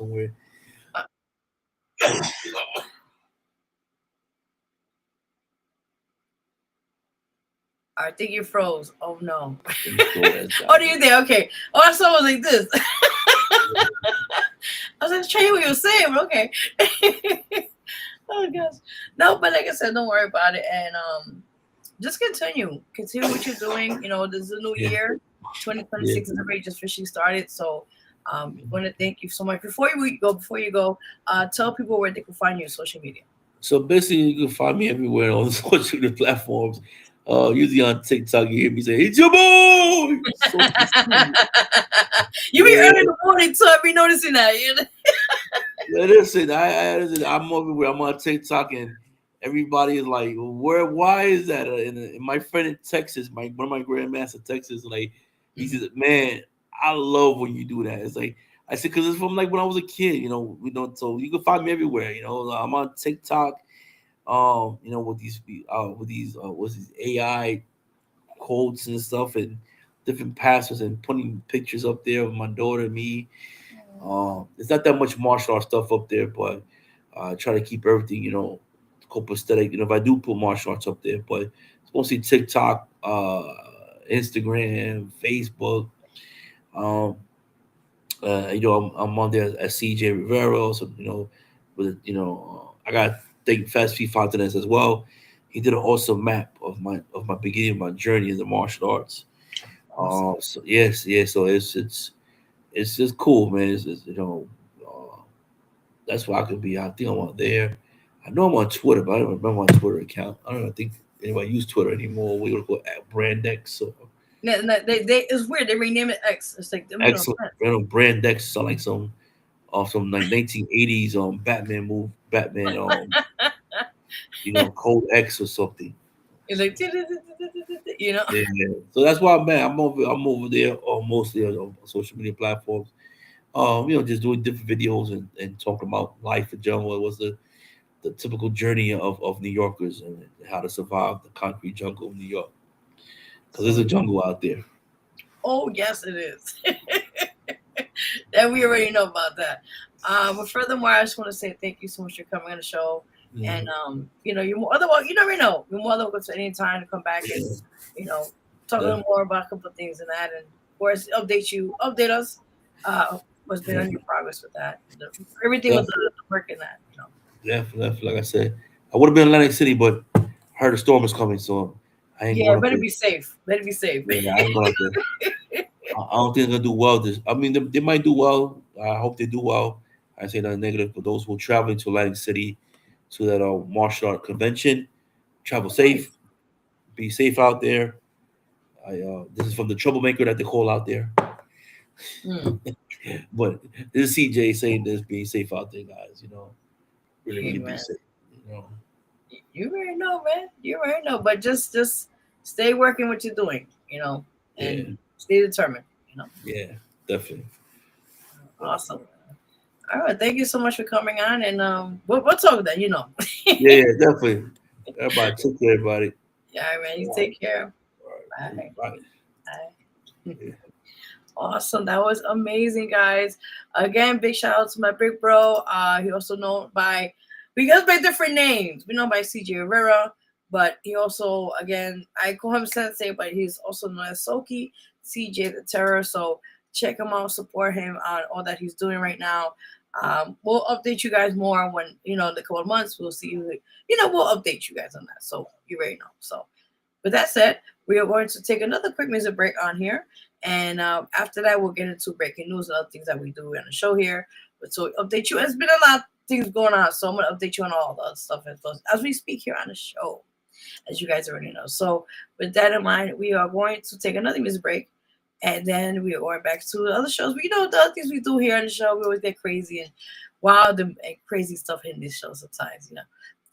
somewhere. I think you froze. Oh no. So that's Oh, do you think? Okay. Oh, I saw it like this. I was like, trying to hear what you were saying, but okay. Oh gosh. No, but like I said, don't worry about it. And just continue. Continue what you're doing. This is a new Yeah. year. 2026 is already just officially started. So want to thank you so much. Before you go, tell people where they can find you on social media. So basically, you can find me everywhere on social media platforms. Usually on TikTok, you hear me say, "It's your boy." So You be yeah. early in the morning too. I be noticing that. You know? Yeah, listen, I'm everywhere. I'm on TikTok, and everybody is like, "Where? Why is that?" And my friend in Texas, one of my grandmas in Texas, like, he says, "Man, I love when you do that." It's like I said, because it's from like when I was a kid, we don't. So you can find me everywhere. I'm on TikTok. What's these AI quotes and stuff, and different pastors, and putting pictures up there of my daughter and me. There's not that much martial art stuff up there, but I try to keep everything, copacetic. If I do put martial arts up there, but it's mostly TikTok, Instagram, Facebook. Um, I'm on there as CJ Rivero, so I got to thank Fast Feet Fontanez as well. He did an awesome map of my beginning of my journey in the martial arts. So yes, yeah, so it's just cool, man. That's why I could be. I think I'm on there. I know I'm on Twitter, but I don't remember my Twitter account. I don't even think anybody use Twitter anymore. We gonna go at Brand X or It's weird. They rename it X. It's like them, excellent. Brand X sound like some like 1980s Batman move, Batman Code X or something. It's like Yeah, yeah. So that's why I'm over there mostly on social media platforms. Just doing different videos and talking about life in general. It was the typical journey of New Yorkers and how to survive the concrete jungle of New York. Because there's a jungle out there. Oh yes, it is. And we already know about that. But furthermore, I just want to say thank you so much for coming on the show. And you're more otherwise you never know. You're more than welcome to any time to come back and talk a little more about a couple of things and that, and of course update us. What's been on your progress with that? Everything with the work in that. Definitely. Like I said, I would have been in Atlantic City, but I heard a storm is coming, so I ain't Yeah, going up better there. be safe. Better be safe. Yeah, I ain't going up there. I don't think they're gonna do well. They might do well. I hope they do well. I say nothing negative for those who are traveling to Atlantic City to that martial art convention. Travel safe. Be safe out there. This is from the troublemaker that they call out there. But this is CJ saying this. Be safe out there, guys. Really, really be Man. safe. You already know, man. You already know. But just stay working what you're doing, and stay determined, Yeah, definitely. Awesome. All right. Thank you so much for coming on, and we'll talk then, Yeah, definitely. Everybody, take care, everybody. Yeah, man. You take care. All right. Bye. Bye. Awesome. That was amazing, guys. Again, big shout out to my big bro. He also known we goes by different names. We know by CJ Rivera, but he also, again, I call him Sensi, but he's also known as Soki, CJ the Terror. So check him out, support him on all that he's doing right now. We'll update you guys more when, in a couple of months, we'll see we'll update you guys on that. So you already know. So with that said, we are going to take another quick music break on here. And after that, we'll get into breaking news and other things that we do on the show here. But so update you. It's been a lot of things going on. So I'm going to update you on all the other stuff as we speak here on the show, as you guys already know. So with that in mind, we are going to take another music break. And then we are going back to the other shows. The other things we do here on the show, we always get crazy and wild and crazy stuff in this show sometimes,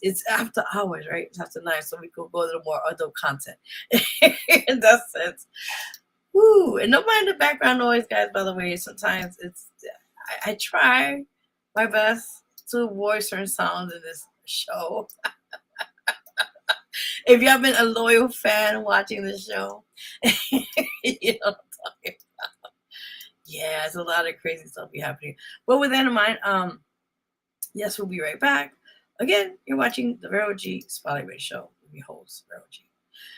It's after hours, right? It's after 9, so we could go a little more adult content in that sense. Woo! And don't mind the background noise, guys, by the way. Sometimes I try my best to avoid certain sounds in this show. If you have been a loyal fan watching the show, you know what I'm talking about. Yeah, it's a lot of crazy stuff happening. But with that in mind, yes, we'll be right back. Again, you're watching the Vero G Spotlight Radio Show with your host, Vero G.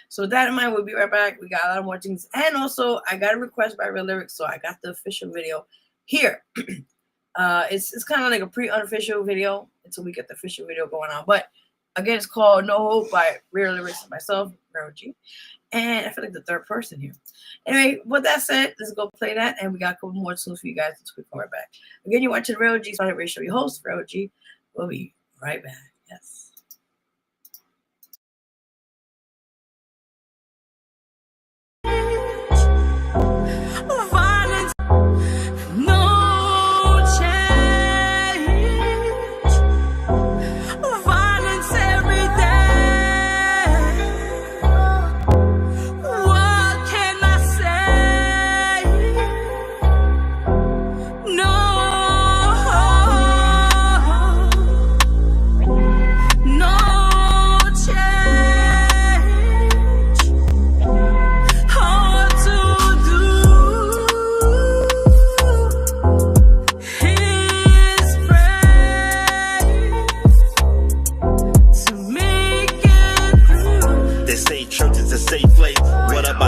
So with that in mind, we'll be right back. We got a lot more things. And also, I got a request by Real Lyrics, so I got the official video here. It's kind of like a pre-unofficial video until we get the official video going on. But again, it's called No Hope by Real Lyrics and myself, Vero G. And I feel like the third person here. Anyway, with that said, let's go play that. And we got a couple more tunes for you guys to come right back. Again, you're watching Vero G Spotlight Radio Show. Your host, Vero G. We'll be right back. Yes.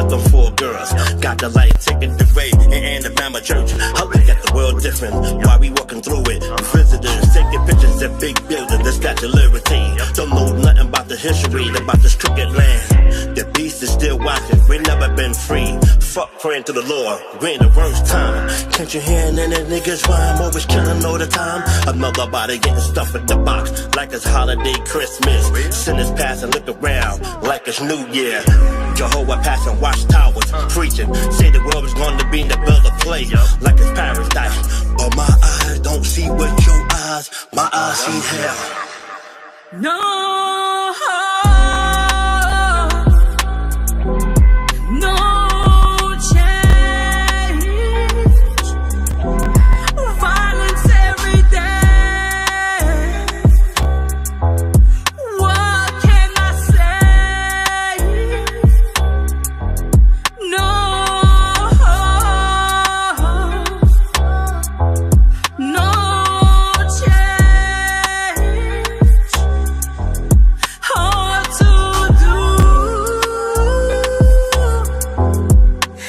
with them 4 girls. Got the light taking the way in Alabama church. I look at the world different while we walking through it. Visitors taking pictures at big buildings, the Statue of Liberty. Don't know nothing about the history, about this crooked land. The beast is still watching, we never been free. Fuck praying to the Lord, we in the worst time. Can't you hear any niggas rhyme? Always killing all the time. Another body getting stuffed in the box like it's holiday Christmas. Sinners pass and look around like it's New Year. Jehovah passing watchtowers, preaching. Say the world is gonna be in the better place, like it's paradise. But my eyes don't see what your eyes, my eyes see hell. No, no change. Violence every day. What can I say? No, no change. Hard to do.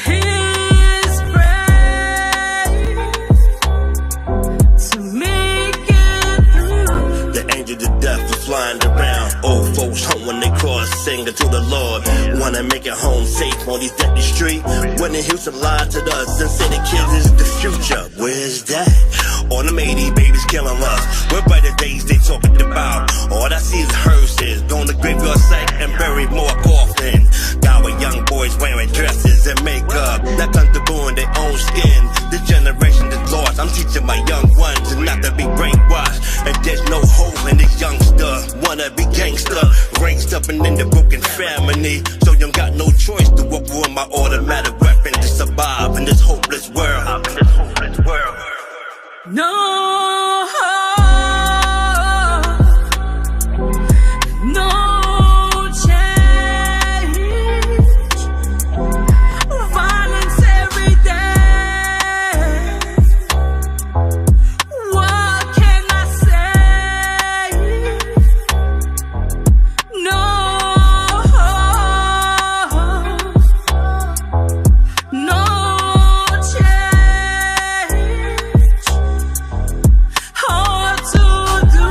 His praise to make it through. The angel of death was flying around. Old folks home when they cross, singing to the Lord. Wanna make it home safe on these deadly streets. When the Houston lied to us and said the kids is the future. Where's that? All them 80 babies killing us. What brighter days they talking about? All I see is hearses, going to graveyard site and bury more coffin. Got with young boys wearing dresses and makeup that comfortable in their own skin. This generation is lost. I'm teaching my young ones not to be brainwashed. And there's no hope in this youngster. Wanna be gangster, raised up and in the broken family. So you got no choice to walk with my automatic weapon to survive in this hopeless world. No, no change. Violence every day. What can I say? No, no change. Hard to do.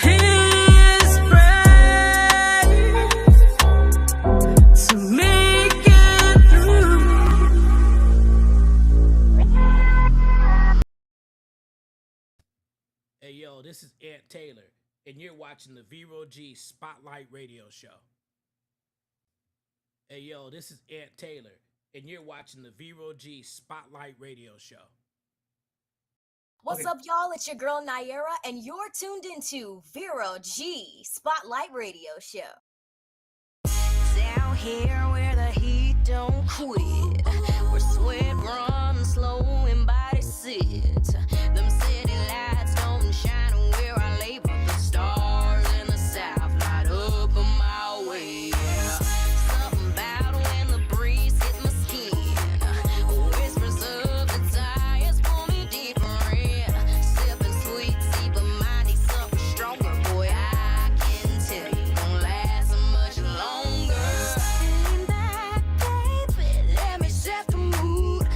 His praise to make it through. Hey yo, this is Aunt Taylor, and you're watching the Vero G Spotlight Radio Show. Hey yo, this is Aunt Taylor, and you're watching the Vero G Spotlight Radio Show. What's up, y'all? It's your girl Naira, and you're tuned into Vero G Spotlight Radio Show. Down here where the heat don't quit, where sweat runs slow and bodies sit. Them city lights don't shine where I lay, but the stars in the south light up a mile away. Something about when the breeze hit my skin, whispers of the tires pull me deeper in. Sipping sweet tea, but mine needs something stronger. Boy, I can tell you won't last much longer. Lean back, baby, let me set the mood.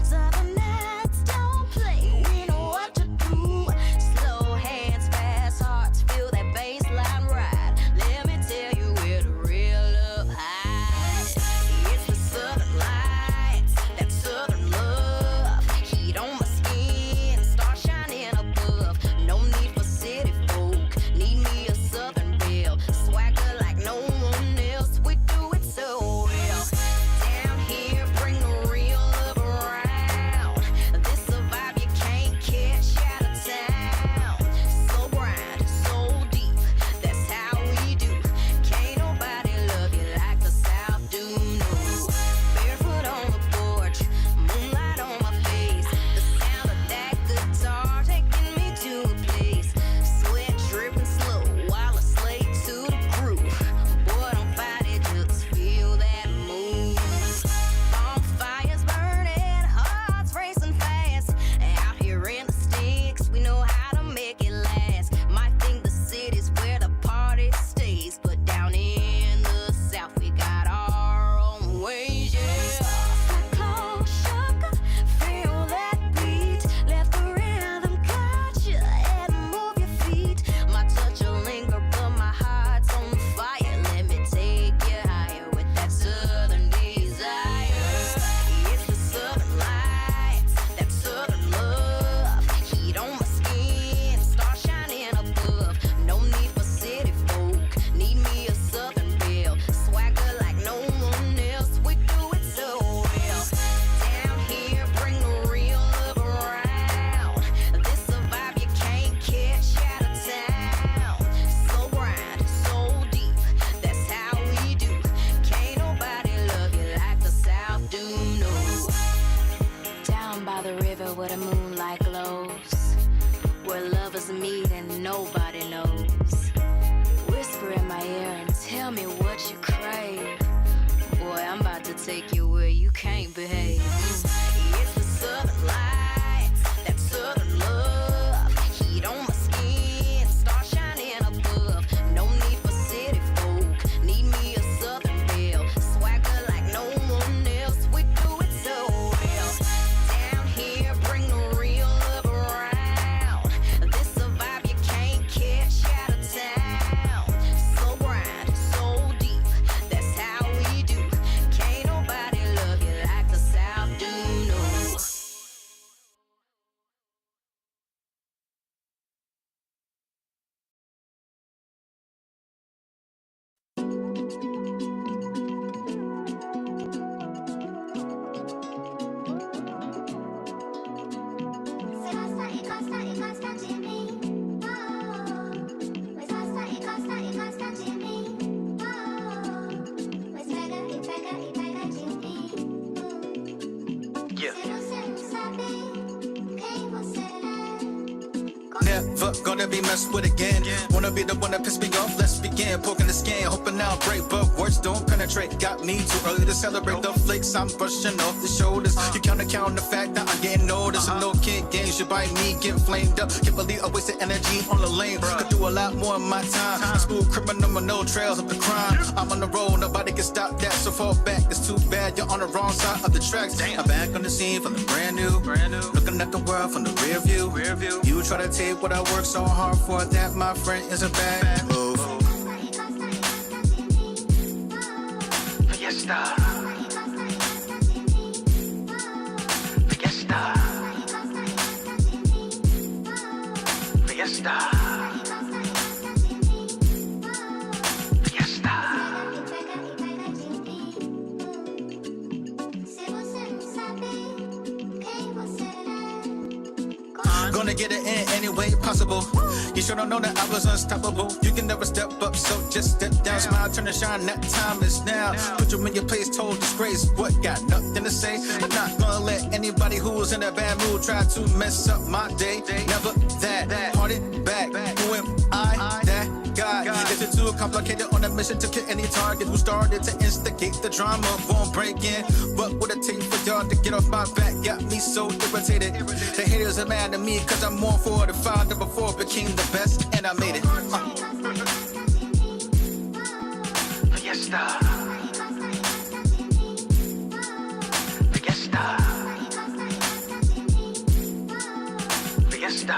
never gonna be messed with again. Wanna be the one that pissed me off, let's begin. Poking the skin, hoping I'll break, but words don't penetrate. Got me too early to celebrate the flakes I'm brushing off the shoulders. You count the fact that I'm getting noticed. No kid games, you by me getting flamed up. Can't believe I wasted energy on the lane. Could do a lot more in my time. Smooth criminal with no trails of the crime. I'm on the road, nobody can stop that, so fall back. It's too bad you're on the wrong side of the tracks. I'm back on the scene feeling brand new. Looking at the world from the rear view. You try to take what I worked so hard for, that my friend is a bad move. Fiesta. Fiesta. Fiesta. Fiesta. Gonna get it in any way possible. You sure don't know that I was unstoppable. You can never step up, so just step down. Smile, turn and shine, that time is now. Put you in your place, told disgrace. What, got nothing to say? I'm not gonna let anybody who was in a bad mood try to mess up my day. Never that, party back. Who am I? That guy. Is it too complicated on a mission to kill any target who started to instigate the drama? Won't break in. What would it take for y'all to get off my back? Got me so irritated. The haters are mad at me cause I'm more fortified than before. Became the best and I made it. Fiesta. Fiesta. Fiesta.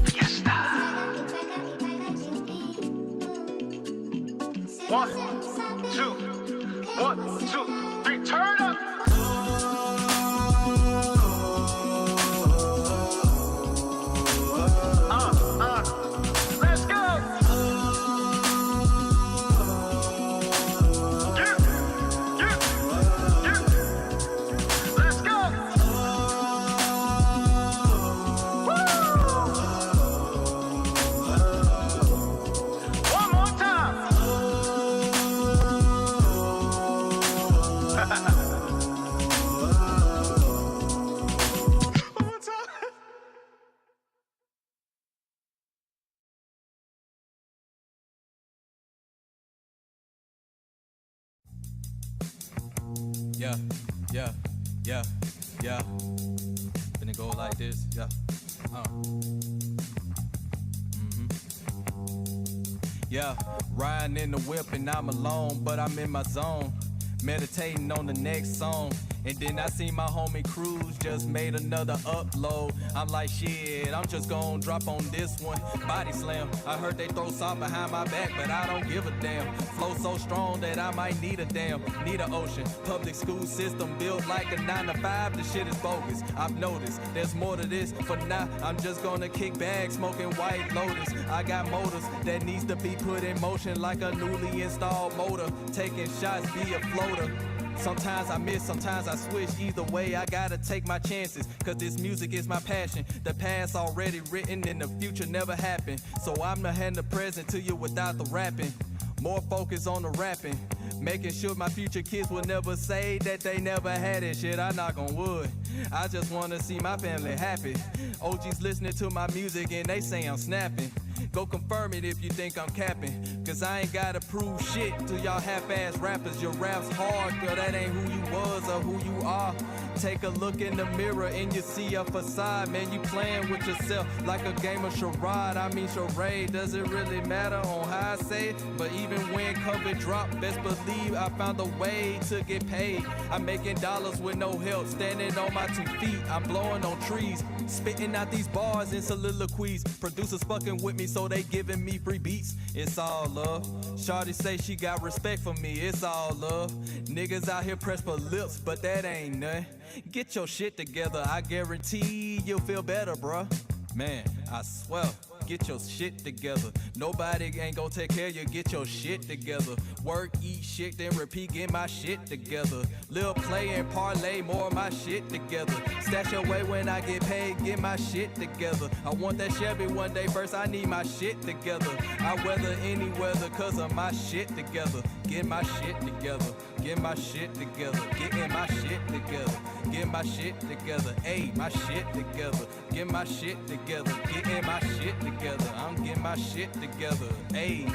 Fiesta. 1, 2, 1, 2, 3, turn up. Let's go. Let's go. One more time. Yeah. Finna go like this, yeah. Yeah, riding in the whip and I'm alone, but I'm in my zone. Meditating on the next song. And then I see my homie Cruz just made another upload. I'm like, shit, I'm just gon' drop on this one. Body slam. I heard they throw salt behind my back, but I don't give a damn. Flow so strong that I might need a dam. Need an ocean. Public school system built like a 9 to 5. The shit is bogus. I've noticed there's more to this. For now, I'm just gonna kick back, smoking White Lotus. I got motors that needs to be put in motion like a newly installed motor. Taking shots via floater. Sometimes I miss, sometimes I switch. Either way, I gotta take my chances, cause this music is my passion. The past already written and the future never happened. So I'm gonna hand the present to you without the rapping. More focus on the rapping, making sure my future kids will never say that they never had it. Shit, I knock on wood. I just wanna see my family happy. OGs listening to my music and they say I'm snapping. Go confirm it if you think I'm capping, cause I ain't gotta prove shit to y'all half-ass rappers. Your rap's hard, girl, that ain't who you was or who you are. Take a look in the mirror and you see a facade. Man, you playing with yourself like a game of charade. I mean charade, does it really matter on how I say it? But even when COVID drop, best believe I found a way to get paid. I'm making dollars with no help, standing on my 2 feet. I'm blowing on trees, spitting out these bars in soliloquies. Producers fucking with me, so they giving me free beats. It's all love. Shawty say she got respect for me. It's all love. Niggas out here pressed for lips, but that ain't nothing. Get your shit together. I guarantee you'll feel better, bruh. Man, I swear. get your shit together. Nobody ain't gon' take care of you, get your shit together. Work, eat shit, then repeat, get my shit together. Lil' play and parlay, more of my shit together. Stash away when I get paid, get my shit together. I want that Chevy one day, first I need my shit together. I weather any weather, cause of my shit together. Get my shit together, get my shit together, getting my shit together, get my shit together, ayy, my shit together, get my shit together, getting my shit together, I'm getting my shit together, ayy.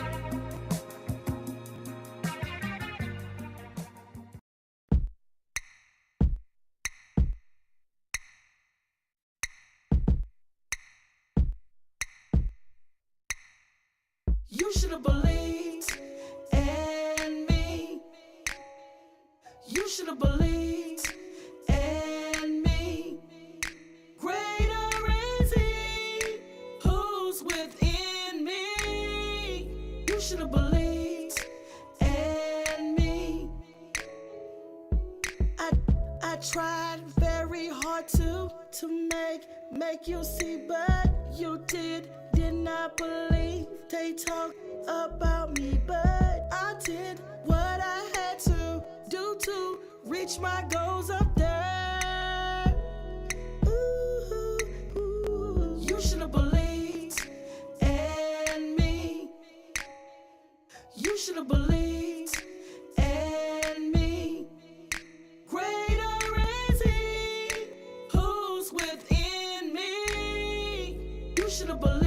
You should have believed in me. You should have believed in me. Greater is He who's within me. You should have believed in me. I tried very hard to make you see, but you did not believe. They talk about me, but I did what I had to do to reach my goals up there. Ooh, ooh. You should have believed in me. You should have believed in me. Greater is He who's within me. You should have believed.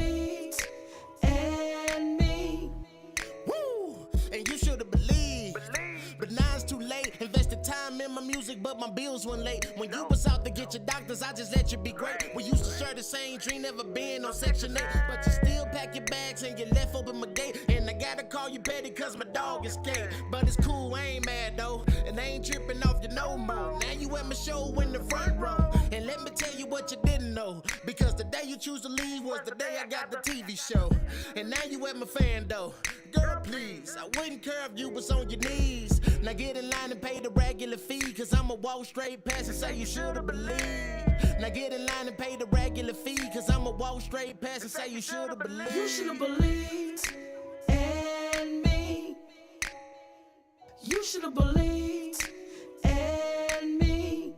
Time in my music, but my bills went late. When you was out to get your doctors, I just let you be great. We used to share the same dream, never been on Section 8. But you still pack your bags and you left open my gate. And I gotta call you petty cause my dog escaped. But it's cool, I ain't mad though. And I ain't tripping off you no more. Now you at my show in the front row. And let me tell you what you didn't know. Because the day you choose to leave was the day I got the TV show. And now you at my fan though. Girl, please, I wouldn't care if you was on your knees. Now get in line and pay the regular fee, cause I'ma walk straight past and say you should've believed. Now get in line and pay the regular fee, cause I'ma walk straight past and say you should've believed. You should've believed in me. You should've believed in me.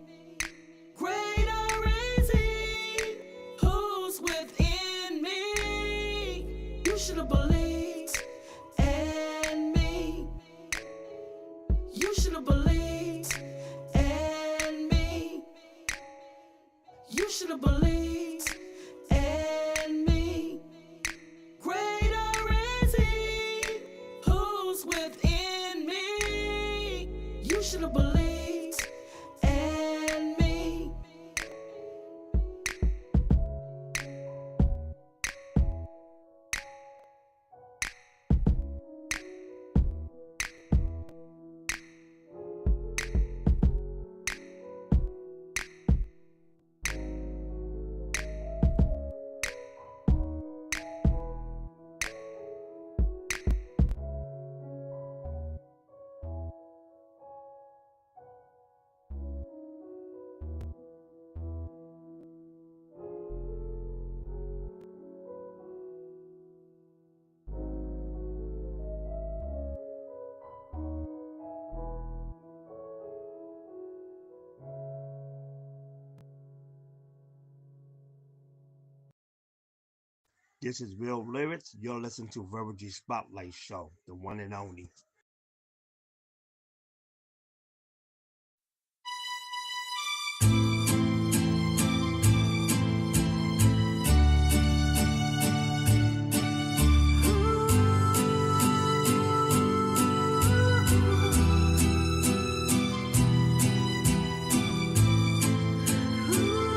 Greater is He who's within me. You should've believed. You should have believed in me. You should have believed in me. Greater is He who's within me. You should have believed in me. This is Real Lyrics. You're listening to Vero G Spotlight Show, the one and only. Ooh.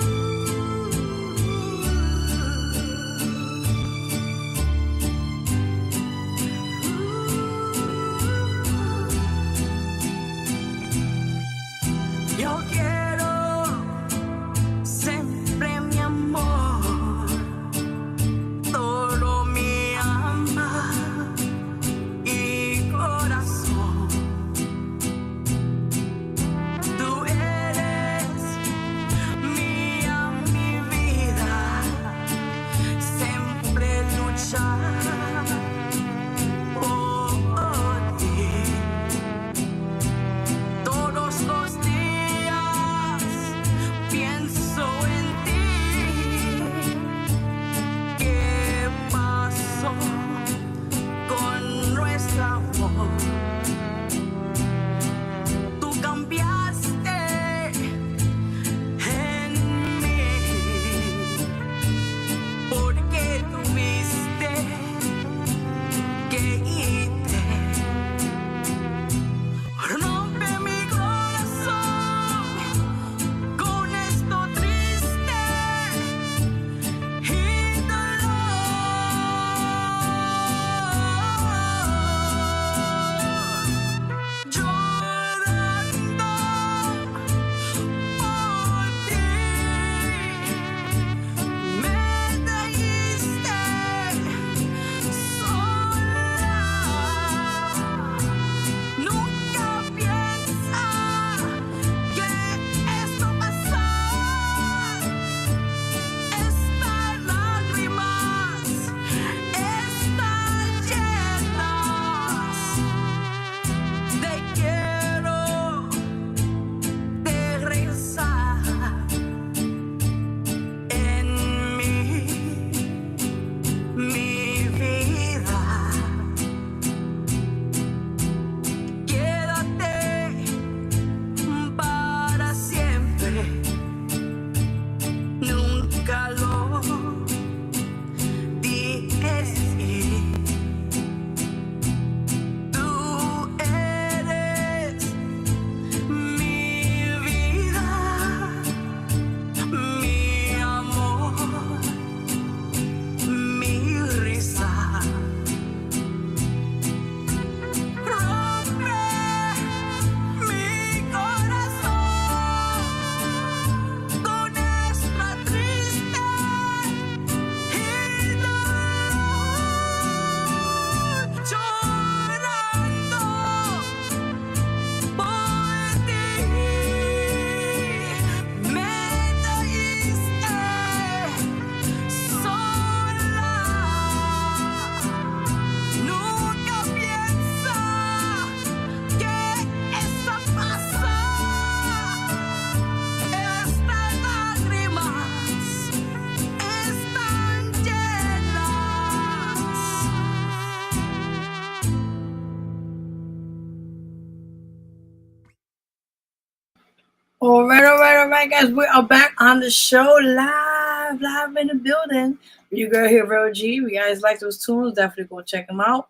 right, guys, we are back on the show live in the building. Your girl here, Vero G. If you guys like those tunes, definitely go check them out.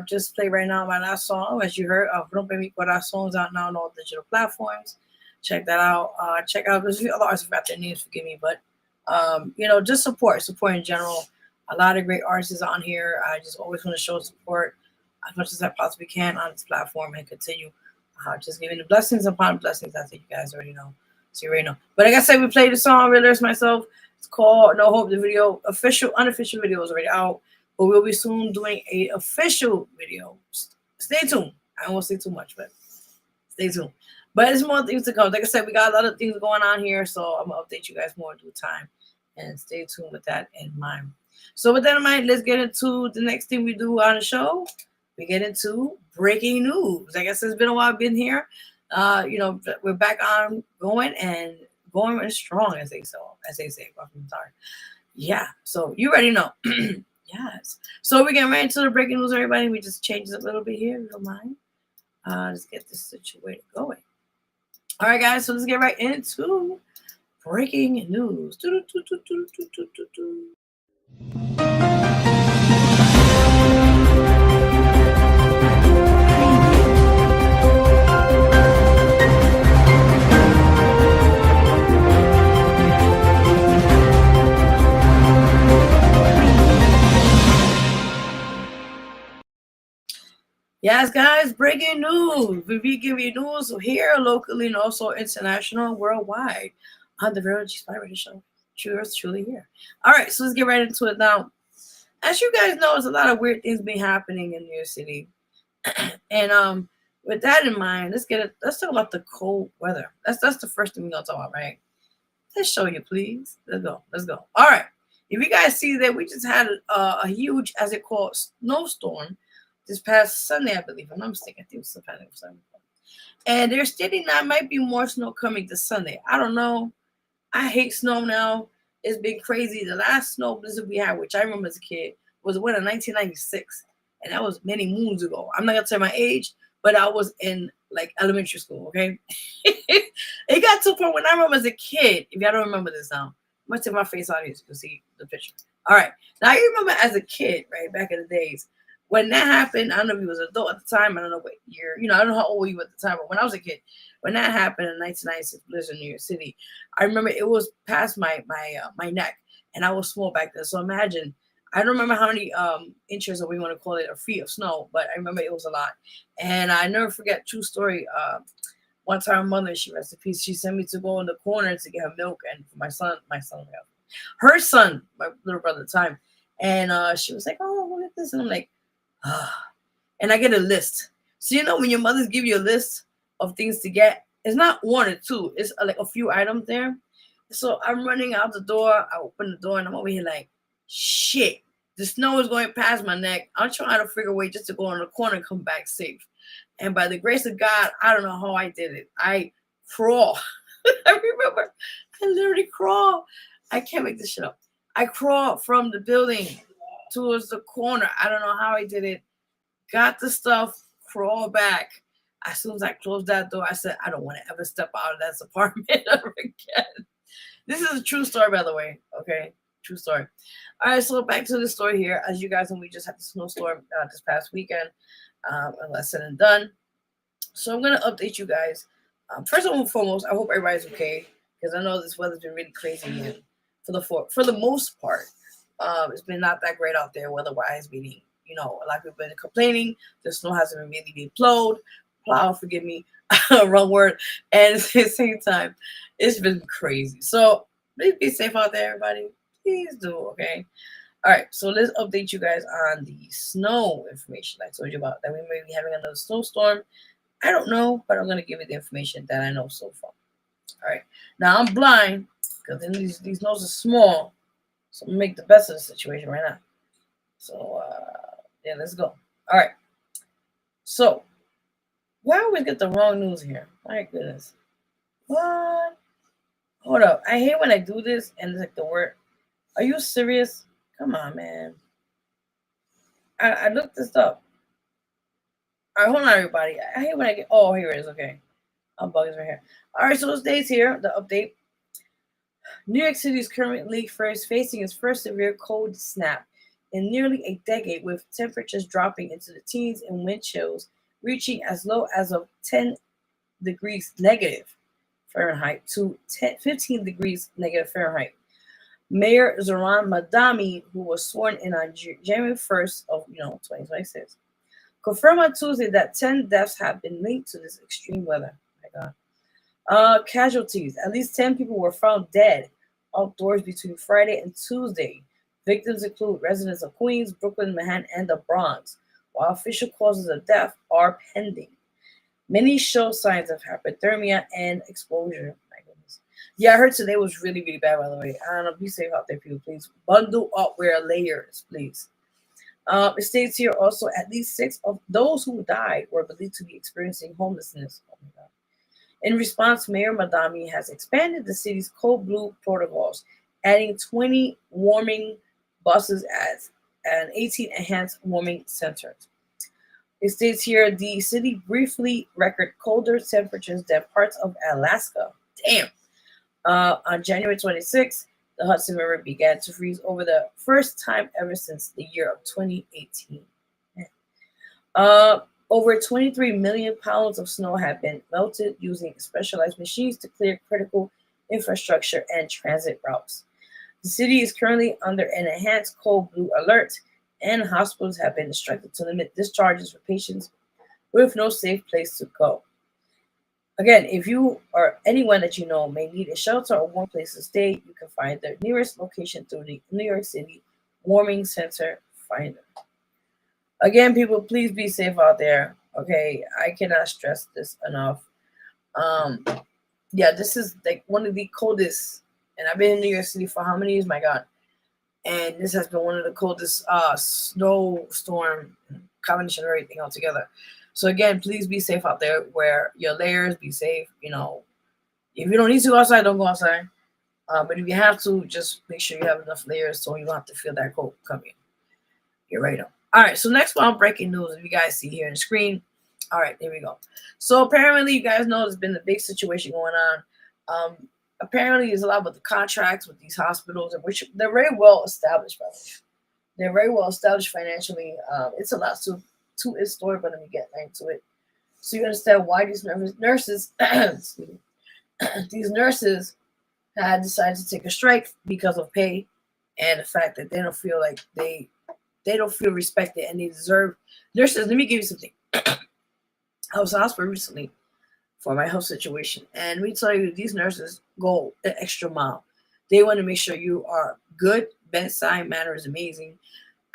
Just play right now my last song, as you heard. Rompe Mi Corazon's out now on all digital platforms. Check that out. Check out, there's a few other artists who got their names, forgive me, but just support in general. A lot of great artists on here. I just always want to show support as much as I possibly can on this platform and continue just giving the blessings upon blessings. I think you guys already know. So you already know. But like I said, we played the song, I realized myself. It's called No Hope. The video, unofficial video is already out. But we'll be soon doing a official video. Stay tuned. I won't say too much, but stay tuned. But there's more things to come. Like I said, we got a lot of things going on here, so I'm going to update you guys more in due time. And stay tuned with that in mind. So with that in mind, let's get into the next thing we do on the show. We get into breaking news. I guess it's been a while I've been here. We're back on going strong, as they say. I'm sorry. Yeah, so you already know. Yes. So we're getting right into the breaking news, everybody. We just changed it a little bit here, if you don't mind. Let's get this situation going. All right, guys, so let's get right into breaking news. Yes, guys, breaking news. We be giving you news here, locally, and also international, worldwide on the Vero G Radio Show. Yours truly here. All right, so let's get right into it now. As you guys know, there's a lot of weird things been happening in New York City. And with that in mind, let's talk about the cold weather. That's the first thing we're gonna talk about, right? Let's show you, please. Let's go. All right. If you guys see that we just had a huge, as it called, snowstorm this past Sunday, I believe. I'm not mistaken. I think it was Sunday. And they're stating that might be more snow coming this Sunday. I don't know. I hate snow now. It's been crazy. The last snow blizzard we had, which I remember as a kid, was in 1996. And that was many moons ago. I'm not going to tell my age, but I was in like elementary school, okay? It got to a point when I remember as a kid, if y'all don't remember this now, I'm going to take my face out here so you can see the picture. All right. Now, I remember as a kid, right, back in the days, when that happened, I don't know if you was an adult at the time. I don't know what year. I don't know how old you were at the time. But when I was a kid, when that happened in 1996 blizzard in New York City, I remember it was past my neck, and I was small back then. So imagine, I don't remember how many inches, or we want to call it, a feet of snow, but I remember it was a lot. And I never forget, true story. One time, mother, she rest in peace, she sent me to go in the corner to get her milk, and for her son, my little brother at the time, and she was like, "Oh, look at this," and I'm like. And I get a list. So when your mothers give you a list of things to get, it's not one or two. It's like a few items there. So I'm running out the door. I open the door and I'm over here like, shit. The snow is going past my neck. I'm trying to figure a way just to go in the corner and come back safe. And by the grace of God, I don't know how I did it. I crawl. I remember I literally crawl. I can't make this shit up. I crawled from the building towards the corner. I don't know how I did it. Got the stuff, crawl back. As soon as I closed that door, I said, I don't want to ever step out of that apartment ever again. This is a true story, by the way. Okay, true story. All right, so back to the story here. As you guys know, we just had the snowstorm this past weekend. Less said and done. So I'm going to update you guys. First and foremost, I hope everybody's okay, because I know this weather's been really crazy again. For the most part. It's been not that great out there weather-wise, meaning, a lot of people have been complaining. The snow hasn't really been plowed, forgive me, wrong word. And at the same time, it's been crazy. So please be safe out there, everybody. Please do, okay? All right, so let's update you guys on the snow information I told you about, that we may be having another snowstorm. I don't know, but I'm going to give you the information that I know so far. All right, now I'm blind because these snows are small. So I'm gonna make the best of the situation right now. So yeah, let's go. All right. So why always get the wrong news here? My goodness. What? Hold up. I hate when I do this and it's like the word. Are you serious? Come on, man. I looked this up. All right, hold on, everybody. I hate when I get. Oh, here it is. Okay. Bugs right here. All right, so it stays here. The update. New York City is currently facing its first severe cold snap in nearly a decade, with temperatures dropping into the teens and wind chills reaching as low as of 10 degrees negative Fahrenheit to 15 degrees negative Fahrenheit. Mayor Zoran Madami, who was sworn in on January 1st of 2026, confirmed on Tuesday that 10 deaths have been linked to this extreme weather. Oh my God. Casualties. At least 10 people were found dead outdoors between Friday and Tuesday. Victims include residents of Queens, Brooklyn, Manhattan, and the Bronx, while official causes of death are pending. Many show signs of hypothermia and exposure. My goodness. Yeah, I heard today was really, really bad, by the way. I don't know. Be safe out there, people, please. Bundle up, wear layers, please. It states here also at least 6 of those who died were believed to be experiencing homelessness. Oh my God. In response, Mayor Madami has expanded the city's cold blue protocols, adding 20 warming buses and 18 enhanced warming centers. It states here the city briefly recorded colder temperatures than parts of Alaska. Damn. On January 26th, the Hudson River began to freeze over the first time ever since the year of 2018. Over 23 million pounds of snow have been melted using specialized machines to clear critical infrastructure and transit routes. The city is currently under an enhanced cold blue alert, and hospitals have been instructed to limit discharges for patients with no safe place to go. Again, if you or anyone that you know may need a shelter or warm place to stay, you can find their nearest location through the New York City Warming Center Finder. Again, people, please be safe out there. Okay, I cannot stress this enough. Yeah, this is like one of the coldest, and I've been in New York City for how many years? My God. And this has been one of the coldest snowstorm combination of everything altogether. So again, please be safe out there. Wear your layers. Be safe. If you don't need to go outside, don't go outside. But if you have to, just make sure you have enough layers so you don't have to feel that cold coming. Get ready. All right. So next one, breaking news. If you guys see here on the screen. All right, here we go. So apparently, you guys know there's been a big situation going on. Apparently, there's a lot with the contracts with these hospitals, which they're very well established, by the way. They're very well established financially. It's a lot to its story, but let me get into it. So you understand why these nurses, these nurses had decided to take a strike because of pay and the fact that they don't feel like they don't feel respected and they deserve. Nurses, let me give you something. I was in hospital recently for my health situation, and we tell you these nurses go an extra mile. They want to make sure you are good. Bedside manner is amazing.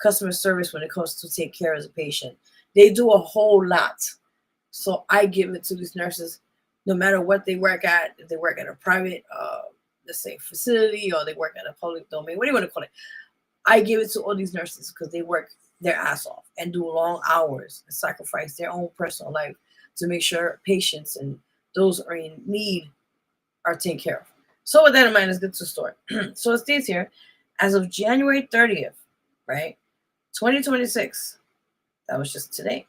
Customer service when it comes to take care of the patient. They do a whole lot. So I give it to these nurses, no matter what they work at. If they work at a private, let's say, facility, or they work at a public domain, what do you want to call it? I give it to all these nurses because they work their ass off and do long hours and sacrifice their own personal life to make sure patients and those who are in need are taken care of. So with that in mind, let's get to the story. So it states here, as of January 30th, right, 2026, that was just today,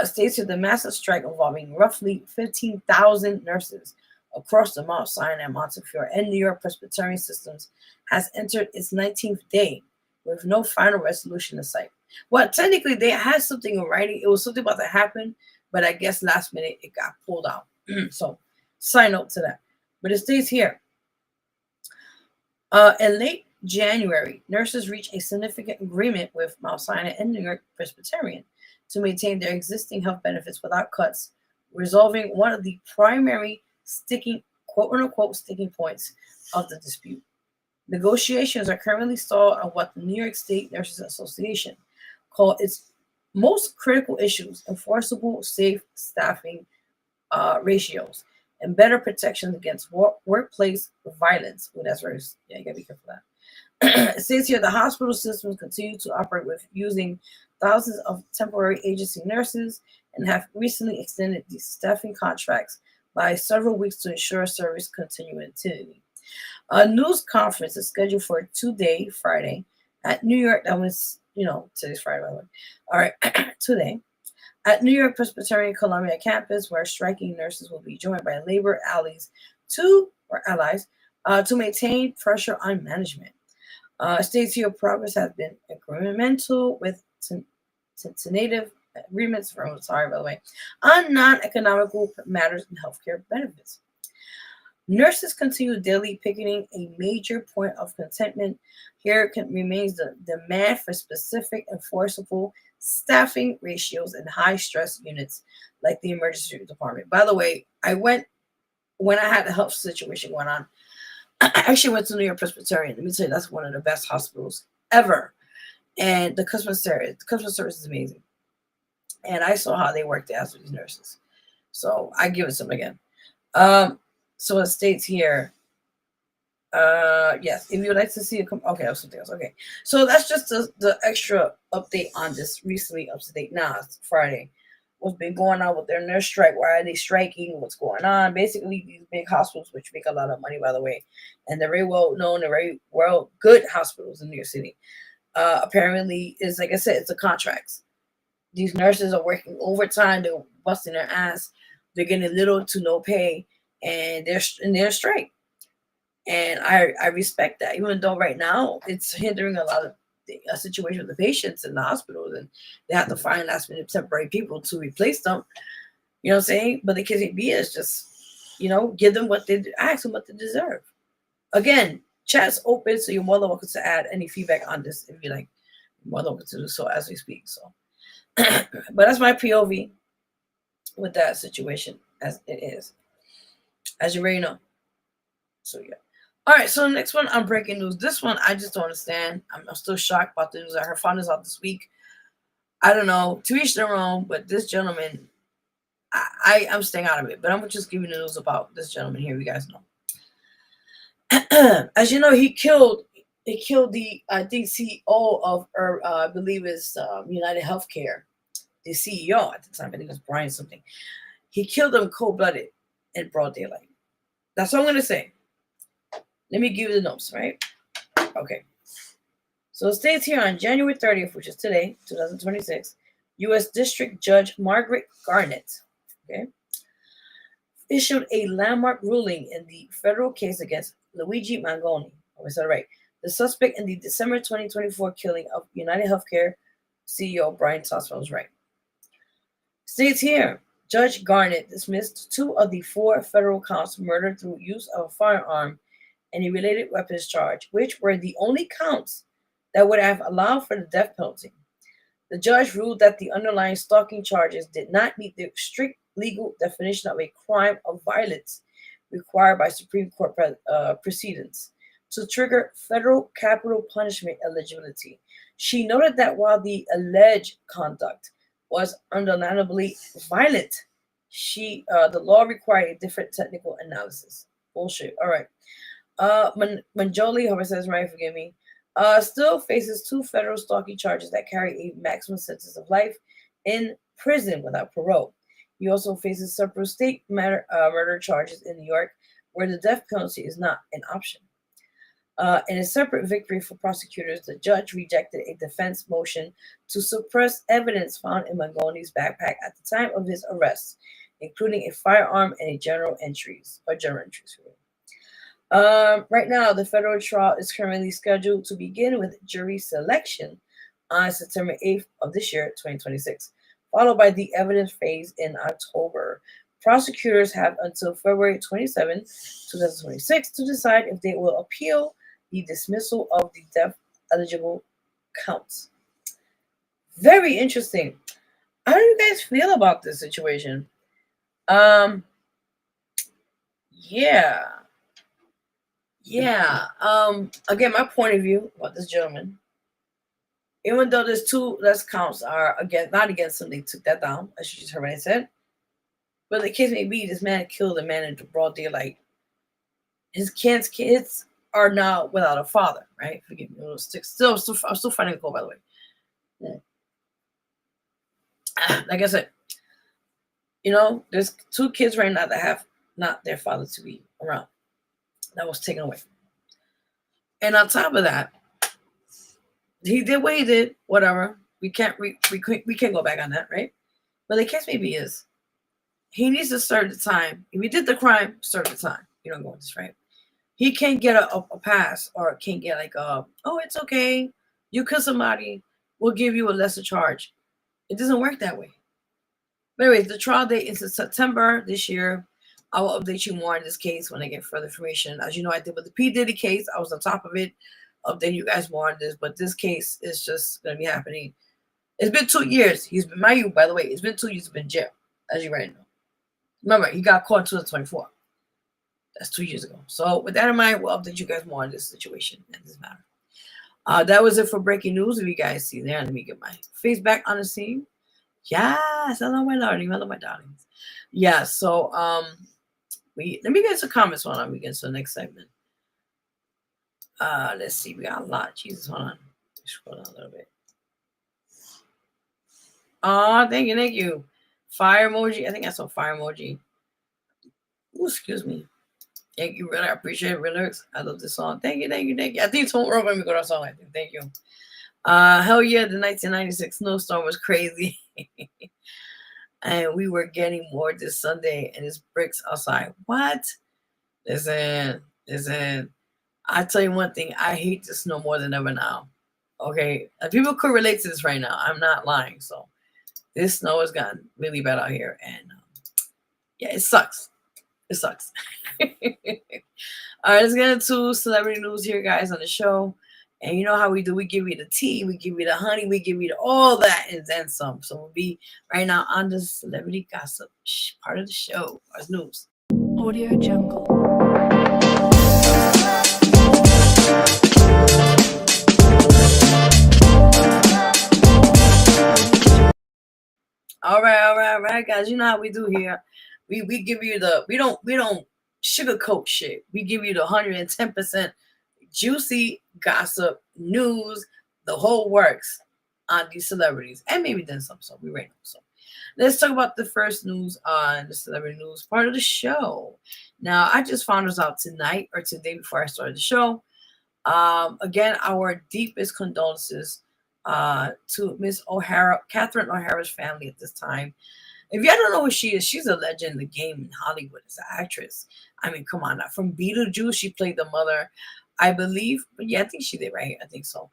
states here the massive strike involving roughly 15,000 nurses across the Mount Sinai, Montefiore, and New York Presbyterian systems has entered its 19th day with no final resolution in sight. Well, technically, they had something in writing. It was something about to happen, but I guess last minute it got pulled out. So, side note to that. But it states here, in late January, nurses reached a significant agreement with Mount Sinai and New York Presbyterian to maintain their existing health benefits without cuts, resolving one of the primary sticking, quote-unquote, sticking points of the dispute. Negotiations are currently stalled on what the New York State Nurses Association called its most critical issues: enforceable, safe staffing ratios and better protections against workplace violence. Well, that's very, yeah, you gotta be careful of that. It says here the hospital systems continue to operate with using thousands of temporary agency nurses and have recently extended these staffing contracts by several weeks to ensure service continuity. A news conference is scheduled for a 2-day Friday at New York. That was, today's Friday, by the way. All right, today At New York Presbyterian Columbia campus, where striking nurses will be joined by labor allies to maintain pressure on management. States here progress has been incremental with tentative agreements on non-economical matters and healthcare benefits. Nurses continue daily picketing. A major point of contentment here remains the demand for specific enforceable staffing ratios in high-stress units like the emergency department. By the way, when I had a health situation going on, I actually went to New York Presbyterian. Let me tell you, that's one of the best hospitals ever. And the customer service is amazing. And I saw how they work there with these nurses. So I give it to them again. So it states here, yes, if you'd like to see okay, that was something else. Okay. So that's just the extra update on this recently up to date. Now, it's Friday. What's been going on with their nurse strike? Why are they striking? What's going on? Basically, these big hospitals, which make a lot of money, by the way, and they're very well known, they're very well good hospitals in New York City. Apparently, is like I said, it's the contracts. These nurses are working overtime. They're busting their ass. They're getting little to no pay, and they're strike. And I respect that, even though right now it's hindering a lot of a situation with the patients in the hospitals, and they have to find last minute temporary people to replace them. You know what I'm saying? But the KCB is just, give them what they ask them what they deserve. Again, chat's open, so you're more than welcome to add any feedback on this if you like. You're more than welcome to do so as we speak. So, but that's my POV with that situation as it is, as you already know. So yeah. All right, so the next one, I'm breaking news. This one, I just don't understand. I'm still shocked about the news. Her phone is out this week. I don't know, to each their own, but this gentleman, I'm staying out of it. But I'm just giving the news about this gentleman here. You guys know. As you know, he killed the, I think, CEO of, I believe is United Healthcare, the CEO at the time. I think it was Brian something. He killed him cold-blooded in broad daylight. That's what I'm going to say. Let me give you the notes, right? Okay. So it states here on January 30th, which is today, 2026, U.S. District Judge Margaret Garnett, issued a landmark ruling in the federal case against Luigi Mangoni. I said it right. The suspect in the December 2024 killing of United Healthcare CEO Brian Toswell was right. States here, Judge Garnett dismissed 2 of the 4 federal counts of murder through use of a firearm and a related weapons charge, which were the only counts that would have allowed for the death penalty. The judge ruled that the underlying stalking charges did not meet the strict legal definition of a crime of violence required by Supreme Court precedents to trigger federal capital punishment eligibility. She noted that while the alleged conduct was undeniably violent, the law required a different technical analysis. Bullshit. All right. Manjoli, whoever says right, forgive me, still faces 2 federal stalking charges that carry a maximum sentence of life in prison without parole. He also faces several state murder charges in New York, where the death penalty is not an option. In a separate victory for prosecutors, the judge rejected a defense motion to suppress evidence found in Mangoni's backpack at the time of his arrest, including a firearm and journal entries. Right now, the federal trial is currently scheduled to begin with jury selection on September 8th of this year, 2026, followed by the evidence phase in October. Prosecutors have until February 27, 2026 to decide if they will appeal the dismissal of the death-eligible counts. Very interesting. How do you guys feel about this situation? Again, my point of view about this gentleman, even though there's 2 less counts are not against him, they took that down, as you just heard what I said. But the case may be, this man killed a man in broad daylight. His kids are now without a father, right? Forgive me, I'm still finding a call, by the way. Like I said, there's 2 kids right now that have not their father to be around. That was taken away. And on top of that, he did what he did, whatever. We can't go back on that, right? But the case maybe is he needs to serve the time. If he did the crime, serve the time. You don't go with this, right? He can't get a pass or can't get like oh, it's okay. You kill somebody, we'll give you a lesser charge. It doesn't work that way. But anyways, the trial date is in September this year. I will update you more in this case when I get further information. As you know, I did with the P. Diddy case. I was on top of it. Update you guys more on this. But this case is just going to be happening. It's been 2 years. He's been, mind you, by the way, it's been 2 years he's been in jail, as you already know. Remember, he got caught in 2024. That's 2 years ago. So with that in mind, we'll update you guys more on this situation and this matter. That was it for breaking news. If you guys see there, let me get my face back on the scene. Yes, hello my darling, hello my darlings. Yeah, so let me get some comments on we get to the next segment. Let's see, we got a lot. Jesus, hold on. Scroll down a little bit. Oh, thank you. Fire emoji. I think I saw fire emoji. Ooh, excuse me. Thank you, really. I appreciate it, lyrics. I love this song. Thank you. I think it's home early when we go to our song. I think. Thank you. Hell yeah, the 1996 snowstorm was crazy. And we were getting more this Sunday, and it's bricks outside. What? Listen. I tell you one thing. I hate the snow more than ever now. Okay? People could relate to this right now. I'm not lying. So this snow has gotten really bad out here. And yeah, it sucks. It sucks. All right, let's get into celebrity news here, guys, on the show. And you know how we do. We give you the tea, we give you the honey, we give you all that and then some. So we'll be right now on the celebrity gossip part of the show, as news. Audio Jungle. All right, guys. You know how we do here. We give you we don't sugarcoat shit. We give you the 110% juicy gossip news, the whole works on these celebrities, and maybe then some. So we right now. So let's talk about the first news on the celebrity news part of the show. Now, I just found this out tonight or today before I started the show. Again, our deepest condolences to Miss O'Hara, Catherine O'Hara's family at this time. If you don't know who she is, she's a legend in the game in Hollywood as an actress. I mean, come on now. From Beetlejuice, she played the mother, I believe. But yeah, I think she did, right? I think so.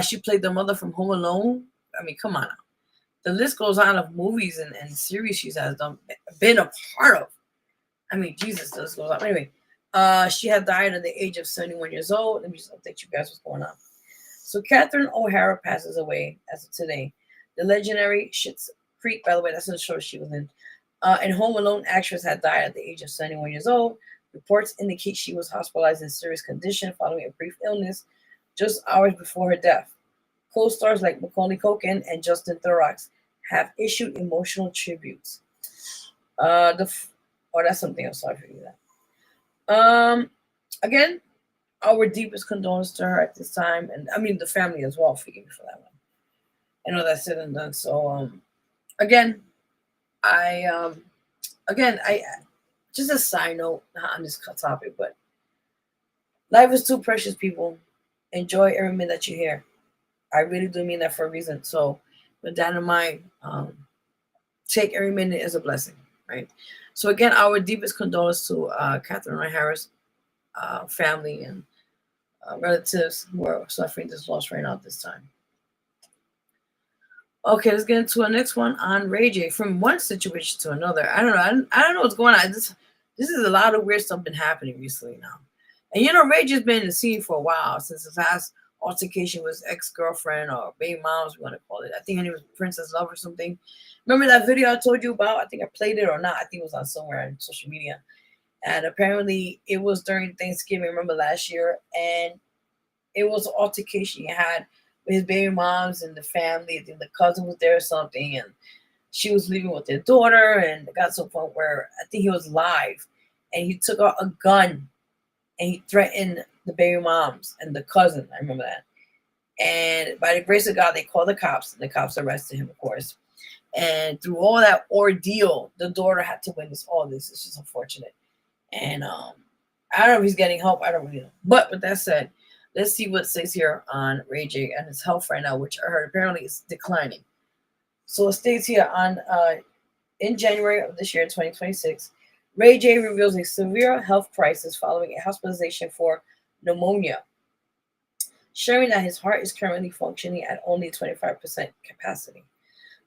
She played the mother from Home Alone. I mean, come on now. The list goes on of movies and series she has been a part of. I mean, Jesus, the list goes on. Anyway, she had died at the age of 71 years old. Let me just update you guys what's going on. So Catherine O'Hara passes away as of today. The legendary Schitt's Creek, by the way, that's the show she was in. And Home Alone actress had died at the age of 71 years old. Reports indicate she was hospitalized in serious condition following a brief illness just hours before her death. Co-stars like Macaulay Culkin and Justin Theroux have issued emotional tributes. That's something else. Sorry for that. Again, our deepest condolences to her at this time, and I mean the family as well. Forgive me for that one. I know that's said and done. So, again, I just a side note, not on this topic, but life is too precious, people. Enjoy every minute that you hear. I really do mean that for a reason. So, with that in mind, take every minute as a blessing, right? So, again, our deepest condolences to Catherine O'Hara's family and relatives who are suffering this loss right now at this time. Okay, let's get into our next one on Ray J. From one situation to another. I don't know what's going on. This is a lot of weird stuff been happening recently now. And you know, Ray J's been in the scene for a while since his last altercation with his ex-girlfriend or baby moms, we want to call it. I think her name was Princess Love or something. Remember that video I told you about? I think I played it or not. I think it was on somewhere on social media. And apparently it was during Thanksgiving, remember last year, and it was an altercation he had with his baby moms and the family. I think the cousin was there or something, and she was living with their daughter, and it got to a point where I think he was live, and he took out a gun, and he threatened the baby moms and the cousin. I remember that. And by the grace of God, they called the cops, and the cops arrested him, of course. And through all that ordeal, the daughter had to witness all this. It's just unfortunate. And I don't know if he's getting help. I don't really know. But with that said, let's see what it says here on Ray J and his health right now, which I heard apparently is declining. So it states here on In January of this year, 2026, Ray J reveals a severe health crisis following a hospitalization for pneumonia, sharing that his heart is currently functioning at only 25% capacity.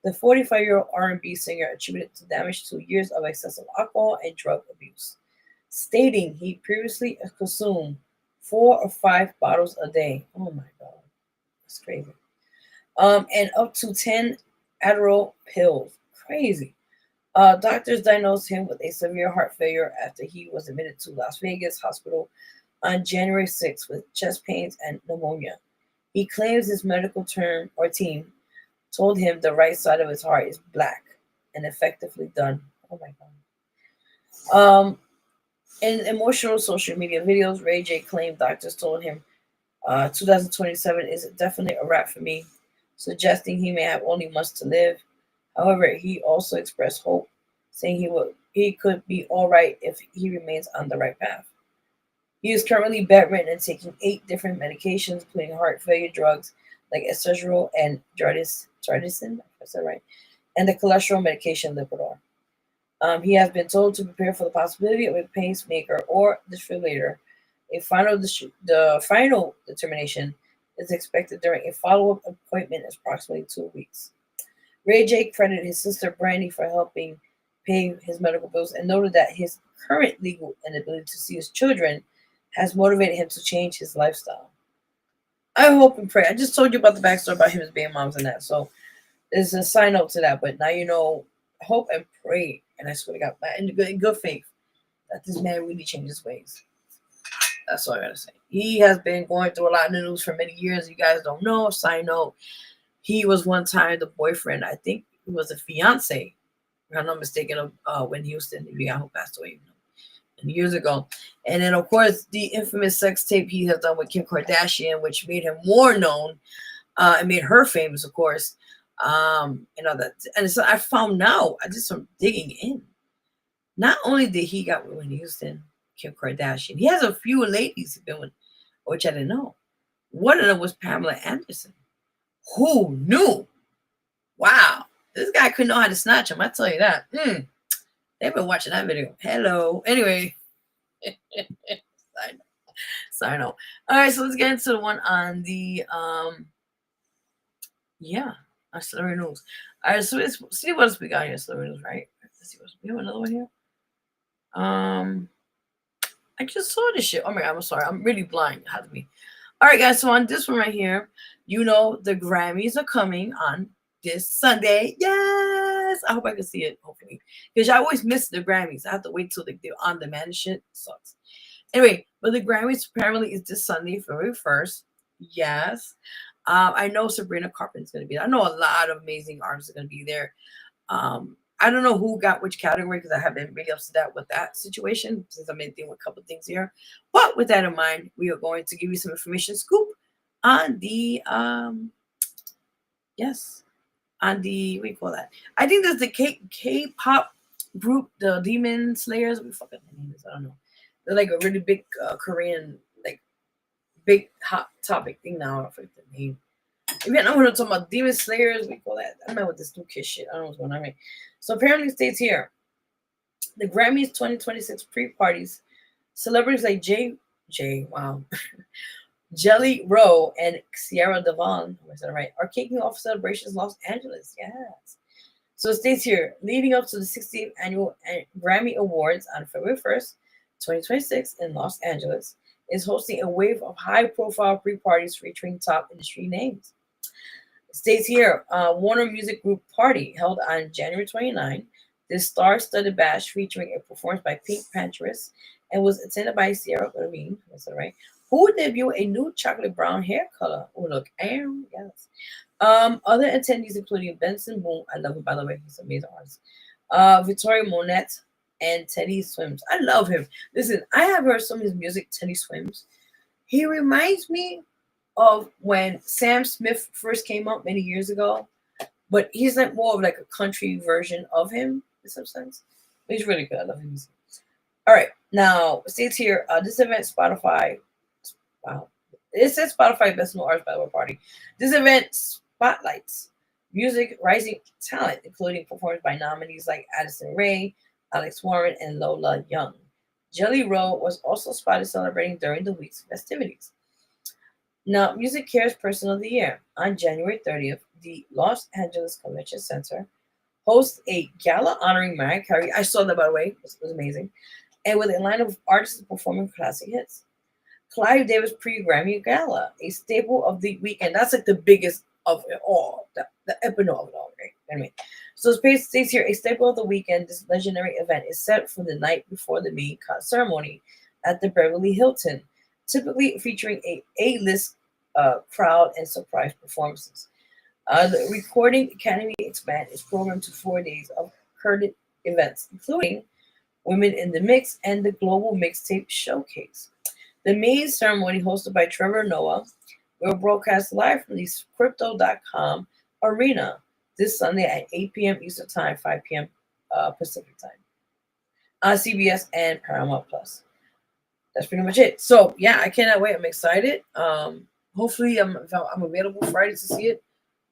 The 45-year-old R&B singer attributed the damage to years of excessive alcohol and drug abuse, stating he previously consumed 4 or 5 bottles a day. Oh my God, that's crazy. And up to 10 Adderall pills. Crazy. Doctors diagnosed him with a severe heart failure after he was admitted to Las Vegas hospital on January 6th with chest pains and pneumonia. He claims his medical team told him the right side of his heart is black and effectively done. Oh my God. In emotional social media videos, Ray J claimed doctors told him 2027 is definitely a wrap for me, suggesting he may have only months to live. However, he also expressed hope, saying he could be all right if he remains on the right path. He is currently bedridden and taking 8 different medications, including heart failure drugs like estradiol and Jardicin, is that right? And the cholesterol medication Lipitor. He has been told to prepare for the possibility of a pacemaker or defibrillator. The final determination is expected during a follow-up appointment in approximately 2 weeks. Ray J credited his sister Brandy for helping pay his medical bills and noted that his current legal inability to see his children has motivated him to change his lifestyle. I hope and pray. I just told you about the backstory about him as being moms and that, so there's a side note to that. But now you know. Hope and pray, and I swear to God, in good faith, that this man really changed his ways. That's all I gotta say. He has been going through a lot in the news for many years. You guys don't know. Side note, he was one time the boyfriend. I think he was a fiance, if I'm not mistaken, of Whitney Houston, who passed away years ago. And then, of course, the infamous sex tape he has done with Kim Kardashian, which made him more known. It made her famous, of course. That, and so I found now, I did some digging in. Not only did he got with Whitney Houston, Kim Kardashian, he has a few ladies he's been with, which I didn't know. One of them was Pamela Anderson. Who knew? Wow, this guy couldn't know how to snatch him. I tell you that. They've been watching that video. Hello. Anyway, side note. All right, so let's get into the one on the celebrity news. All right, so let's see what else we got here. Celebrity news, right? Let's see what's we have another one here. I just saw this shit. Oh my God, I'm sorry. I'm really blind. It had to be. All right, guys. So on this one right here, the Grammys are coming on this Sunday. Yes, I hope I can see it. Hopefully, because I always miss the Grammys. I have to wait till they're on demand and shit. It sucks. Anyway, but the Grammys apparently is this Sunday, February 1st. Yes. I know Sabrina Carpenter's going to be there. I know a lot of amazing artists are going to be there. I don't know who got which category because I haven't really upset with that situation since I'm dealing with a couple of things here. But with that in mind, we are going to give you some information scoop on the what do you call that? I think there's the K-pop group, the Demon Slayers. What the fuck their name is? I don't know. They're like a really big Korean, like big hot topic thing now. I forget the name. If you know what I'm talking about, Demon Slayers, we call that. I don't know what this new kid shit. I don't know what's going on. Right? So apparently it states here, the Grammys 2026 pre-parties, celebrities like Jelly Roll and Sierra Devon, is that right, are kicking off celebrations in Los Angeles. Yes. So it states here, leading up to the 68th annual Grammy Awards on February 1st, 2026 in Los Angeles, is hosting a wave of high-profile pre-parties featuring top industry names. It states here, Warner Music Group Party held on January 29. This star-studded bash featuring a performance by Pink Panthers and was attended by Sierra Levine, is that right, who debuted a new chocolate brown hair color. Oh, look, yes. Other attendees including Benson Boone, I love him by the way, he's an amazing artist. Victoria Monette and Teddy Swims. I love him. Listen, I have heard some of his music, Teddy Swims. He reminds me of when Sam Smith first came up many years ago, but he's like more of like a country version of him in some sense. He's really good. I love him. All right, now it states here, this event Spotify. Wow. It says Spotify Best New Artist Battle Party. This event spotlights music rising talent, including performers by nominees like Addison Rae, Alex Warren, and Lola Young. Jelly Roll was also spotted celebrating during the week's festivities. Now, Music Cares Person of the Year. On January 30th, the Los Angeles Convention Center hosts a gala honoring Mariah Carey. I saw that, by the way. It was amazing. And with a line of artists performing classic hits. Clive Davis pre-Grammy Gala, a staple of the weekend. That's like the biggest of it all, the epitome of it all, right? Anyway, so it states here, a staple of the weekend, this legendary event is set for the night before the main ceremony at the Beverly Hilton, typically featuring a A-list crowd and surprise performances. The Recording Academy expanded its program to 4 days of current events, including Women in the Mix and the Global Mixtape Showcase. The main ceremony, hosted by Trevor Noah, will broadcast live from the Crypto.com arena this Sunday at 8 p.m. Eastern Time, 5 p.m. Pacific Time on CBS and Paramount Plus. That's pretty much it. So yeah, I cannot wait. I'm excited. Hopefully, if I'm available Friday to see it,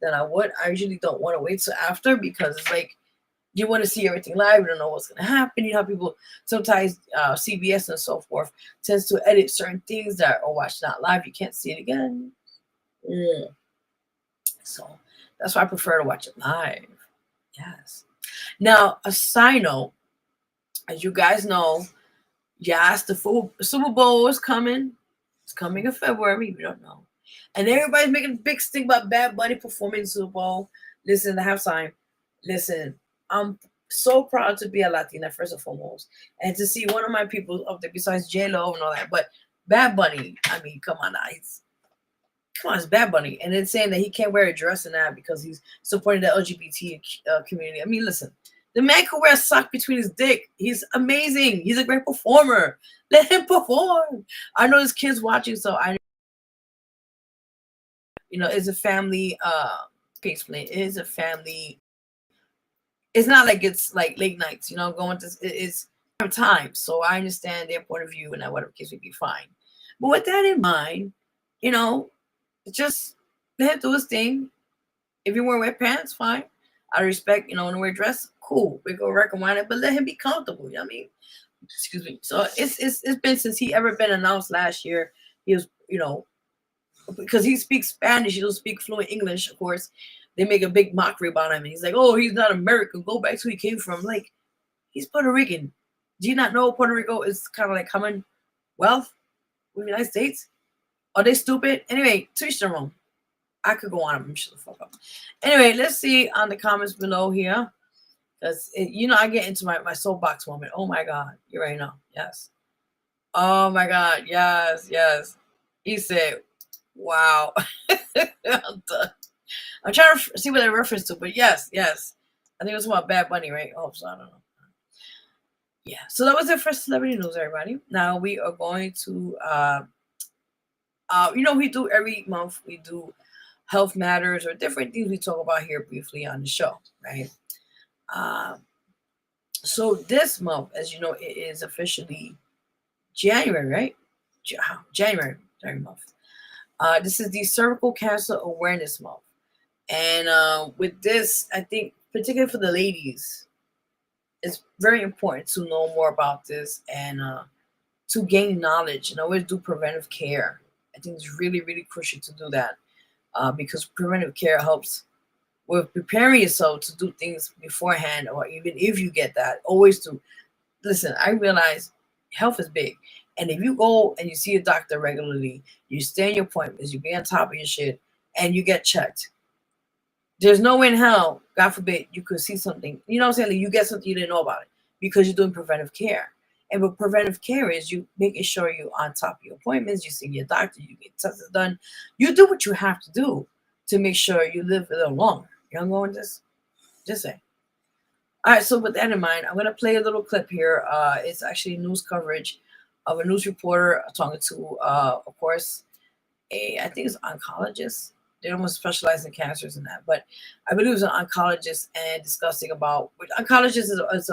then I would. I usually don't want to wait till after because it's like you want to see everything live. You don't know what's going to happen. You know how people sometimes CBS and so forth tends to edit certain things that are watched not live. You can't see it again. So that's why I prefer to watch it live. Yes. Now, a side note, as you guys know, yes, the Super Bowl is coming. It's coming in February. You don't know. And everybody's making a big stink about Bad Bunny performing in the Super Bowl. Listen, the halftime. Listen, I'm so proud to be a Latina, first and foremost. And to see one of my people up there besides J-Lo and all that. But Bad Bunny, I mean, come on now. It's Bad Bunny. And it's saying that he can't wear a dress and that because he's supporting the LGBT community. I mean, listen. The man could wear a sock between his dick. He's amazing. He's a great performer. Let him perform. I know there's kids watching, so I, it's a family explain. It is a family. It's not like it's like late nights, going to it's time. So I understand their point of view and that whatever case would be fine. But with that in mind, just let him do his thing. If you wear pants, fine. I respect, when to wear dress, cool. We go recommend it, but let him be comfortable. You know what I mean? Excuse me. So it's been since he ever been announced last year. He was, because he speaks Spanish, he don't speak fluent English, of course. They make a big mockery about him. And he's like, oh, he's not American. Go back to where he came from. Like, he's Puerto Rican. Do you not know Puerto Rico is kind of like Commonwealth with the United States? Are they stupid? Anyway, to each their own. I could go on. I'm shut the fuck up. Anyway, let's see on the comments below here. Because, I get into my soapbox moment. Oh, my God. You already know. Yes. Oh, my God. Yes, yes. He said, wow. I'm done. I'm trying to see what I reference to, but yes. I think it was about Bad Bunny, right? Oh, so I don't know. Yeah. So that was it for celebrity news, everybody. Now we are going to, we do every month, we do health matters or different things we talk about here briefly on the show, right? So this month, as you know, it is officially January, right? January month. This is the Cervical Cancer Awareness Month. And with this, I think, particularly for the ladies, it's very important to know more about this and to gain knowledge and always do preventive care. I think it's really, really crucial to do that because preventive care helps with preparing yourself to do things beforehand, or even if you get that, always to listen. I realize health is big. And if you go and you see a doctor regularly, you stay in your appointments, you be on top of your shit, and you get checked, there's no way in hell, God forbid, you could see something, you know what I'm saying? Like you get something you didn't know about it because you're doing preventive care. And what preventive care is, you making sure you're on top of your appointments, you see your doctor, you get tests done. You do what you have to do to make sure you live a little longer. You know what I'm going just say. All right, so with that in mind, I'm going to play a little clip here. It's actually news coverage of a news reporter talking to, of course, I think it's an oncologist. They don't specialize in cancers and that, but I believe it was an oncologist and discussing about oncologist is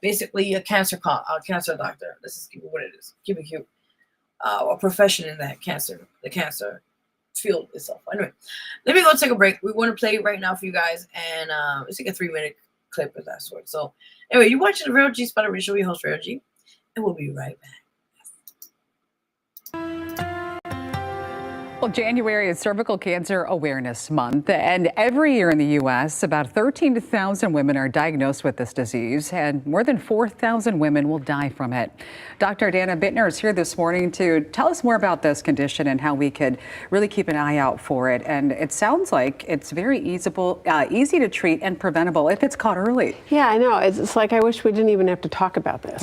basically a cancer doctor. Let's just keep it what it is. Keep it cute. A profession in that the cancer feel itself. Anyway, let me go take a break. We want to play right now for you guys, and it's like a 3-minute clip of that sort. So anyway, you're watching the Vero G Spotlight Radio Show. Your host Vero G, and we'll be right back. Well, January is Cervical Cancer Awareness Month, and every year in the U.S., about 13,000 women are diagnosed with this disease, and more than 4,000 women will die from it. Dr. Dana Bittner is here this morning to tell us more about this condition and how we could really keep an eye out for it. And it sounds like it's very easy to treat and preventable if it's caught early. Yeah, I know. It's like I wish we didn't even have to talk about this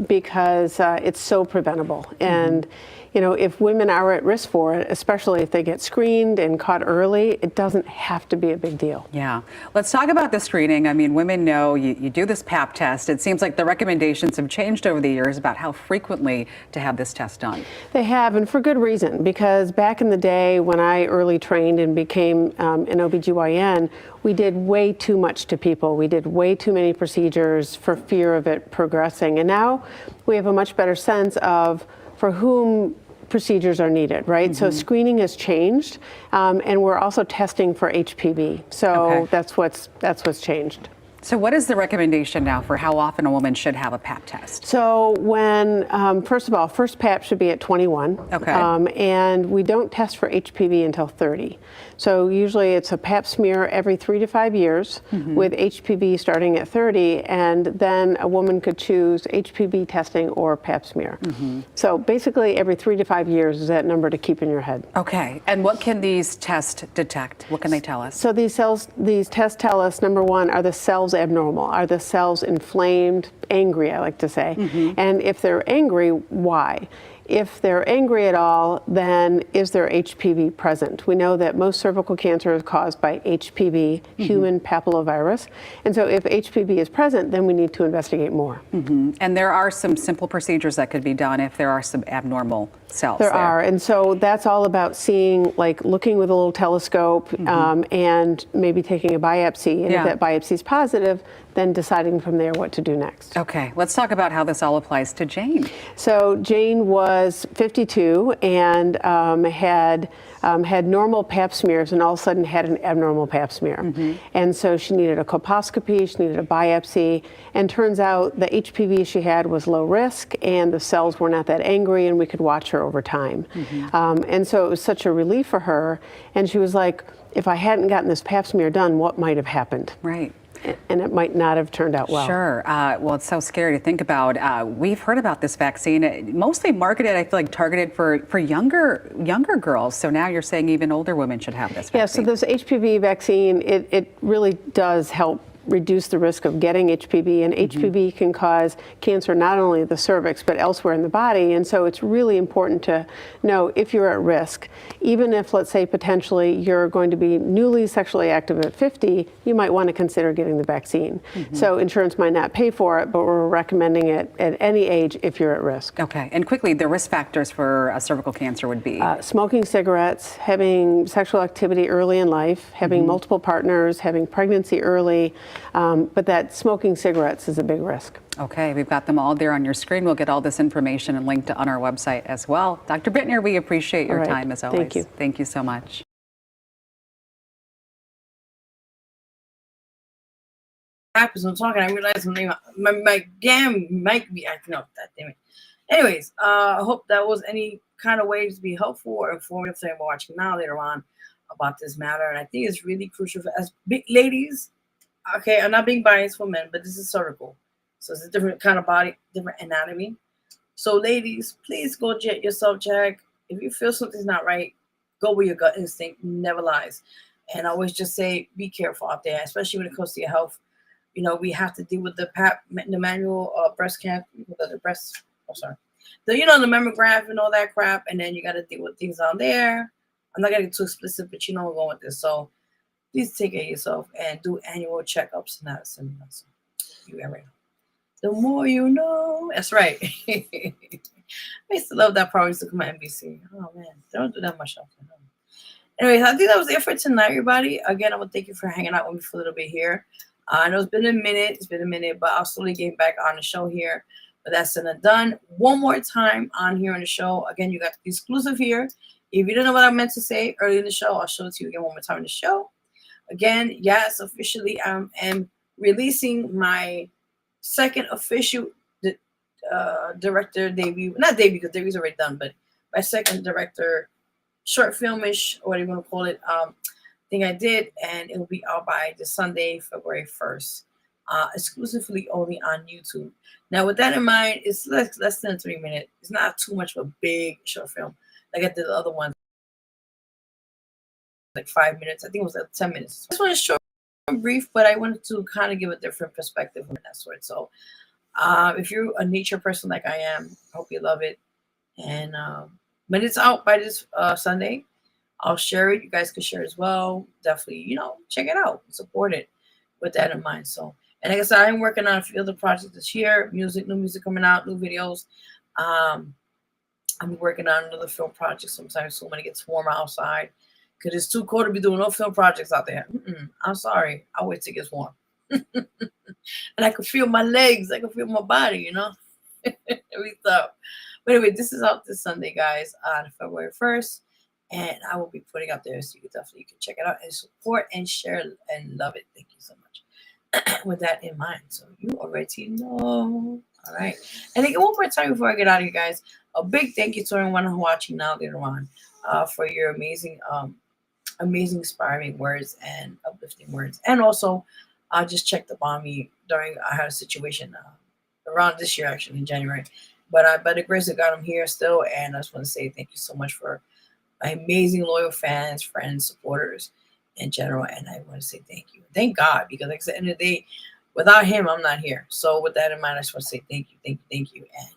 because it's so preventable. And you know, if women are at risk for it, especially if they get screened and caught early, it doesn't have to be a big deal. Yeah. Let's talk about the screening. I mean, women know you do this Pap test. It seems like the recommendations have changed over the years about how frequently to have this test done. They have, and for good reason, because back in the day when I early trained and became an OBGYN, we did way too much to people. We did way too many procedures for fear of it progressing. And now we have a much better sense of for whom procedures are needed, right? So screening has changed, and we're also testing for HPV. So that's what's changed. So what is the recommendation now for how often a woman should have a Pap test? So when, first of all, first Pap should be at 21. Okay. And we don't test for HPV until 30. So usually it's a Pap smear every 3 to 5 years with HPV starting at 30, and then a woman could choose HPV testing or Pap smear. So basically every 3 to 5 years is that number to keep in your head. Okay. And what can these tests detect? What can they tell us? So these tests tell us, number one, are the cells abnormal? Are the cells inflamed, angry, I like to say? And if they're angry, why? If they're angry at all, then is there HPV present? We know that most cervical cancer is caused by HPV, human papillovirus. And so if HPV is present, then we need to investigate more. And there are some simple procedures that could be done if there are some abnormal cells there. Are. And so that's all about seeing, like looking with a little telescope and maybe taking a biopsy. And if that biopsy is positive, then deciding from there what to do next. Okay, let's talk about how this all applies to Jane. So Jane was 52 and had normal Pap smears, and all of a sudden had an abnormal Pap smear. And so she needed a colposcopy, she needed a biopsy, and turns out the HPV she had was low risk, and the cells were not that angry, and we could watch her over time. And so it was such a relief for her, and she was like, if I hadn't gotten this Pap smear done, what might have happened? Right. And it might not have turned out well. Sure. Well, it's so scary to think about. We've heard about this vaccine, mostly marketed, I feel like, targeted for younger girls. So now you're saying even older women should have this vaccine. Yeah, so this HPV vaccine, it really does help reduce the risk of getting HPV, and HPV can cause cancer not only the cervix but elsewhere in the body, and so it's really important to know if you're at risk. Even if, let's say, potentially you're going to be newly sexually active at 50, you might want to consider getting the vaccine. So insurance might not pay for it, but we're recommending it at any age if you're at risk. Okay, and quickly, the risk factors for cervical cancer would be? Smoking cigarettes, having sexual activity early in life, having multiple partners, having pregnancy early, but that smoking cigarettes is a big risk. Okay, we've got them all there on your screen. We'll get all this information and linked on our website as well. Dr. Bittner, we appreciate your time as always. Thank you. Thank you so much. As I'm talking, I realized my damn mic be acting up. That damn it. Anyways, I hope that was any kind of ways to be helpful or informative to anyone watching now later on about this matter. And I think it's really crucial for us big ladies. Okay, I'm not being biased for men, but this is cervical. So it's a different kind of body, different anatomy. So ladies, please go get yourself checked. If you feel something's not right, go with your gut instinct. Never lies. And I always just say, be careful out there, especially when it comes to your health. You know, we have to deal with the manual breast cancer, the mammograph and all that crap. And then you got to deal with things on there. I'm not going to get too explicit, but you know we're going with this. So please take care of yourself and do annual checkups and that. So you ever know. The more you know. That's right. I used to love that program. Used to come on NBC. Oh man, they don't do that much often. Anyways, I think that was it for tonight, everybody. Again, I want to thank you for hanging out with me for a little bit here. I know it's been a minute, but I'll slowly get back on the show here. But that's done. One more time on here on the show. Again, you got the exclusive here. If you didn't know what I meant to say earlier in the show, I'll show it to you again one more time in the show. Again, yes, officially I am releasing my second official director debut. Not debut, because debu's already done, but my second director short filmish, or whatever you want to call it, thing I did, and it will be out by the Sunday, February 1st, exclusively only on YouTube. Now, with that in mind, it's less than 3 minutes. It's not too much of a big short film like I did the other ones, like 5 minutes. I think it was like 10 minutes. This one is short and brief, but I wanted to kind of give a different perspective on that sort. So, if you're a nature person like I am, I hope you love it. And when it's out by this Sunday, I'll share it. You guys can share as well. Definitely, check it out, support it with that in mind. So, and like I said, I'm working on a few other projects this year. New music coming out, new videos. I'm working on another film project sometime soon when it gets warmer outside, because it's too cold to be doing no film projects out there. I'm sorry. I'll wait till it gets warm. And I can feel my legs. I can feel my body, Every stuff. But anyway, this is out this Sunday, guys, on February 1st. And I will be putting out there, so you can check it out and support and share and love it. Thank you so much. With that in mind, so you already know. All right. And again, one more time before I get out of here, guys, a big thank you to everyone who's watching now later on for your amazing, inspiring words and uplifting words. And also, just checked up on me during I had a situation around this year, actually in January. But by the grace of God, I'm here still, and I just want to say thank you so much for my amazing loyal fans, friends, supporters in general. And I want to say thank you. Thank God, because like I said, at the end of the day, without him, I'm not here. So with that in mind, I just want to say thank you. And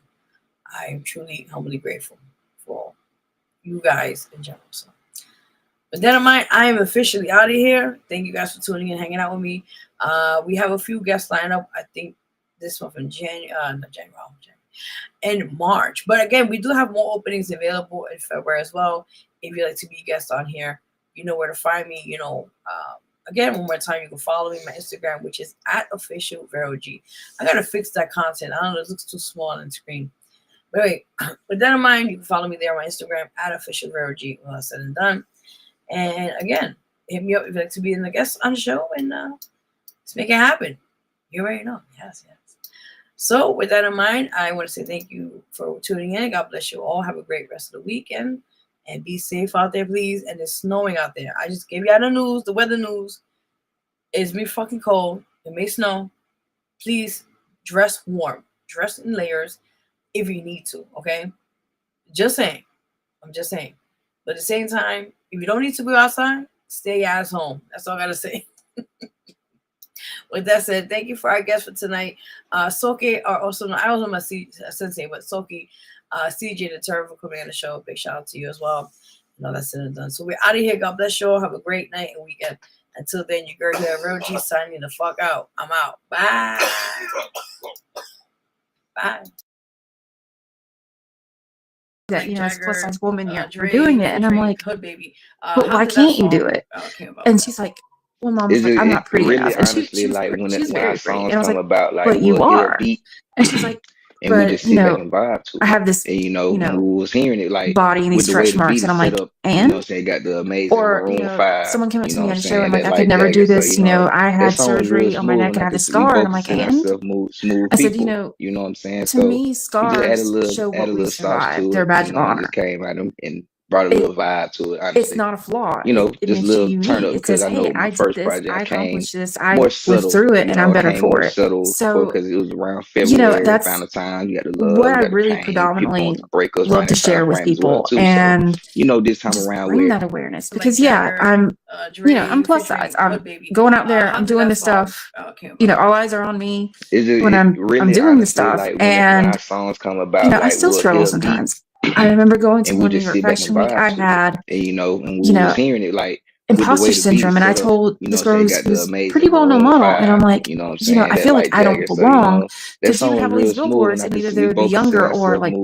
I am truly, humbly grateful for you guys in general. So with that in mind, I am officially out of here. Thank you guys for tuning in, hanging out with me. We have a few guests lined up. I think this one from January. In March. But again, we do have more openings available in February as well. If you'd like to be a guest on here, you know where to find me. Again, one more time, you can follow me on my Instagram, which is @official Vero G. I gotta fix that content. I don't know, it looks too small on the screen. But anyway, with that in mind, you can follow me there on my Instagram @official Vero G. When I said and done. And again, hit me up if you'd like to be in the guest on the show, and let's make it happen. You already know. Yes. So with that in mind, I want to say thank you for tuning in. God bless you all. Have a great rest of the weekend. And be safe out there, please. And it's snowing out there. I just gave you all the news, the weather news. It's me fucking cold. It may snow. Please dress warm. Dress in layers if you need to, okay? Just saying. I'm just saying. But at the same time, if you don't need to go outside, stay your ass home. That's all I got to say. With that said, thank you for our guest for tonight. Soki, or also, I was on my Sensi, but Soki, CJ the Turtle for coming on the show. Big shout out to you as well. That's said and done. So we're out of here. God bless you all. Have a great night and weekend. Until then, you girl here, Vero G, signing the fuck out. I'm out. Bye. Bye. That as a plus size woman, you're doing it, and I'm like, but why can't you do it? And she's like, well, Mom, I'm not pretty enough. And she was very pretty, and I was like, but you are. And she's like, and we just sit back and vibe to it. I have this, and when we was hearing it, like body and these stretch marks, and I'm like, and got the amazing Maroon 5. Someone came up to me on the show and like, I could never do this. I had surgery on my neck and I had a scar, and I'm like, and I said, you know what I'm saying? To me, scars show what we survived. They're a badge of honor. Came at them and brought a little vibe to it. Honestly. It's not a flaw. It just a little turn up, because I know my first project I accomplished this. I more lived subtle, through it, and I'm better for it. So because it was around February, that's final time. You got the love, what I really predominantly love to share with people, and this time around, bring that awareness, because I'm I'm plus size. I'm going out there. I'm doing this stuff. All eyes are on me when I'm doing this stuff, and songs come about. I still struggle sometimes. I remember going to one New York Fashion Week. I had, and we was hearing it like imposter syndrome, and I told this girl who's pretty well known model, and I'm like, I feel like I don't belong, because you have all these billboards, and either they would be younger or like